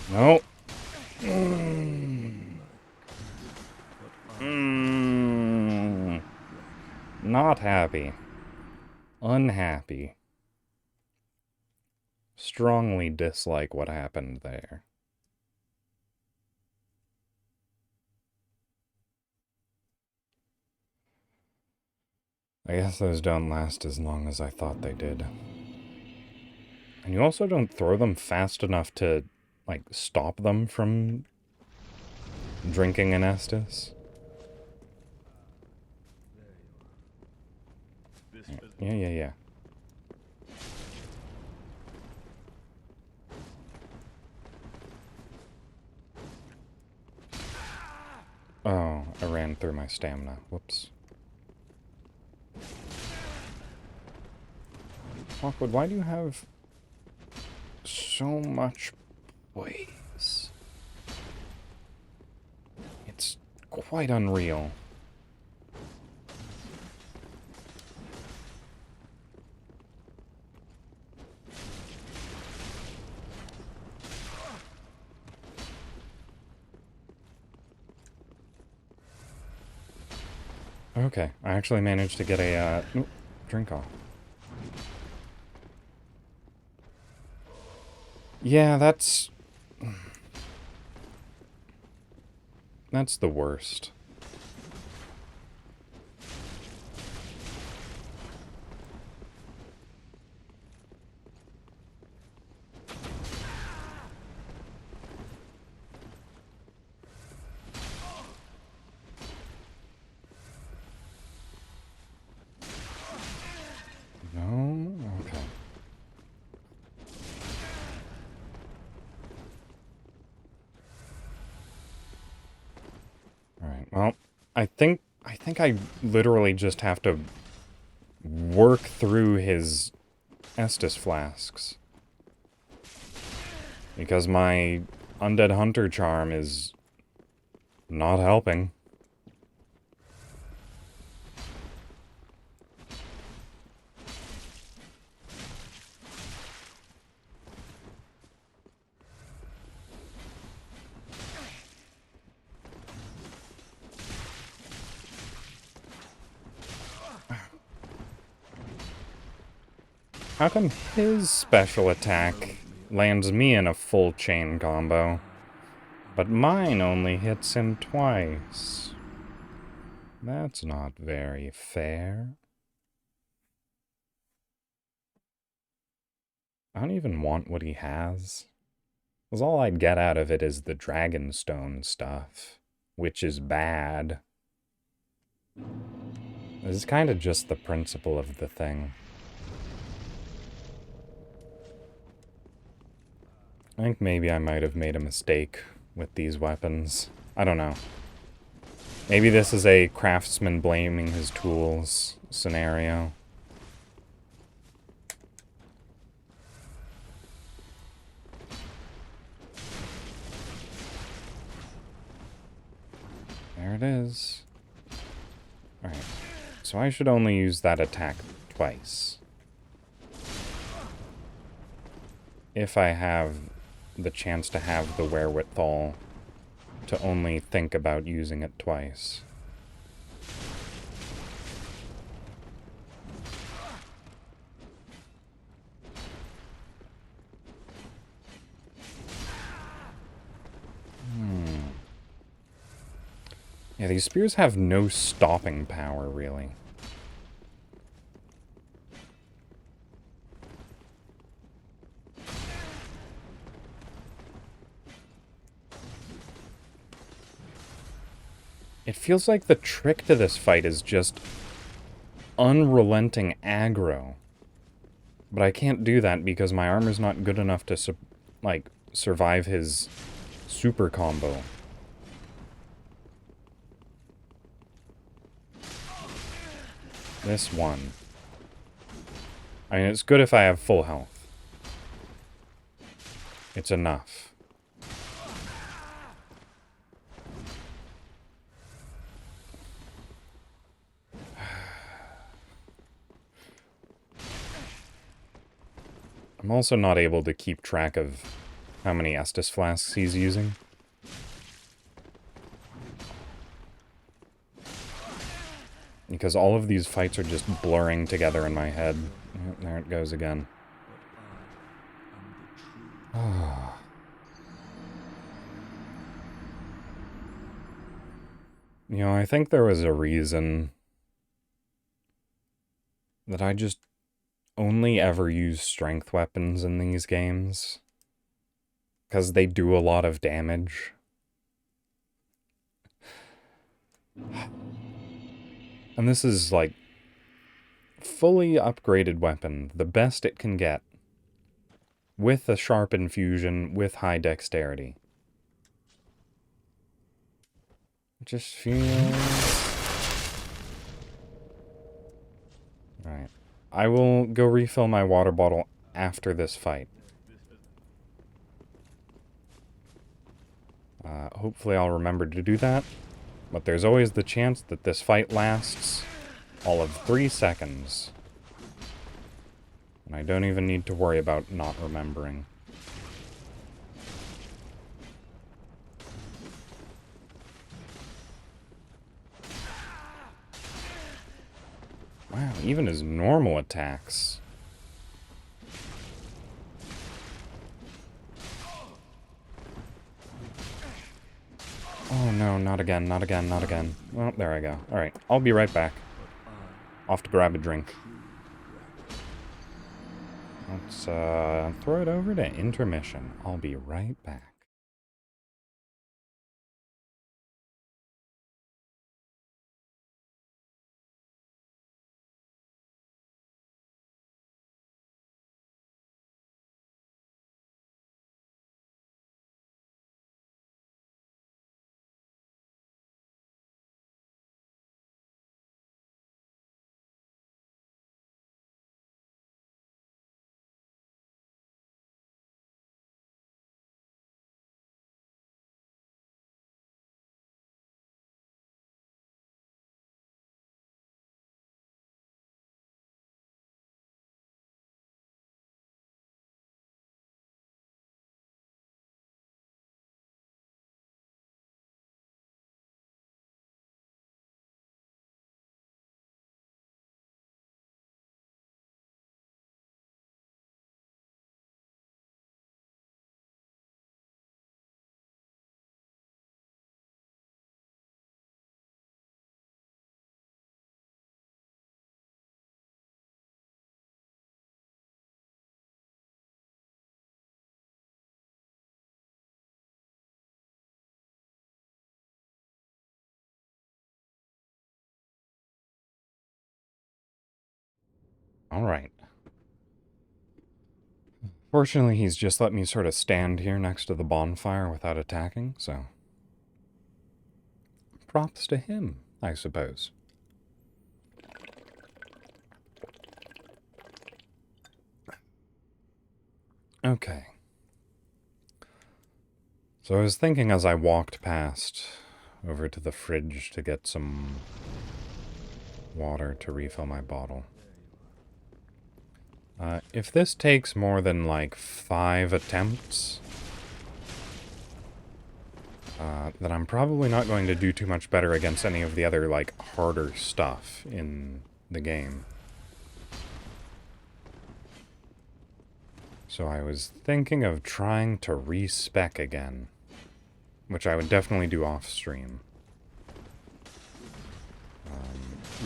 No. Not happy. Unhappy. Strongly dislike what happened there. I guess those don't last as long as I thought they did. And you also don't throw them fast enough to, like, stop them from drinking an Estus. Yeah. Oh, I ran through my stamina. Whoops. Hawkwood, why do you have so much poise? It's quite unreal. Okay, I actually managed to get a, drink off. Yeah, that's the worst. No? Okay. Well, I think I literally just have to work through his Estus flasks. Because my Undead Hunter charm is not helping. How come his special attack lands me in a full chain combo, but mine only hits him twice? That's not very fair. I don't even want what he has. Because all I'd get out of it is the Dragonstone stuff, which is bad. This is kind of just the principle of the thing. I think maybe I might have made a mistake with these weapons. I don't know. Maybe this is a craftsman blaming his tools scenario. There it is. Alright. So I should only use that attack twice. If I have the chance to have the wherewithal to only think about using it twice. Yeah, these spears have no stopping power, really. It feels like the trick to this fight is just unrelenting aggro. But I can't do that because my armor's not good enough to, survive his super combo. This one. I mean, it's good if I have full health. It's enough. I'm also not able to keep track of how many Estus flasks he's using. Because all of these fights are just blurring together in my head. Oh, there it goes again. You know, I think there was a reason that I just only ever use strength weapons in these games. Because they do a lot of damage. And this is, like, fully upgraded weapon. The best it can get. With a sharp infusion, with high dexterity. It just feels... Alright. I will go refill my water bottle after this fight. Hopefully I'll remember to do that. But there's always the chance that this fight lasts all of 3 seconds. And I don't even need to worry about not remembering. Wow, even his normal attacks. Oh no, not again, not again, not again. Well, there I go. Alright, I'll be right back. Off to grab a drink. Let's throw it over to intermission. I'll be right back. Alright. Fortunately, he's just let me sort of stand here next to the bonfire without attacking, so... props to him, I suppose. Okay. So I was thinking as I walked past over to the fridge to get some water to refill my bottle. If this takes more than like 5 attempts, then I'm probably not going to do too much better against any of the other like harder stuff in the game. So I was thinking of trying to respec again, which I would definitely do off stream.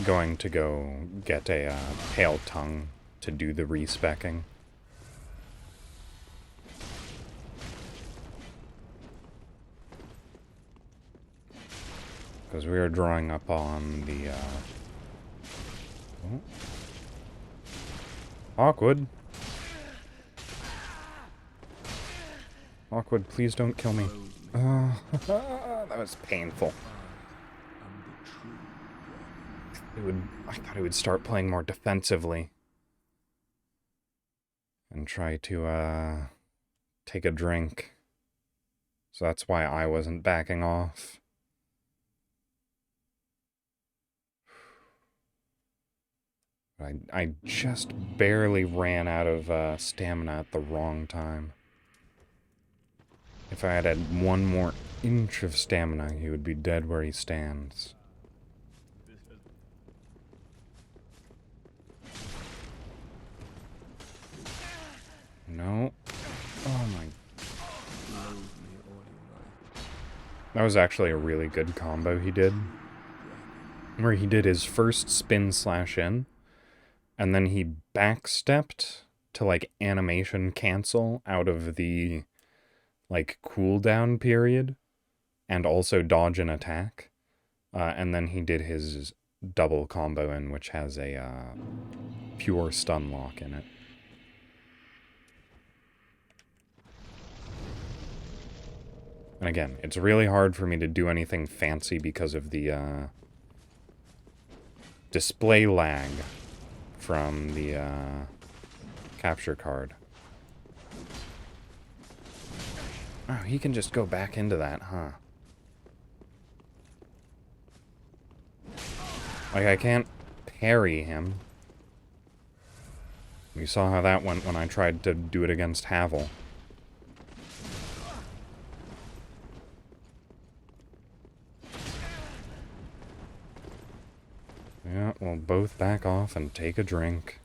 Going to go get a pale tongue to do the respecking. Because we are drawing up on the, oh. Awkward. Awkward, please don't kill me. That was painful. I thought it would start playing more defensively. And try to, take a drink. So that's why I wasn't backing off. I just barely ran out of stamina at the wrong time. If I had had 1 more inch of stamina, he would be dead where he stands. No. Oh my. That was actually a really good combo he did. Where he did his first spin slash in, and then he backstepped to like animation cancel out of the like cooldown period, and also dodge an attack. And then he did his double combo in, which has a pure stun lock in it. And again, it's really hard for me to do anything fancy because of the display lag from the capture card. Oh, he can just go back into that, huh? Like, I can't parry him. We saw how that went when I tried to do it against Havel. Yeah, we'll both back off and take a drink.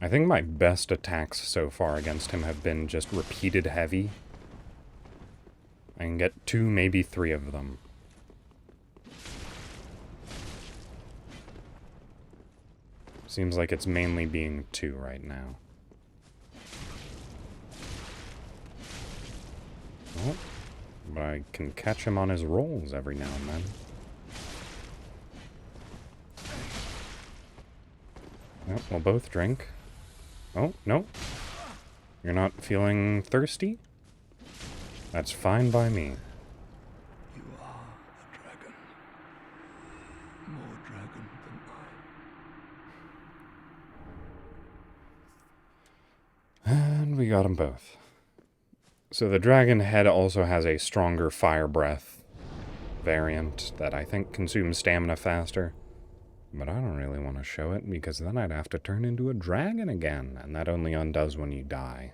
I think my best attacks so far against him have been just repeated heavy. I can get 2, maybe 3 of them. Seems like it's mainly being 2 right now. Oh, but I can catch him on his rolls every now and then. Yep, we'll both drink. Oh, no. You're not feeling thirsty? That's fine by me. You are a dragon. More dragon than I. And we got them both. So the dragon head also has a stronger fire breath variant that I think consumes stamina faster. But I don't really want to show it, because then I'd have to turn into a dragon again, and that only undoes when you die.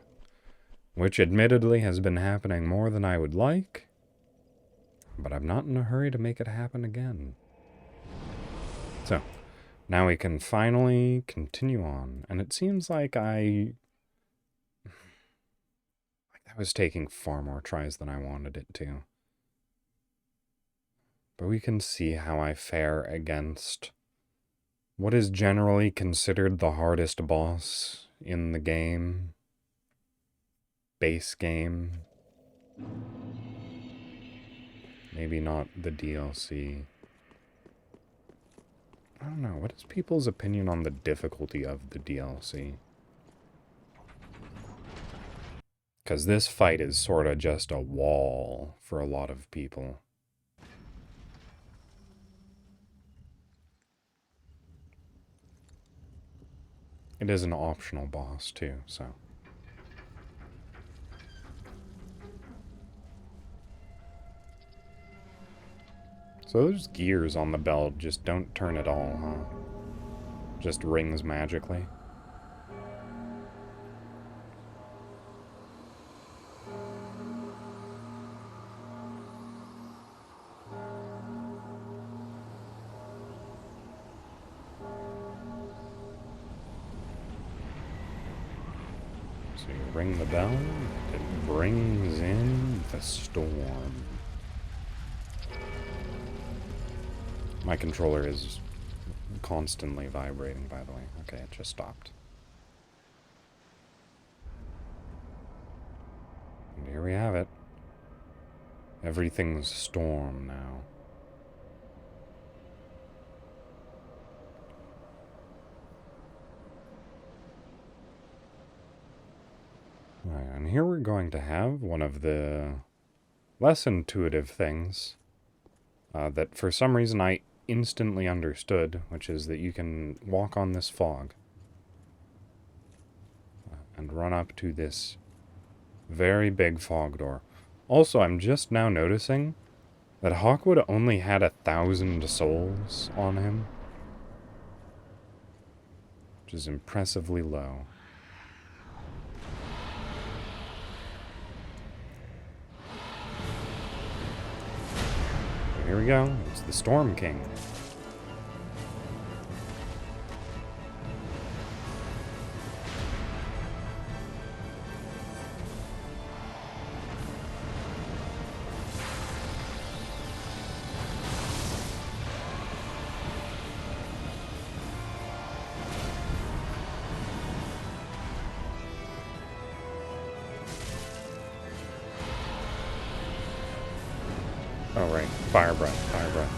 Which admittedly has been happening more than I would like, but I'm not in a hurry to make it happen again. So, now we can finally continue on, and it seems like that was taking far more tries than I wanted it to. But we can see how I fare against what is generally considered the hardest boss in the game. base game. Maybe not the DLC. I don't know. What is people's opinion on the difficulty of the DLC? Because this fight is sort of just a wall for a lot of people. It is an optional boss, too, so... So those gears on the belt just don't turn at all, huh? Just rings magically. So you ring the bell, it brings in the storm. My controller is constantly vibrating, by the way. Okay, it just stopped. And here we have it. Everything's storm now. Right, and here we're going to have one of the less intuitive things that for some reason I instantly understood, which is that you can walk on this fog and run up to this very big fog door. Also, I'm just now noticing that Hawkwood only had 1,000 souls on him, which is impressively low. So here we go. It's the Storm King. Oh, right. Fire breath, fire breath.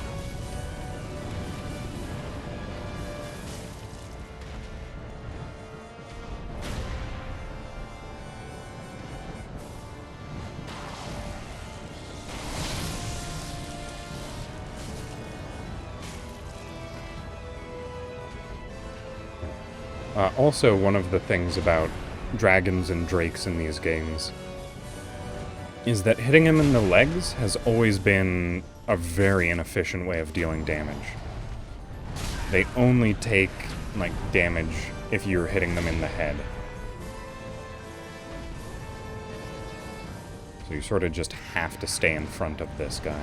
Also, one of the things about dragons and drakes in these games is that hitting him in the legs has always been a very inefficient way of dealing damage. They only take, like, damage if you're hitting them in the head. So you sort of just have to stay in front of this guy.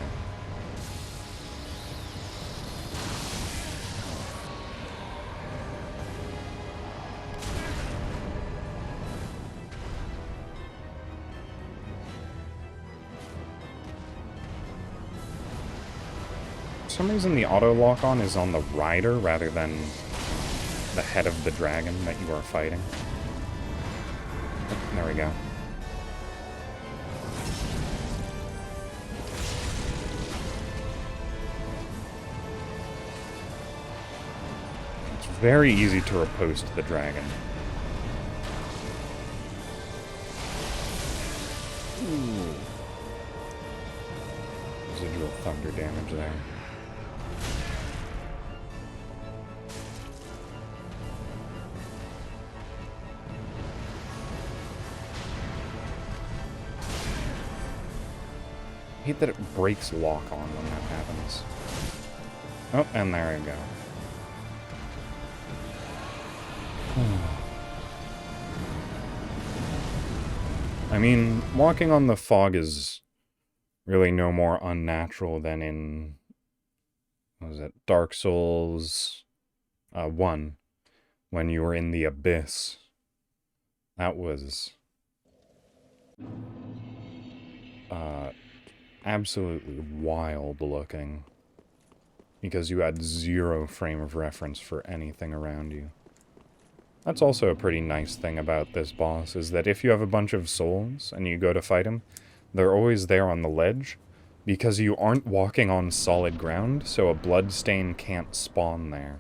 For some reason the auto lock on is on the rider rather than the head of the dragon that you are fighting. Oh, there we go. It's very easy to riposte the dragon. Ooh. Residual thunder damage there. I hate that it breaks lock on when that happens. Oh, and there we go. I mean, walking on the fog is really no more unnatural than in, what was it, Dark Souls 1, when you were in the abyss. That was absolutely wild looking, because you had 0 frame of reference for anything around you. That's also a pretty nice thing about this boss, is that if you have a bunch of souls and you go to fight him, they're always there on the ledge, because you aren't walking on solid ground, so a bloodstain can't spawn there.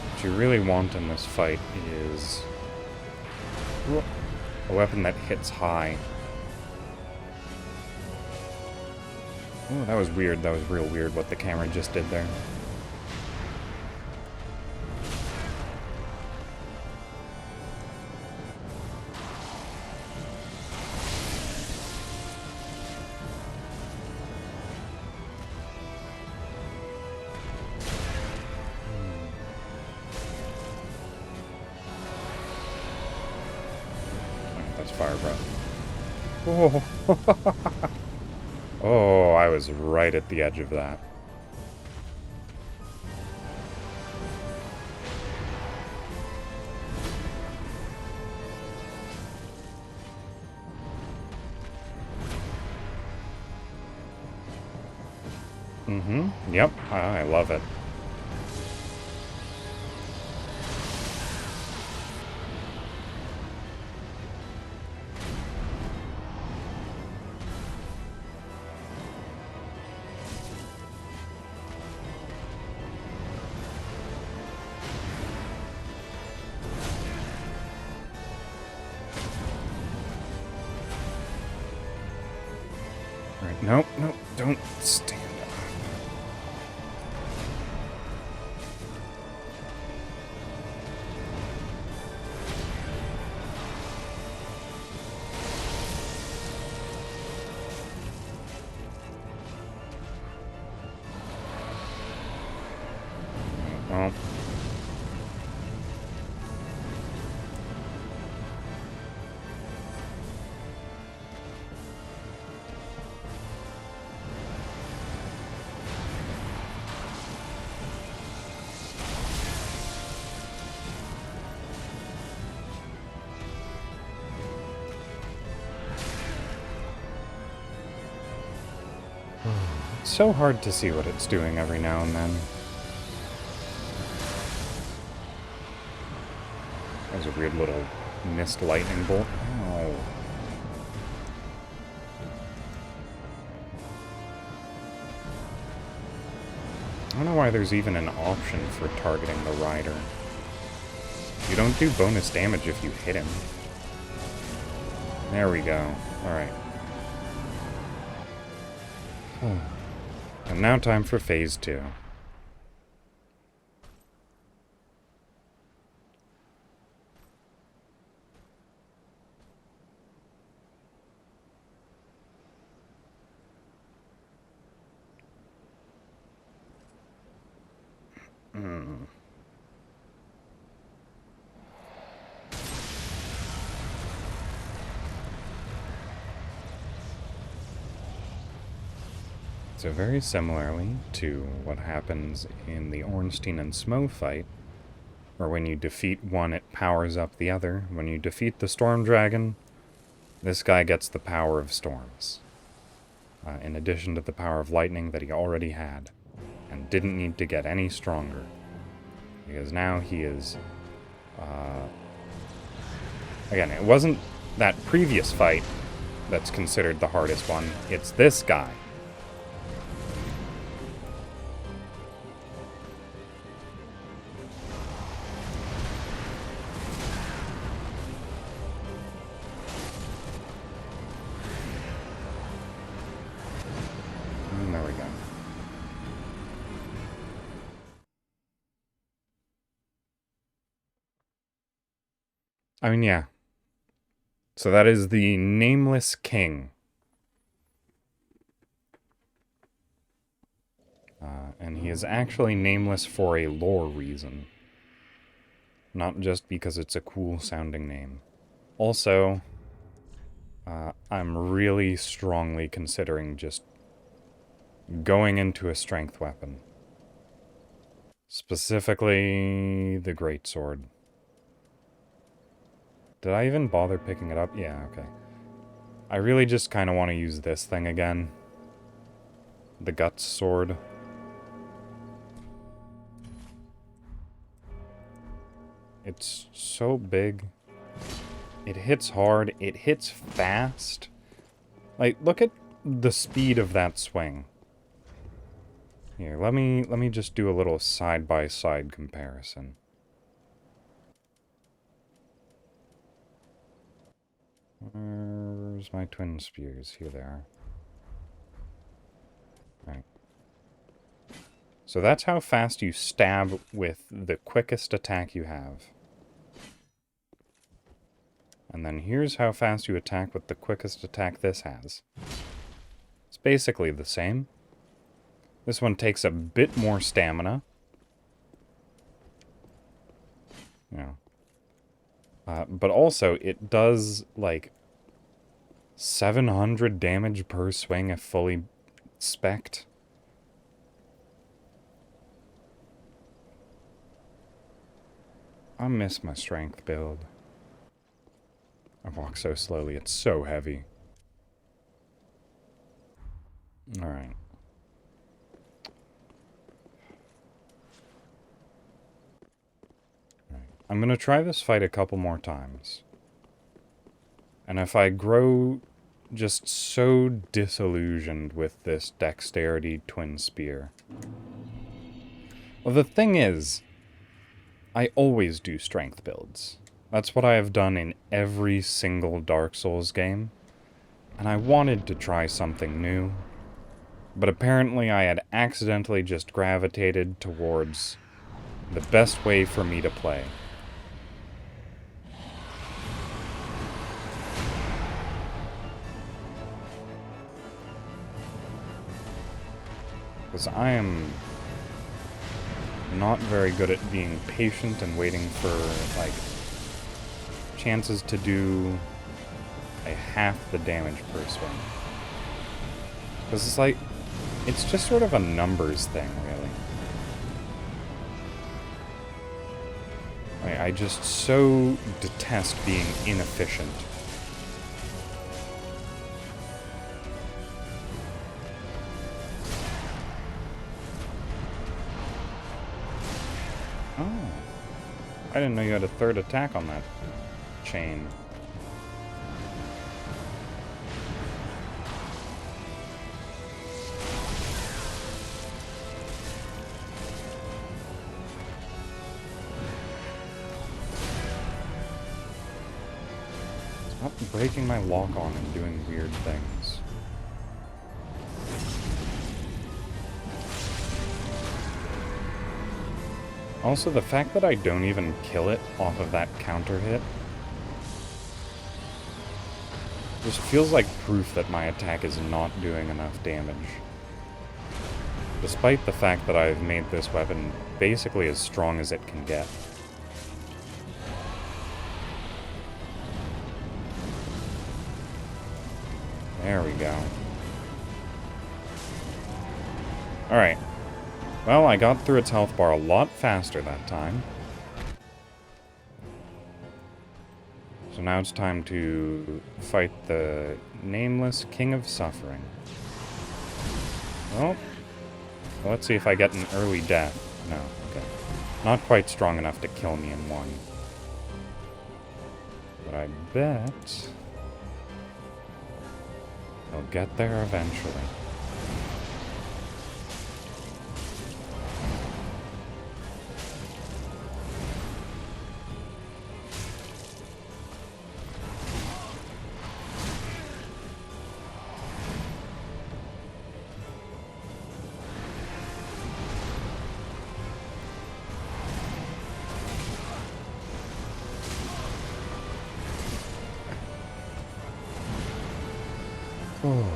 What you really want in this fight is a weapon that hits high. Oh, that was weird. That was real weird what the camera just did there. That's fire breath. Oh. Oh, I was right at the edge of that. Mm-hmm. Yep. I love it. Right. Nope, nope, don't stand up. Oh. It's so hard to see what it's doing every now and then. That was a weird little mist lightning bolt. Oh. I don't know why there's even an option for targeting the rider. You don't do bonus damage if you hit him. There we go. Alright. And now time for phase 2. So very similarly to what happens in the Ornstein and Smo fight, where when you defeat one it powers up the other, when you defeat the Storm Dragon, this guy gets the power of storms, in addition to the power of lightning that he already had, and didn't need to get any stronger, because now he is, again, it wasn't that previous fight that's considered the hardest one, it's this guy. There we go. I mean, yeah. So that is the Nameless King. And he is actually nameless for a lore reason. not just because it's a cool sounding name. Also, I'm really strongly considering just going into a strength weapon. Specifically, the greatsword. Did I even bother picking it up? Yeah, okay. I really just kind of want to use this thing again. The Guts Sword. It's so big. It hits hard. It hits fast. Like, look at the speed of that swing. Here, let me just do a little side-by-side comparison. Where's my twin spears? Here they are. Right. So that's how fast you stab with the quickest attack you have. And then here's how fast you attack with the quickest attack this has. It's basically the same. This one takes a bit more stamina. You know. But also, it does, like, 700 damage per swing if fully spec'd. I miss my strength build. I walk so slowly, it's so heavy. Alright. I'm gonna try this fight a couple more times. And if I grow just so disillusioned with this dexterity twin spear... Well, the thing is, I always do strength builds. That's what I have done in every single Dark Souls game. And I wanted to try something new. But apparently I had accidentally just gravitated towards the best way for me to play. Because I am not very good at being patient and waiting for, like, chances to do a half the damage per swing. Because it's like, it's just sort of a numbers thing, really. Like, I just so detest being inefficient. Oh. I didn't know you had a third attack on that chain. Stop breaking my lock on and doing weird things. Also, the fact that I don't even kill it off of that counter hit just feels like proof that my attack is not doing enough damage. Despite the fact that I've made this weapon basically as strong as it can get. There we go. Alright. Well, I got through its health bar a lot faster that time. So now it's time to fight the nameless King of Suffering. Well, let's see if I get an early death. No, okay. Not quite strong enough to kill me in one. But I bet I'll get there eventually. Oh,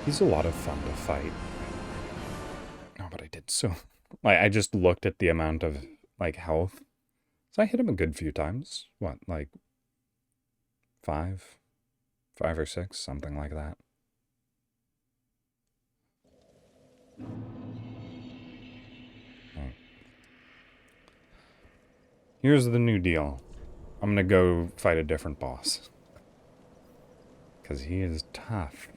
he's a lot of fun to fight. Oh, but I did so... Like, I just looked at the amount of, like, health. So I hit him a good few times. What, like 5? 5 or 6, something like that. Right. Here's the new deal. I'm gonna go fight a different boss. Because he is tough.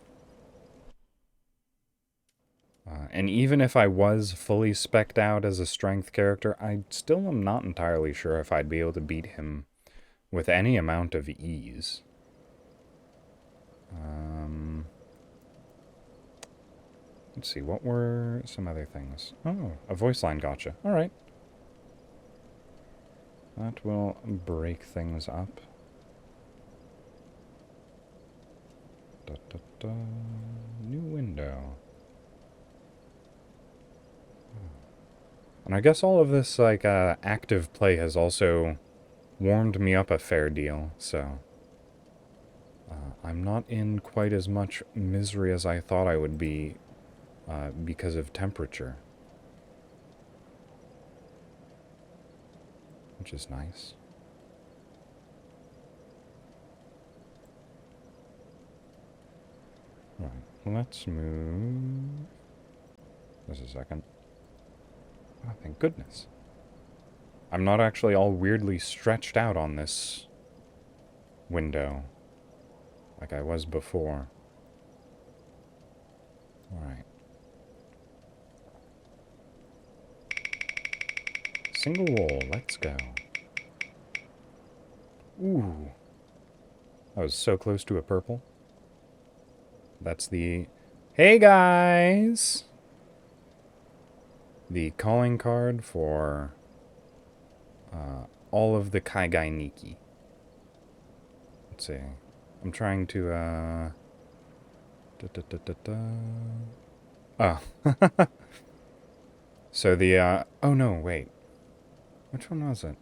And even if I was fully spec'd out as a strength character, I still am not entirely sure if I'd be able to beat him with any amount of ease. Let's see, what were some other things? Oh, a voice line gotcha. Alright. That will break things up. Da, da, da. New window. And I guess all of this, like, active play has also warmed me up a fair deal, so... I'm not in quite as much misery as I thought I would be because of temperature. Which is nice. Right, let's move... Just a second. Oh, thank goodness. I'm not actually all weirdly stretched out on this window like I was before. Alright. Single roll, let's go. Ooh. I was so close to a purple. That's the... Hey guys! The calling card for all of the Kaigai Niki. Let's see. I'm trying to, Oh. So the, oh no, wait. Which one was it?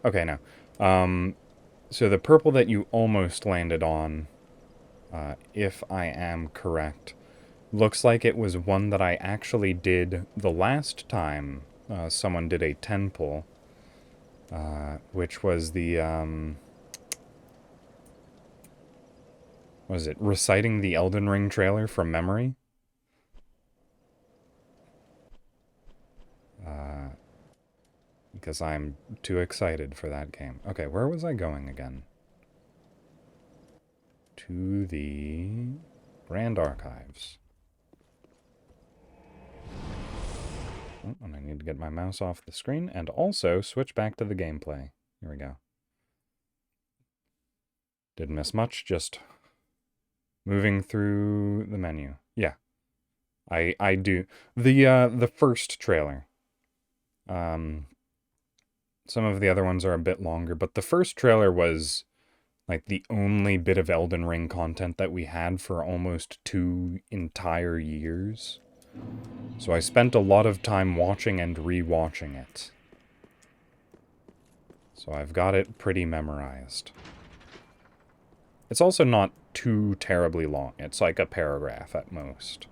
Okay, no. So the purple that you almost landed on, if I am correct, looks like it was one that I actually did the last time someone did a 10 pull, which was the, what was it, reciting the Elden Ring trailer from memory? Because I'm too excited for that game. Okay, where was I going again? To the Brand Archives. Oh, and I need to get my mouse off the screen and also switch back to the gameplay. Here we go. Didn't miss much, just moving through the menu. Yeah. I do. The first trailer. Some of the other ones are a bit longer, but the first trailer was like the only bit of Elden Ring content that we had for almost 2 entire years. So I spent a lot of time watching and re-watching it. So I've got it pretty memorized. It's also not too terribly long. It's like a paragraph at most.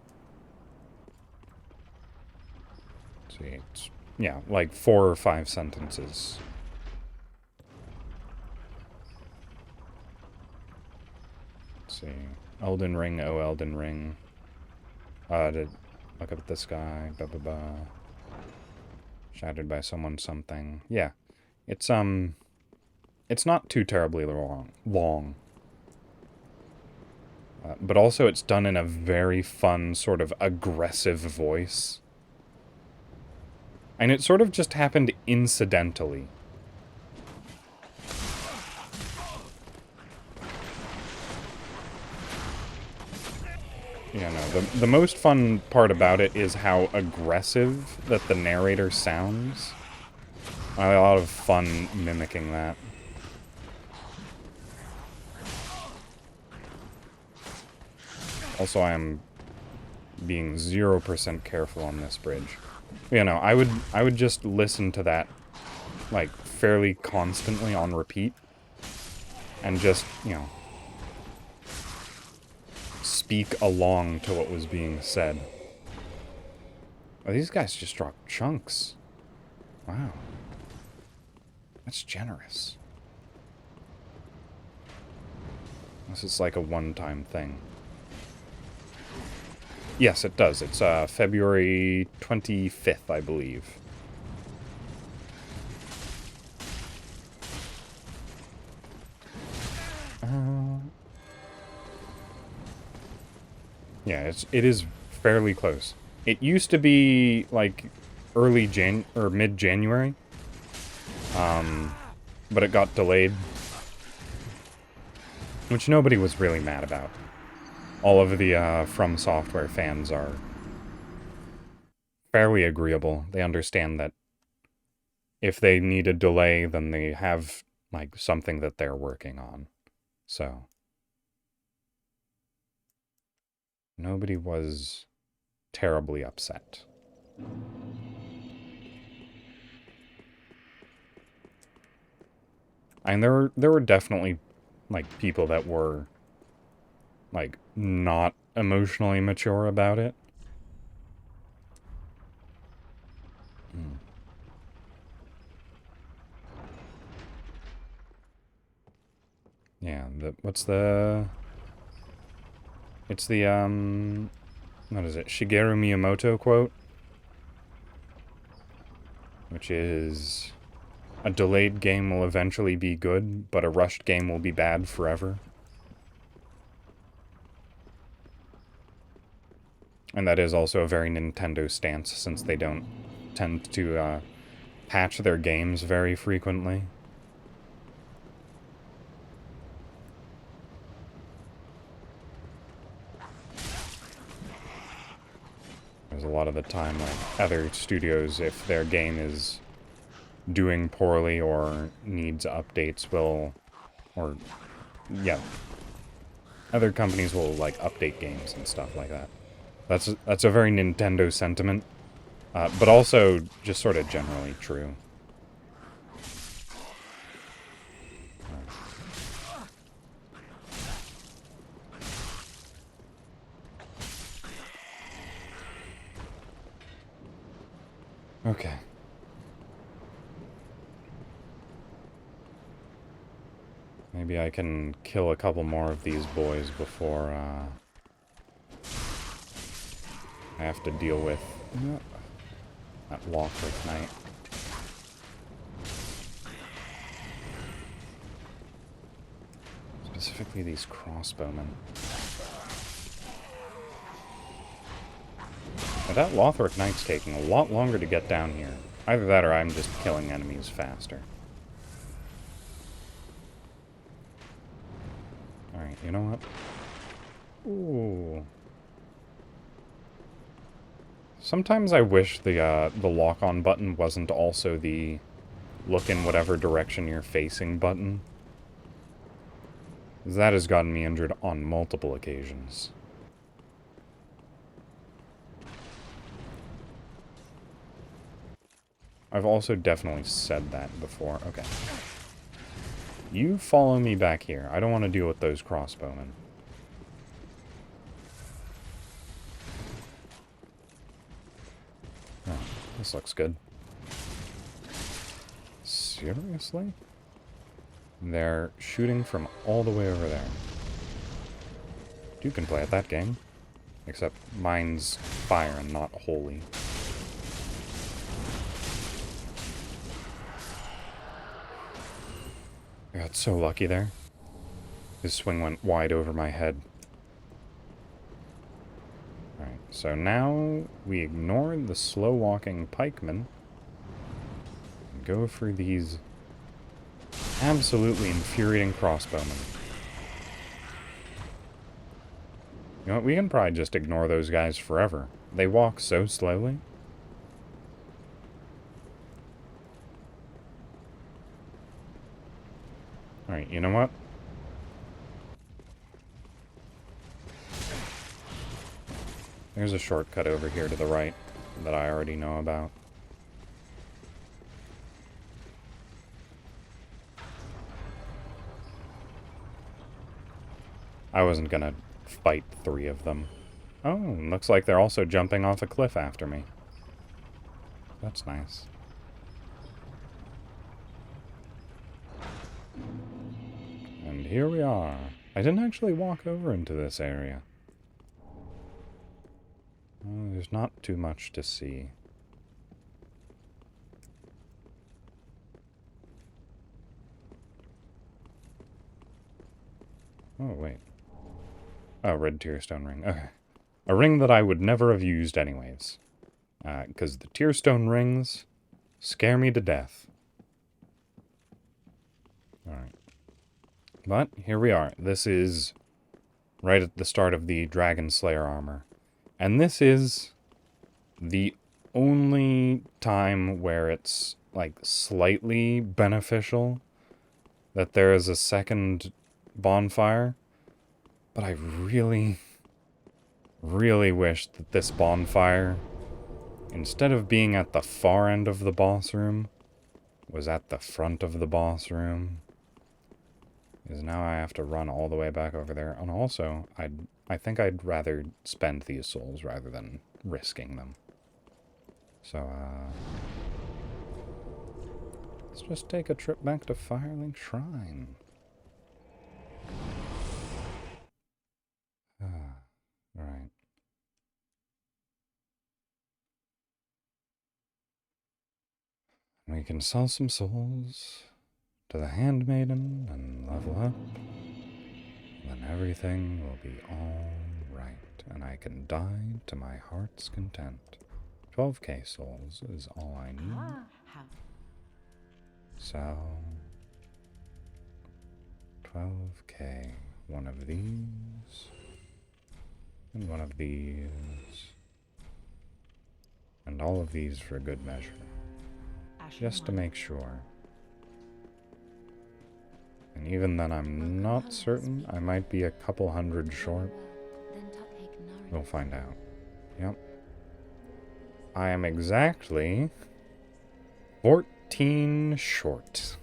Let's see, it's, yeah, like 4 or 5 sentences. Let's see. Elden Ring, oh Elden Ring. To look up at the sky, blah blah blah. Shattered by someone something. Yeah. It's not too terribly long. But also it's done in a very fun, sort of aggressive voice. And it sort of just happened incidentally. Yeah, no, the most fun part about it is how aggressive that the narrator sounds. I had a lot of fun mimicking that. Also, I am being 0% careful on this bridge. You know, I would just listen to that, like, fairly constantly on repeat. And just, you know, speak along to what was being said. Oh, these guys just drop chunks. Wow. That's generous. This is like a one-time thing. Yes, it does. It's February 25th, I believe. Yeah, it is fairly close. It used to be like early or mid-January, but it got delayed, which nobody was really mad about. All of the From Software fans are fairly agreeable. They understand that if they need a delay, then they have like something that they're working on. So nobody was terribly upset. And there were definitely like people that were like not emotionally mature about it. Yeah, what's the... It's the, what is it? Shigeru Miyamoto quote? Which is, a delayed game will eventually be good, but a rushed game will be bad forever. And that is also a very Nintendo stance, since they don't tend to, patch their games very frequently. There's a lot of the time, like, other studios, if their game is doing poorly or needs updates, will... Or, yeah. Other companies will, like, update games and stuff like that. That's a very Nintendo sentiment, but also just sort of generally true. Okay. Maybe I can kill a couple more of these boys before, I have to deal with that Lothric Knight. Specifically these crossbowmen. Now that Lothric Knight's taking a lot longer to get down here. Either that or I'm just killing enemies faster. Alright, you know what? Ooh. Sometimes I wish the lock-on button wasn't also the look in whatever direction you're facing button. That has gotten me injured on multiple occasions. I've also definitely said that before. Okay. You follow me back here. I don't want to deal with those crossbowmen. Oh, this looks good. Seriously? They're shooting from all the way over there. You can play at that game. Except mine's fire and not holy. I got so lucky there. His swing went wide over my head. Alright, so now we ignore the slow-walking pikemen and go for these absolutely infuriating crossbowmen. You know what, we can probably just ignore those guys forever. They walk so slowly. Alright, you know what? There's a shortcut over here to the right that I already know about. I wasn't gonna fight 3 of them. Oh, looks like they're also jumping off a cliff after me. That's nice. And here we are. I didn't actually walk over into this area. Well, there's not too much to see. Oh, wait. Oh, red tearstone ring. Okay. A ring that I would never have used anyways. Because the tearstone rings scare me to death. Alright. But, here we are. This is right at the start of the Dragon Slayer armor. And this is the only time where it's, like, slightly beneficial that there is a second bonfire. But I really, really wish that this bonfire, instead of being at the far end of the boss room, was at the front of the boss room. Because now I have to run all the way back over there. And also, I think I'd rather spend these souls rather than risking them. So, let's just take a trip back to Firelink Shrine. Alright. We can sell some souls to the Handmaiden and level up. Then everything will be alright, and I can die to my heart's content. 12k souls is all I need. So, 12k. One of these, and one of these, and all of these for good measure. Just to make sure. And even then, I'm not certain. I might be a couple hundred short. We'll find out. Yep. I am exactly 14 short.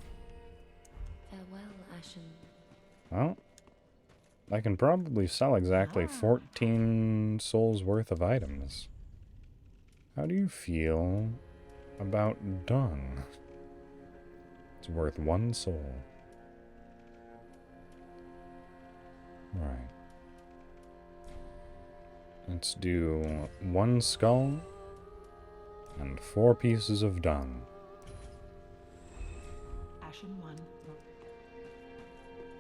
Farewell, Ashen. Well, I can probably sell exactly 14 souls worth of items. How do you feel about dung? It's worth 1 soul. Right. Let's do 1 skull and 4 pieces of dung. Ashen 1.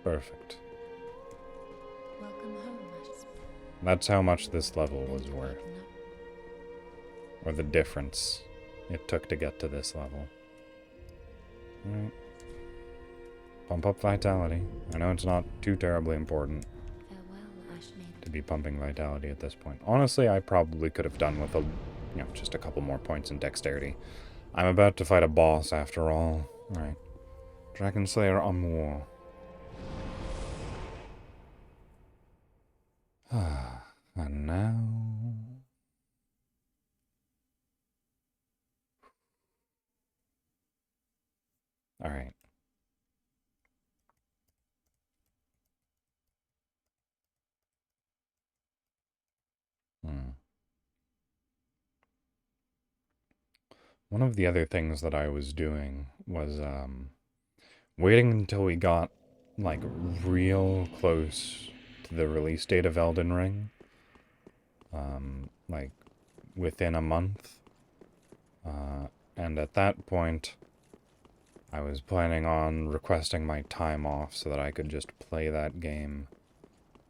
Perfect. Welcome home, Ashen. That's how much this level was worth. Or the difference it took to get to this level. Alright. Pump up vitality. I know it's not too terribly important to be pumping vitality at this point. Honestly, I probably could have done with just a couple more points in dexterity. I'm about to fight a boss after all. Alright. Dragon Slayer Amour. And now... Alright. One of the other things that I was doing was waiting until we got like real close to the release date of Elden Ring. Like within a month. And at that point, I was planning on requesting my time off so that I could just play that game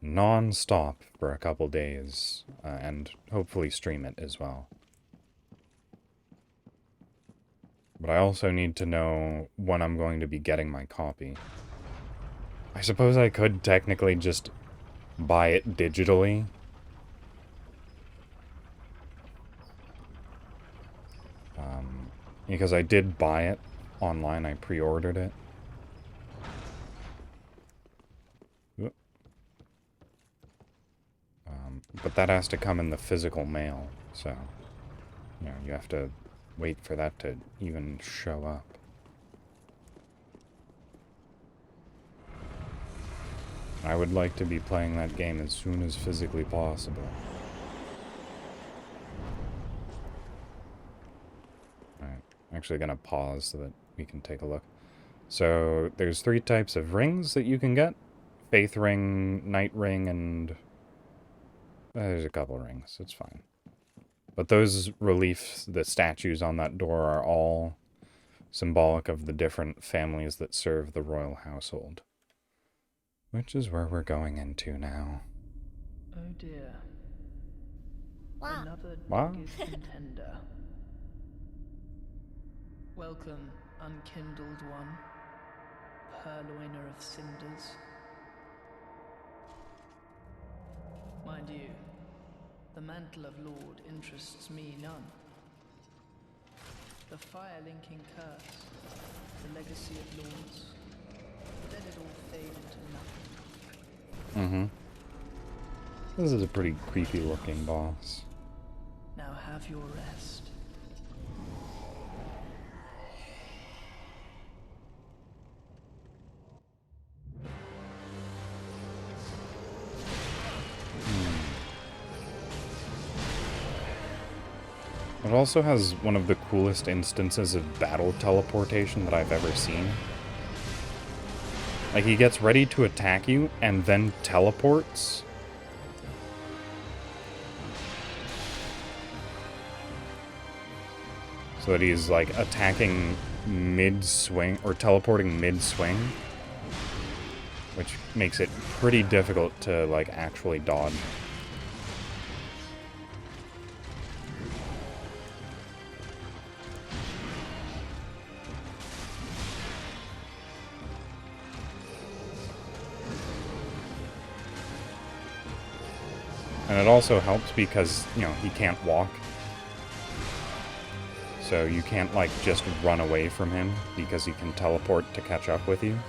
non-stop for a couple days, and hopefully stream it as well. But I also need to know when I'm going to be getting my copy. I suppose I could technically just buy it digitally. Because I did buy it online, I pre-ordered it. But that has to come in the physical mail, so, you have to wait for that to even show up. I would like to be playing that game as soon as physically possible. Alright, I'm actually going to pause so that we can take a look. So, there's 3 types of rings that you can get. Faith Ring, Night Ring, and... there's a couple rings. It's fine. But those reliefs, the statues on that door, are all symbolic of the different families that serve the royal household. Which is where we're going into now. Oh dear. Wow. Another Wow. dogged contender. Welcome, unkindled one, purloiner of cinders. Mind you, the mantle of Lord interests me none. The fire-linking curse, the legacy of lords, let it all fade into nothing. This is a pretty creepy looking boss. Now have your rest. It also has one of the coolest instances of battle teleportation that I've ever seen. Like, he gets ready to attack you and then teleports. So that he's, like, attacking mid-swing, or teleporting mid-swing. Which makes it pretty difficult to, like, actually dodge. And it also helps because, you know, he can't walk. So you can't, like, just run away from him because he can teleport to catch up with you.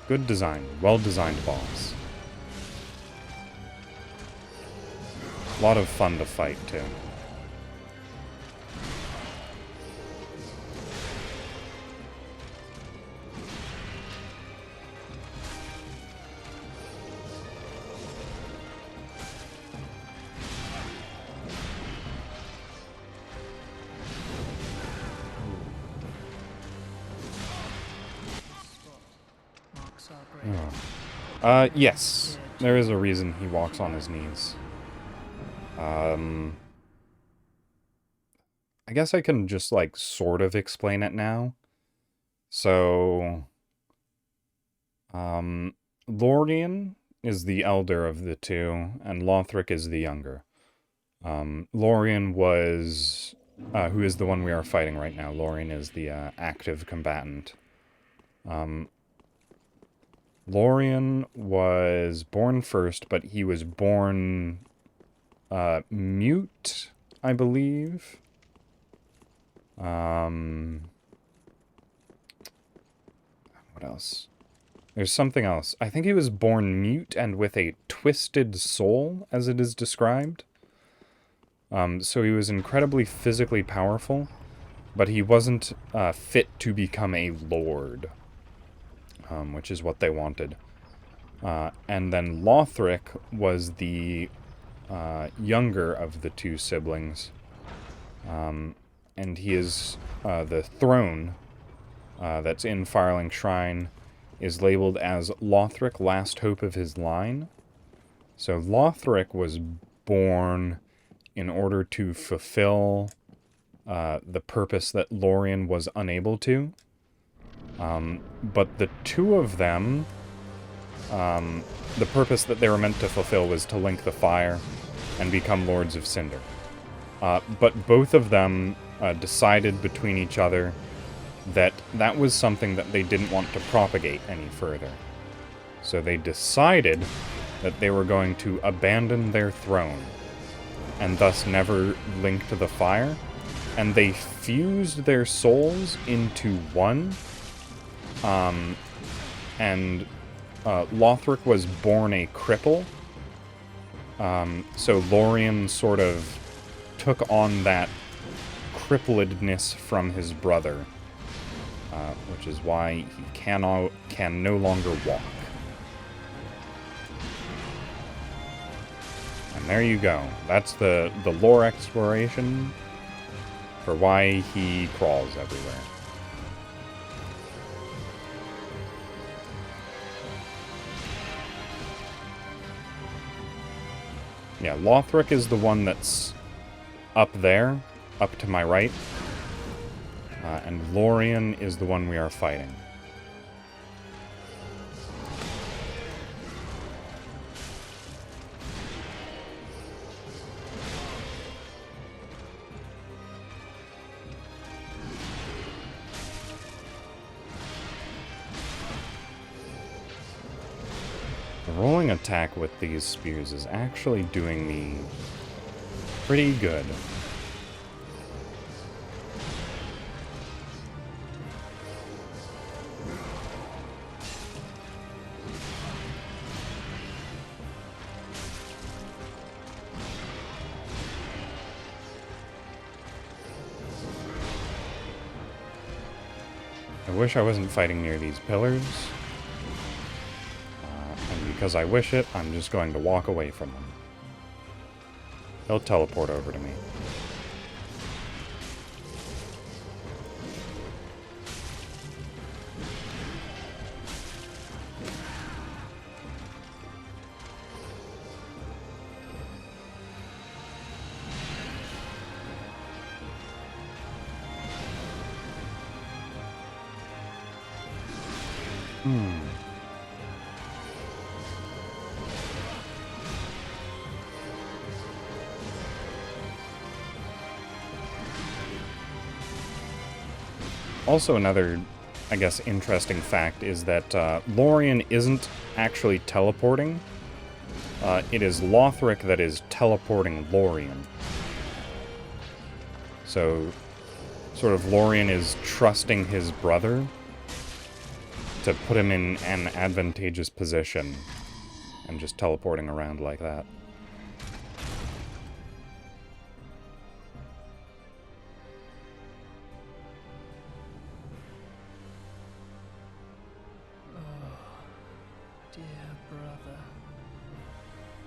Good design. Well-designed boss. A lot of fun to fight, too. Yes. There is a reason he walks on his knees. I guess I can just, like, sort of explain it now. So, Lorien is the elder of the two, and Lothric is the younger. Lorien was, who is the one we are fighting right now. Lorien is the, active combatant. Lorien was born first, but he was born mute, I believe. What else? There's something else. I think he was born mute and with a twisted soul, as it is described. So he was incredibly physically powerful, but he wasn't fit to become a lord. Which is what they wanted. And then Lothric was the younger of the two siblings. And he is the throne that's in Firelink Shrine is labeled as Lothric, last hope of his line. So Lothric was born in order to fulfill the purpose that Lorien was unable to. But the two of them, the purpose that they were meant to fulfill was to link the fire and become Lords of Cinder. But both of them decided between each other that that was something that they didn't want to propagate any further. So they decided that they were going to abandon their throne and thus never link to the fire. And they fused their souls into one. And Lothric was born a cripple. So Lorien sort of took on that crippledness from his brother, which is why he can no longer walk. And there you go. That's the lore exploration for why he crawls everywhere. Yeah, Lothric is the one that's up there, up to my right. And Lorien is the one we are fighting. The rolling attack with these spears is actually doing me pretty good. I wish I wasn't fighting near these pillars. And because I wish it, I'm just going to walk away from them. He'll teleport over to me. Also, another, I guess, interesting fact is that Lorien isn't actually teleporting. It is Lothric that is teleporting Lorien. So, sort of Lorien is trusting his brother to put him in an advantageous position and just teleporting around like that. Dear brother,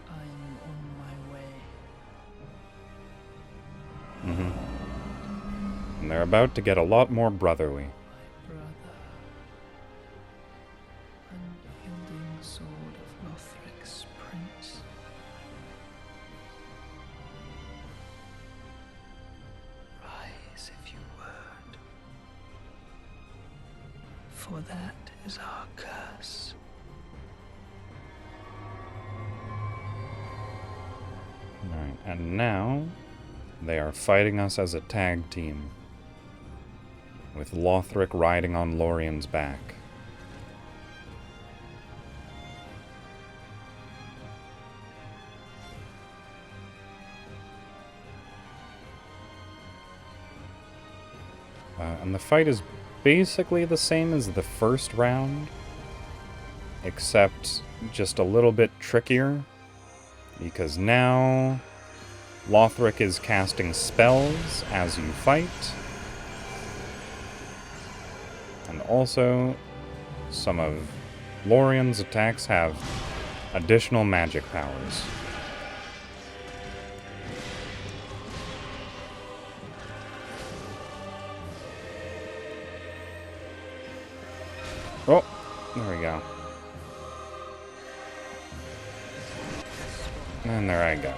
I'm on my way. And they're about to get a lot more brotherly. My brother, unyielding sword of Lothric's prince. Rise if you would, for that is our curse. Alright, and now they are fighting us as a tag team, with Lothric riding on Lorien's back. And the fight is basically the same as the first round, except just a little bit trickier, because now Lothric is casting spells as you fight, and also some of Lorien's attacks have additional magic powers. Oh, there we go. And there I go.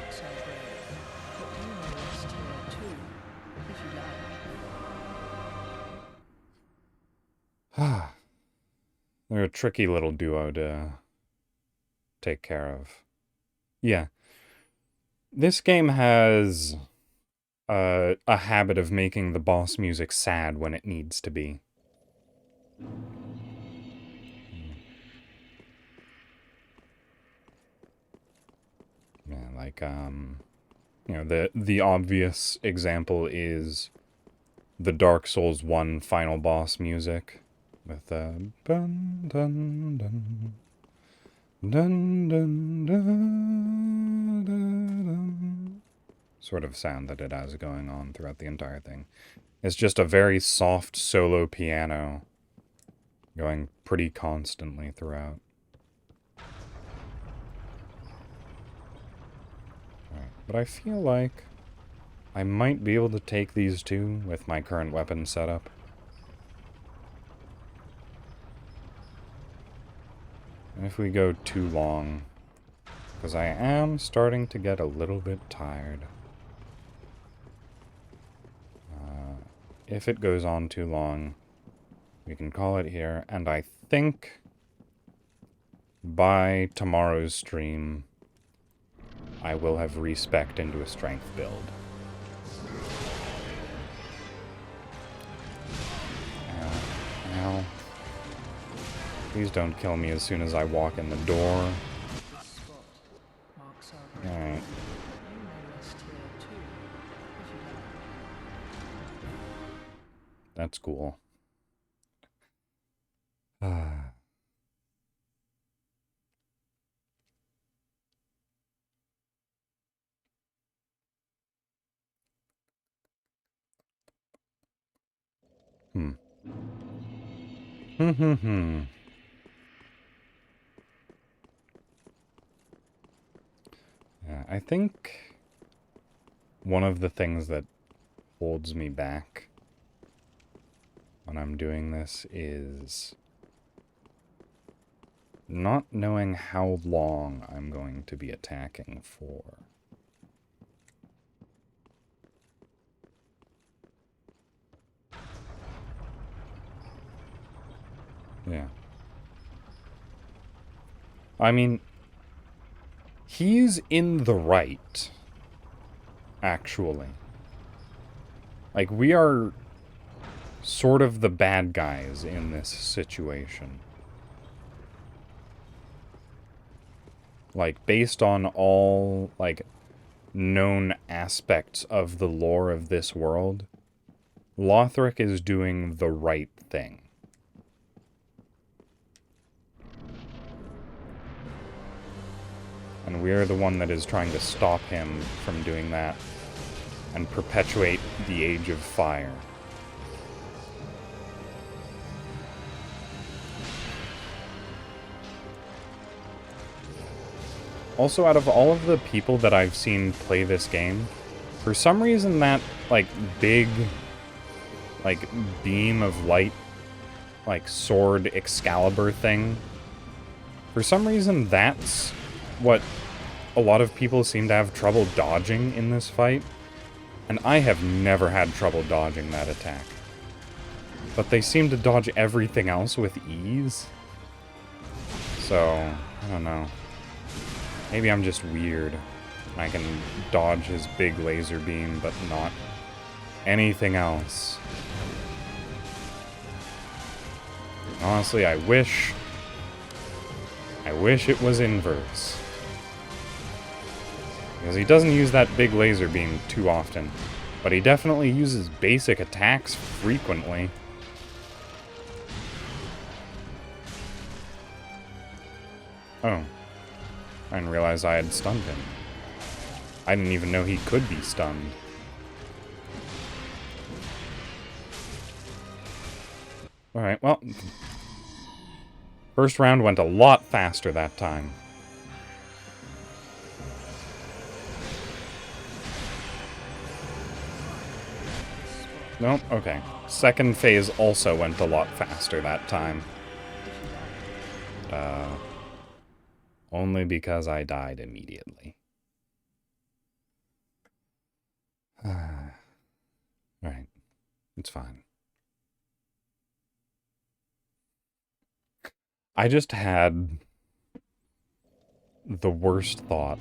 They're a tricky little duo to take care of. Yeah. This game has a habit of making the boss music sad when it needs to be. Yeah, like, you know, the obvious example is the Dark Souls 1 final boss music with the dun dun dun dun dun dun dun sort of sound that it has going on throughout the entire thing. It's just a very soft solo piano going pretty constantly throughout. But I feel like I might be able to take these two with my current weapon setup. And if we go too long, because I am starting to get a little bit tired. If it goes on too long, we can call it here, and I think by tomorrow's stream, I will have respec'd into a strength build. Ow. Ow. Please don't kill me as soon as I walk in the door. This spot marks our grave. Alright. You may rest here too, if you like. That's cool. Yeah, I think one of the things that holds me back when I'm doing this is not knowing how long I'm going to be attacking for. Yeah. I mean, he's in the right, actually. Like, we are sort of the bad guys in this situation. Like, based on all, like, known aspects of the lore of this world, Lothric is doing the right thing. And we're the one that is trying to stop him from doing that and perpetuate the Age of Fire. Also, out of all of the people that I've seen play this game, for some reason that, like, big, like, beam of light, like, sword Excalibur thing, for some reason that's what a lot of people seem to have trouble dodging in this fight, and I have never had trouble dodging that attack. But they seem to dodge everything else with ease. So, I don't know. Maybe I'm just weird. I can dodge his big laser beam, but not anything else. Honestly, I wish it was inverse. Because he doesn't use that big laser beam too often, but he definitely uses basic attacks frequently. Oh. I didn't realize I had stunned him. I didn't even know he could be stunned. Alright, well. First round went a lot faster that time. Nope, okay. Second phase also went a lot faster that time. Only because I died immediately. Alright. It's fine. I just had the worst thought.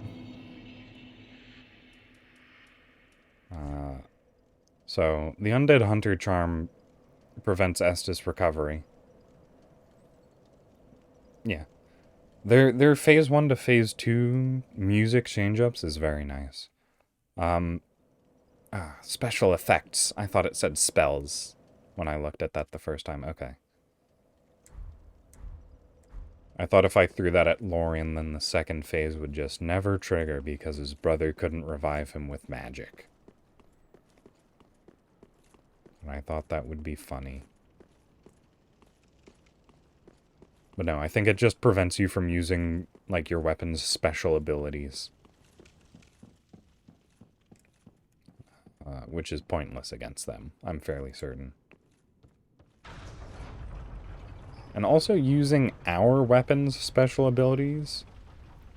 So, the Undead Hunter charm prevents Estus recovery. Yeah. Their phase 1 to phase 2 music change-ups is very nice. Special effects. I thought it said spells when I looked at that the first time. Okay. I thought if I threw that at Lorien, then the second phase would just never trigger because his brother couldn't revive him with magic. And I thought that would be funny. But no, I think it just prevents you from using, like, your weapon's special abilities. which is pointless against them, I'm fairly certain. And also using our weapons' special abilities,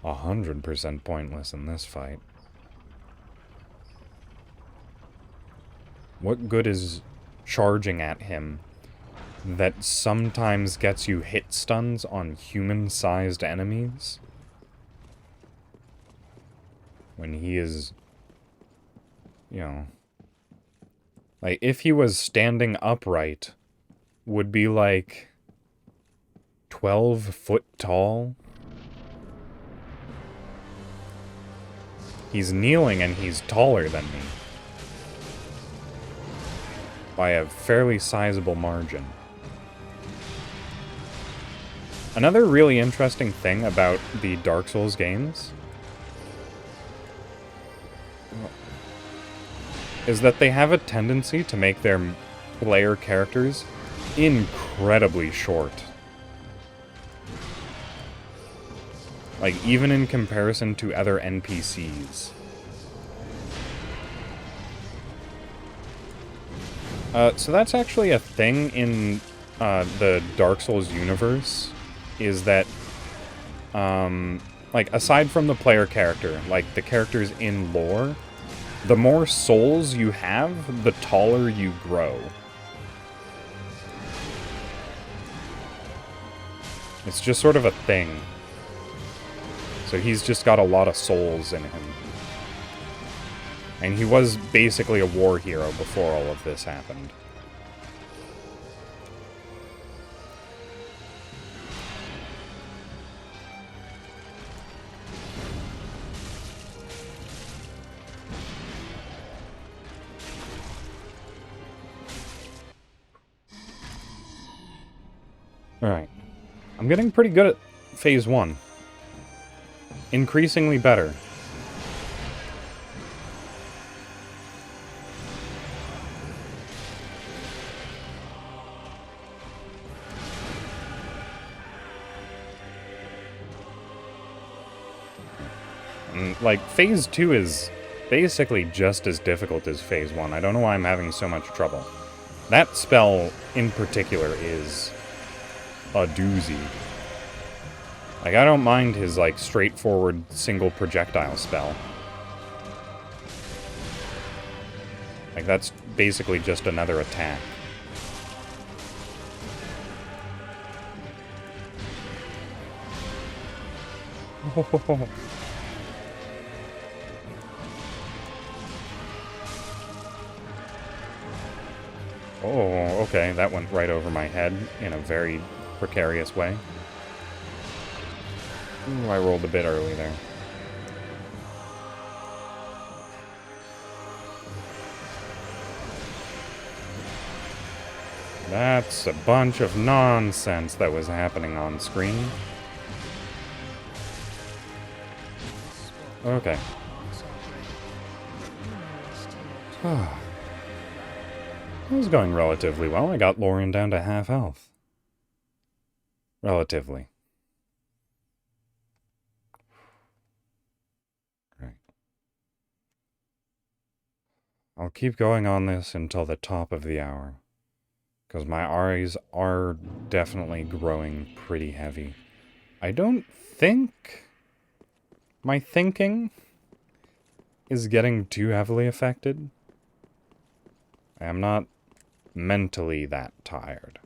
100% pointless in this fight. What good is charging at him that sometimes gets you hit stuns on human-sized enemies? When he is, you know... Like, if he was standing upright, would be like 12 foot tall. He's kneeling and he's taller than me. By a fairly sizable margin. Another really interesting thing about the Dark Souls games is that they have a tendency to make their player characters incredibly short. Like, even in comparison to other NPCs. So that's actually a thing in the Dark Souls universe, is that, like, aside from the player character, like, the characters in lore, the more souls you have, the taller you grow. It's just sort of a thing. So he's just got a lot of souls in him. And he was basically a war hero before all of this happened. Alright. I'm getting pretty good at Phase 1. Increasingly better. And, like, Phase 2 is basically just as difficult as Phase 1. I don't know why I'm having so much trouble. That spell, in particular, is a doozy. Like, I don't mind his, like, straightforward single projectile spell. Like, that's basically just another attack. Oh, okay, that went right over my head in a very precarious way. Ooh, I rolled a bit early there. That's a bunch of nonsense that was happening on screen. Okay. It was going relatively well. I got Lorian down to half health. Relatively. Right. I'll keep going on this until the top of the hour. Because my eyes are definitely growing pretty heavy. I don't think my thinking is getting too heavily affected. I am not mentally that tired.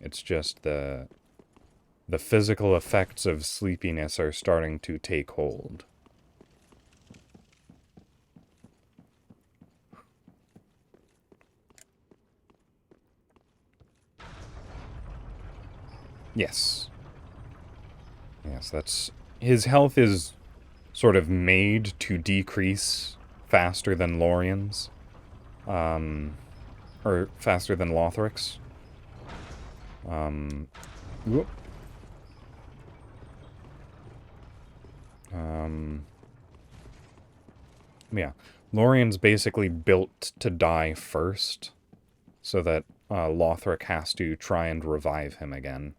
It's just the physical effects of sleepiness are starting to take hold. Yes. Yes, that's... His health is sort of made to decrease faster than Lorian's. Or faster than Lothric's. Whoop. Yeah. Lorian's basically built to die first, so that Lothric has to try and revive him again.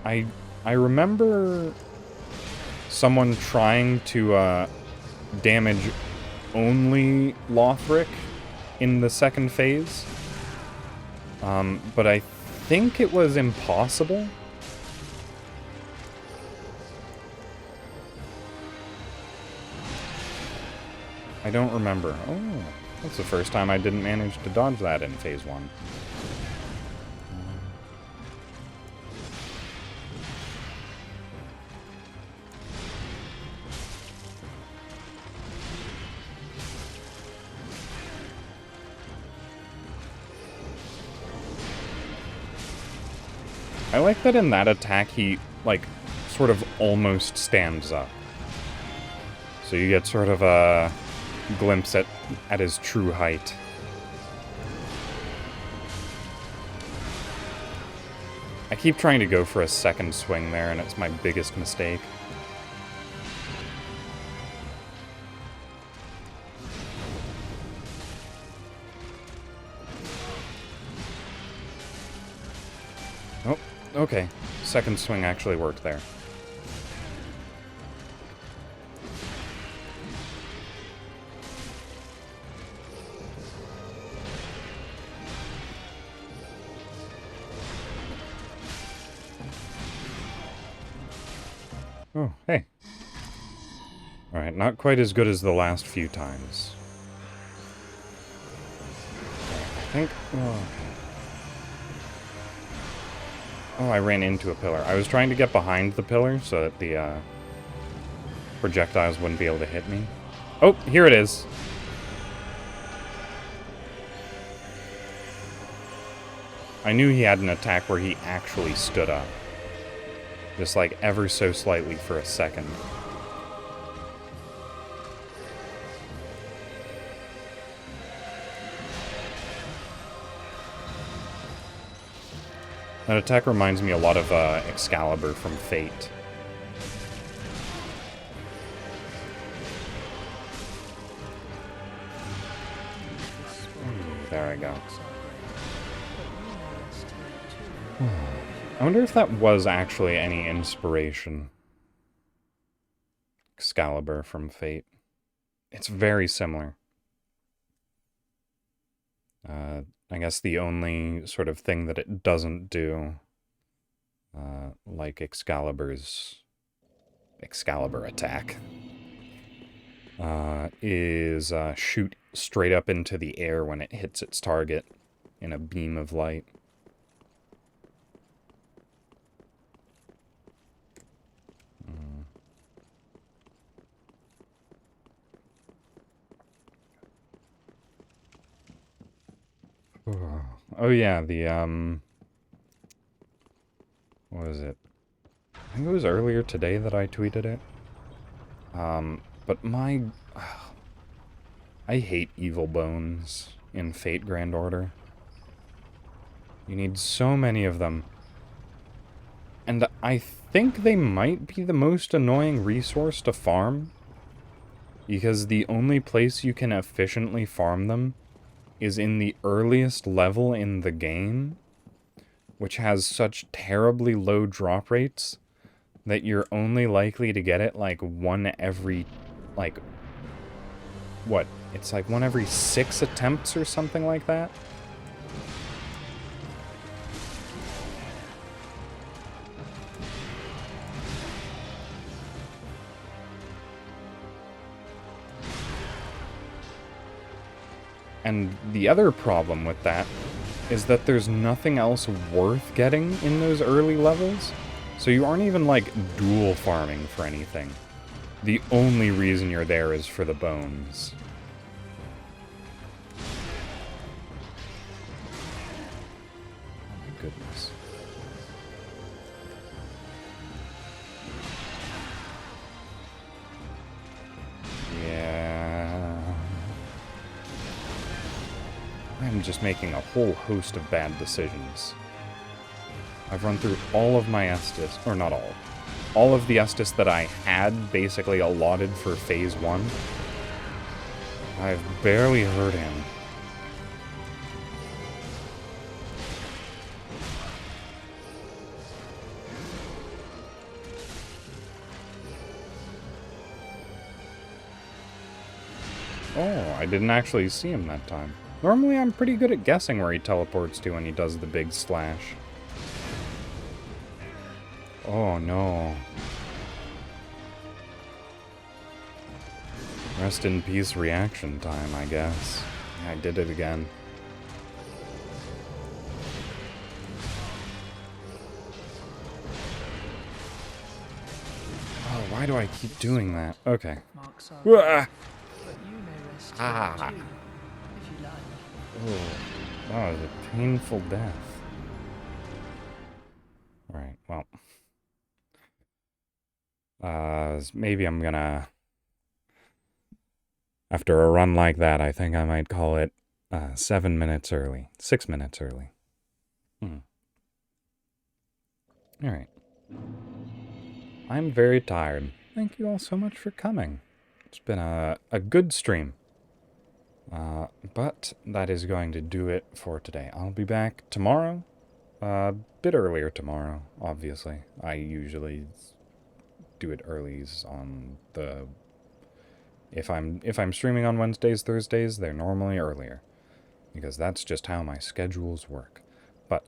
I remember someone trying to damage only Lothric in the second phase. But I think it was impossible. I don't remember. Oh, that's the first time I didn't manage to dodge that in phase 1. I like that in that attack he, like, sort of almost stands up. So you get sort of a glimpse at his true height. I keep trying to go for a second swing there, and it's my biggest mistake. Oh, okay. Second swing actually worked there. Oh, hey. Alright, not quite as good as the last few times. I think... Oh, I ran into a pillar. I was trying to get behind the pillar so that the projectiles wouldn't be able to hit me. Oh, here it is. I knew he had an attack where he actually stood up. Just like ever so slightly for a second. That attack reminds me a lot of Excalibur from Fate. There I go. I wonder if that was actually any inspiration. Excalibur from Fate. It's very similar. I guess the only sort of thing that it doesn't do, like Excalibur's Excalibur attack, is shoot straight up into the air when it hits its target in a beam of light. Oh yeah, the, what was it? I think it was earlier today that I tweeted it. But I hate evil bones in Fate Grand Order. You need so many of them. And I think they might be the most annoying resource to farm. Because the only place you can efficiently farm them is in the earliest level in the game, which has such terribly low drop rates that you're only likely to get it like one every, like, what? It's like one every 6 attempts or something like that? And the other problem with that is that there's nothing else worth getting in those early levels. So you aren't even, like, dual farming for anything. The only reason you're there is for the bones. Oh my goodness. Yeah. I'm just making a whole host of bad decisions. I've run through all of my Estus, or not all of the Estus that I had basically allotted for Phase 1. I've barely hurt him. Oh, I didn't actually see him that time. Normally I'm pretty good at guessing where he teleports to when he does the big slash. Oh no. Rest in peace reaction time, I guess. Yeah, I did it again. Oh, why do I keep doing that? Okay. Marks are, Wah! but you may rest Ah. here too, if you like. Oh, that was a painful death. Alright, well. Maybe I'm gonna... After a run like that, I think I might call it 7 minutes early. 6 minutes early. Alright. I'm very tired. Thank you all so much for coming. It's been a good stream. But that is going to do it for today. I'll be back tomorrow. A bit earlier tomorrow, obviously. I usually do it earlies on the... If I'm streaming on Wednesdays, Thursdays, they're normally earlier. Because that's just how my schedules work. But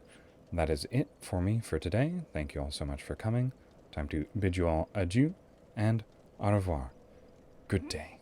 that is it for me for today. Thank you all so much for coming. Time to bid you all adieu and au revoir. Good day.